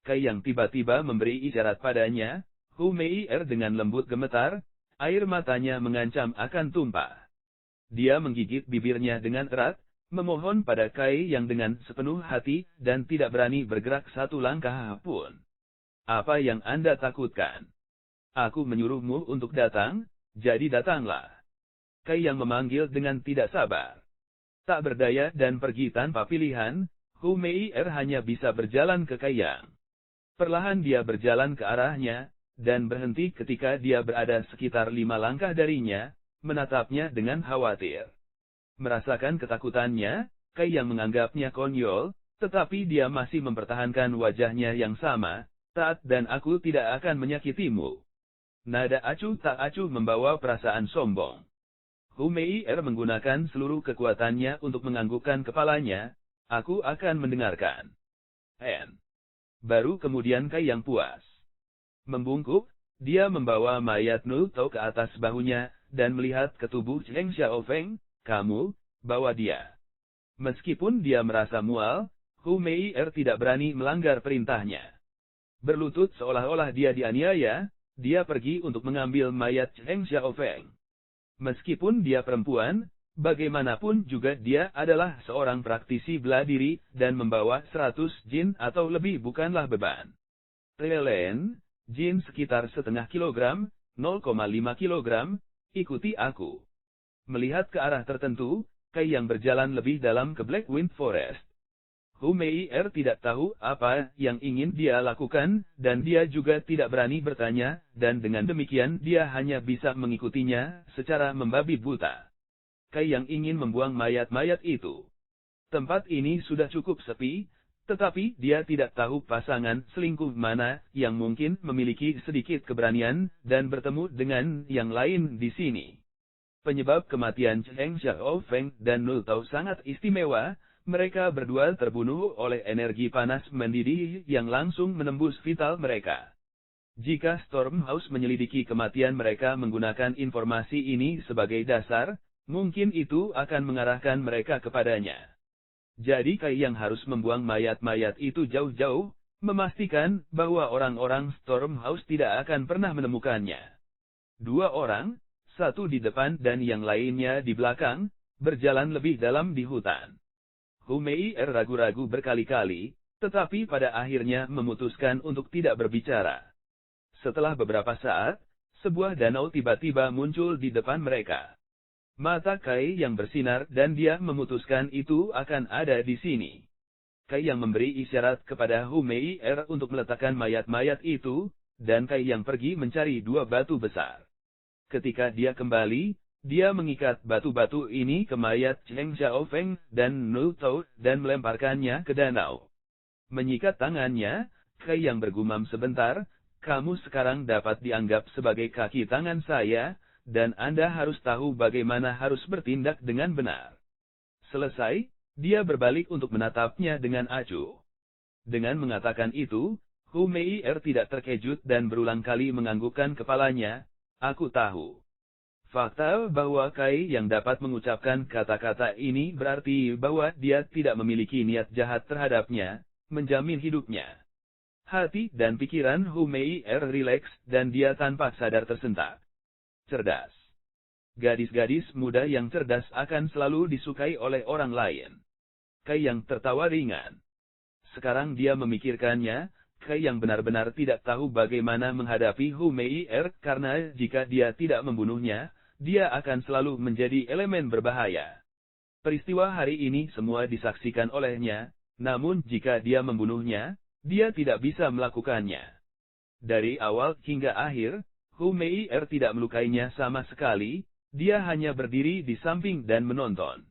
Kai Yang tiba-tiba memberi isyarat padanya. Hu Mei'er dengan lembut gemetar, air matanya mengancam akan tumpah. Dia menggigit bibirnya dengan erat, memohon pada Kai Yang dengan sepenuh hati dan tidak berani bergerak satu langkah pun. Apa yang Anda takutkan? Aku menyuruhmu untuk datang, jadi datanglah. Kai Yang memanggil dengan tidak sabar. Tak berdaya dan pergi tanpa pilihan, Hu Mei'er hanya bisa berjalan ke Kai Yang. Perlahan dia berjalan ke arahnya, dan berhenti ketika dia berada sekitar 5 langkah darinya, menatapnya dengan khawatir. Merasakan ketakutannya, Kai Yang menganggapnya konyol, tetapi dia masih mempertahankan wajahnya yang sama, taat dan aku tidak akan menyakitimu. Nada acuh tak acuh membawa perasaan sombong. Hu Mei'er menggunakan seluruh kekuatannya untuk menganggukkan kepalanya, aku akan mendengarkan. Baru kemudian Kai Yang puas. Membungkuk, dia membawa mayat Nu Tao ke atas bahunya, dan melihat ke tubuh Cheng Xiaofeng, kamu, bawa dia. Meskipun dia merasa mual, Hu Mei'er tidak berani melanggar perintahnya. Berlutut seolah-olah dia dianiaya, dia pergi untuk mengambil mayat Cheng Xiaofeng. Meskipun dia perempuan, bagaimanapun juga dia adalah seorang praktisi bela diri, dan membawa 100 jin atau lebih bukanlah beban. Lelen, jin sekitar setengah kilogram, 0,5 kilogram, ikuti aku. Melihat ke arah tertentu, Kai Yang berjalan lebih dalam ke Black Wind Forest. Hu Mei'er tidak tahu apa yang ingin dia lakukan, dan dia juga tidak berani bertanya, dan dengan demikian dia hanya bisa mengikutinya secara membabi buta. Kai Yang ingin membuang mayat-mayat itu. Tempat ini sudah cukup sepi, tetapi dia tidak tahu pasangan selingkuh mana yang mungkin memiliki sedikit keberanian dan bertemu dengan yang lain di sini. Penyebab kematian Cheng Xiaofeng dan Nu Tao sangat istimewa. Mereka berdua terbunuh oleh energi panas mendidih yang langsung menembus vital mereka. Jika Stormhouse menyelidiki kematian mereka menggunakan informasi ini sebagai dasar, mungkin itu akan mengarahkan mereka kepadanya. Jadi Kai Yang harus membuang mayat-mayat itu jauh-jauh, memastikan bahwa orang-orang Stormhouse tidak akan pernah menemukannya. 2 orang, satu di depan dan yang lainnya di belakang, berjalan lebih dalam di hutan. Hu Mei'er ragu-ragu berkali-kali, tetapi pada akhirnya memutuskan untuk tidak berbicara. Setelah beberapa saat, sebuah danau tiba-tiba muncul di depan mereka. Mata Kai Yang bersinar dan dia memutuskan itu akan ada di sini. Kai Yang memberi isyarat kepada Hu Mei'er untuk meletakkan mayat-mayat itu, dan Kai Yang pergi mencari 2 batu besar. Ketika dia kembali, dia mengikat batu-batu ini ke mayat Cheng Xiaofeng dan Nu Tao dan melemparkannya ke danau. Menyikat tangannya, Kai Yang bergumam sebentar, kamu sekarang dapat dianggap sebagai kaki tangan saya, dan Anda harus tahu bagaimana harus bertindak dengan benar. Selesai, dia berbalik untuk menatapnya dengan acuh. Dengan mengatakan itu, Hu Mei'er tidak terkejut dan berulang kali menganggukkan kepalanya, aku tahu. Fakta bahwa Kai yang dapat mengucapkan kata-kata ini berarti bahwa dia tidak memiliki niat jahat terhadapnya, menjamin hidupnya. Hati dan pikiran Hu Mei rileks dan dia tanpa sadar tersentak. Cerdas. Gadis-gadis muda yang cerdas akan selalu disukai oleh orang lain. Kai yang tertawa ringan. Sekarang dia memikirkannya, Kai yang benar-benar tidak tahu bagaimana menghadapi Hu Mei karena jika dia tidak membunuhnya, dia akan selalu menjadi elemen berbahaya. Peristiwa hari ini semua disaksikan olehnya, namun jika dia membunuhnya, dia tidak bisa melakukannya. Dari awal hingga akhir, Hu Mei tidak melukainya sama sekali, dia hanya berdiri di samping dan menonton.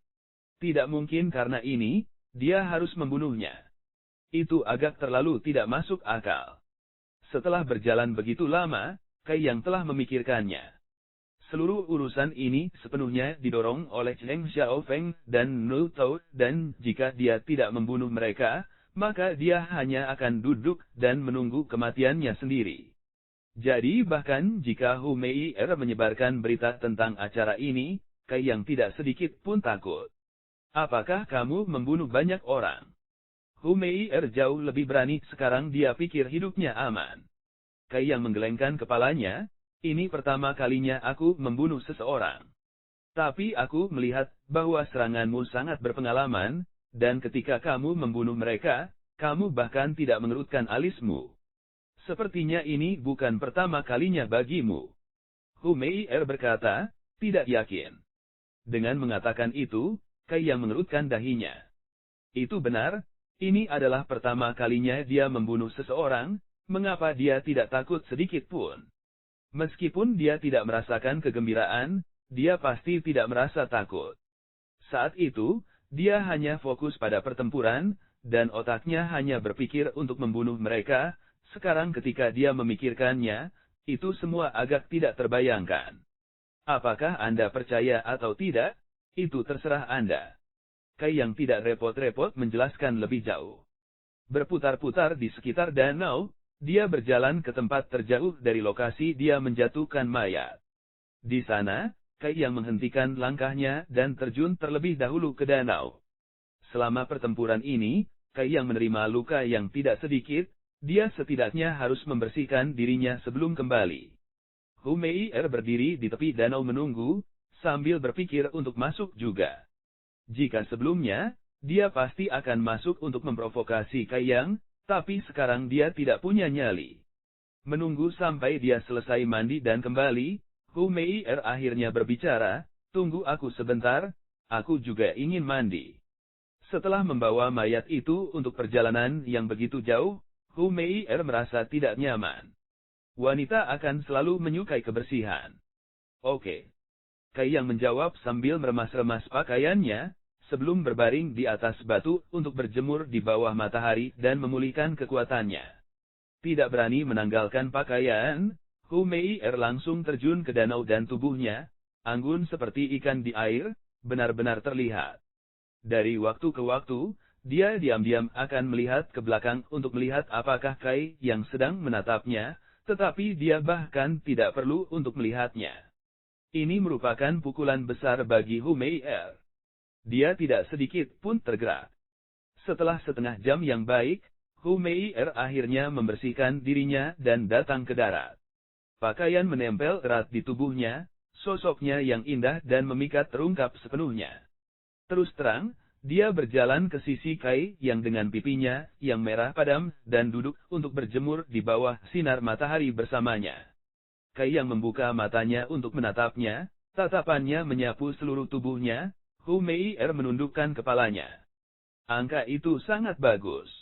Tidak mungkin karena ini, dia harus membunuhnya. Itu agak terlalu tidak masuk akal. Setelah berjalan begitu lama, Kai yang telah memikirkannya. Seluruh urusan ini sepenuhnya didorong oleh Cheng Xiaofeng dan Nu Tao, dan jika dia tidak membunuh mereka, maka dia hanya akan duduk dan menunggu kematiannya sendiri. Jadi bahkan jika Hu Mei menyebarkan berita tentang acara ini, Kai yang tidak sedikit pun takut. Apakah kamu membunuh banyak orang? Hu Mei jauh lebih berani sekarang dia pikir hidupnya aman. Kai yang menggelengkan kepalanya. Ini pertama kalinya aku membunuh seseorang. Tapi aku melihat bahwa seranganmu sangat berpengalaman, dan ketika kamu membunuh mereka, kamu bahkan tidak mengerutkan alismu. Sepertinya ini bukan pertama kalinya bagimu. Hu Mei berkata, tidak yakin. Dengan mengatakan itu, Kai yang mengerutkan dahinya. Itu benar, ini adalah pertama kalinya dia membunuh seseorang, mengapa dia tidak takut sedikit pun? Meskipun dia tidak merasakan kegembiraan, dia pasti tidak merasa takut. Saat itu, dia hanya fokus pada pertempuran, dan otaknya hanya berpikir untuk membunuh mereka. Sekarang ketika dia memikirkannya, itu semua agak tidak terbayangkan. Apakah Anda percaya atau tidak? Itu terserah Anda. Kai yang tidak repot-repot menjelaskan lebih jauh. Berputar-putar di sekitar danau, dia berjalan ke tempat terjauh dari lokasi dia menjatuhkan mayat. Di sana, Kai yang menghentikan langkahnya dan terjun terlebih dahulu ke danau. Selama pertempuran ini, Kai yang menerima luka yang tidak sedikit, dia setidaknya harus membersihkan dirinya sebelum kembali. Hu Mei berdiri di tepi danau menunggu, sambil berpikir untuk masuk juga. Jika sebelumnya, dia pasti akan masuk untuk memprovokasi Kai Yang, tapi sekarang dia tidak punya nyali. Menunggu sampai dia selesai mandi dan kembali, Hu Mei akhirnya berbicara, tunggu aku sebentar, aku juga ingin mandi. Setelah membawa mayat itu untuk perjalanan yang begitu jauh, Hu Mei merasa tidak nyaman. Wanita akan selalu menyukai kebersihan. Oke. Kai yang menjawab sambil meremas-remas pakaiannya, sebelum berbaring di atas batu untuk berjemur di bawah matahari dan memulihkan kekuatannya. Tidak berani menanggalkan pakaian, Hu Mei langsung terjun ke danau dan tubuhnya, anggun seperti ikan di air, benar-benar terlihat. Dari waktu ke waktu, dia diam-diam akan melihat ke belakang untuk melihat apakah Kai yang sedang menatapnya, tetapi dia bahkan tidak perlu untuk melihatnya. Ini merupakan pukulan besar bagi Hu Mei. Dia tidak sedikit pun tergerak. Setelah setengah jam yang baik, Hu Mei akhirnya membersihkan dirinya dan datang ke darat. Pakaian menempel erat di tubuhnya, sosoknya yang indah dan memikat terungkap sepenuhnya. Terus terang, dia berjalan ke sisi Kai yang dengan pipinya yang merah padam dan duduk untuk berjemur di bawah sinar matahari bersamanya. Kai yang membuka matanya untuk menatapnya, tatapannya menyapu seluruh tubuhnya. Hu Mei menundukkan kepalanya. Angka itu sangat bagus.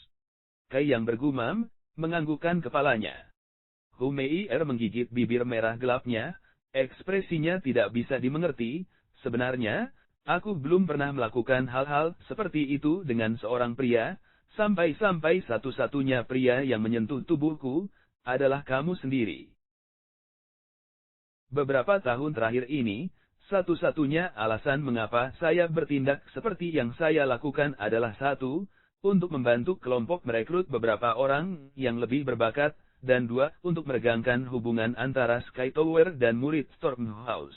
Kai yang bergumam, menganggukkan kepalanya. Hu Mei menggigit bibir merah gelapnya, ekspresinya tidak bisa dimengerti. Sebenarnya, aku belum pernah melakukan hal-hal seperti itu dengan seorang pria, sampai-sampai satu-satunya pria yang menyentuh tubuhku, adalah kamu sendiri. Beberapa tahun terakhir ini, satu-satunya alasan mengapa saya bertindak seperti yang saya lakukan adalah satu, untuk membantu kelompok merekrut beberapa orang yang lebih berbakat, dan dua, untuk meregangkan hubungan antara Sky Tower dan murid Stormhouse.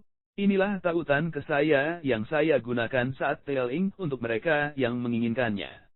inilah tautan ke saya yang saya gunakan saat tailing untuk mereka yang menginginkannya.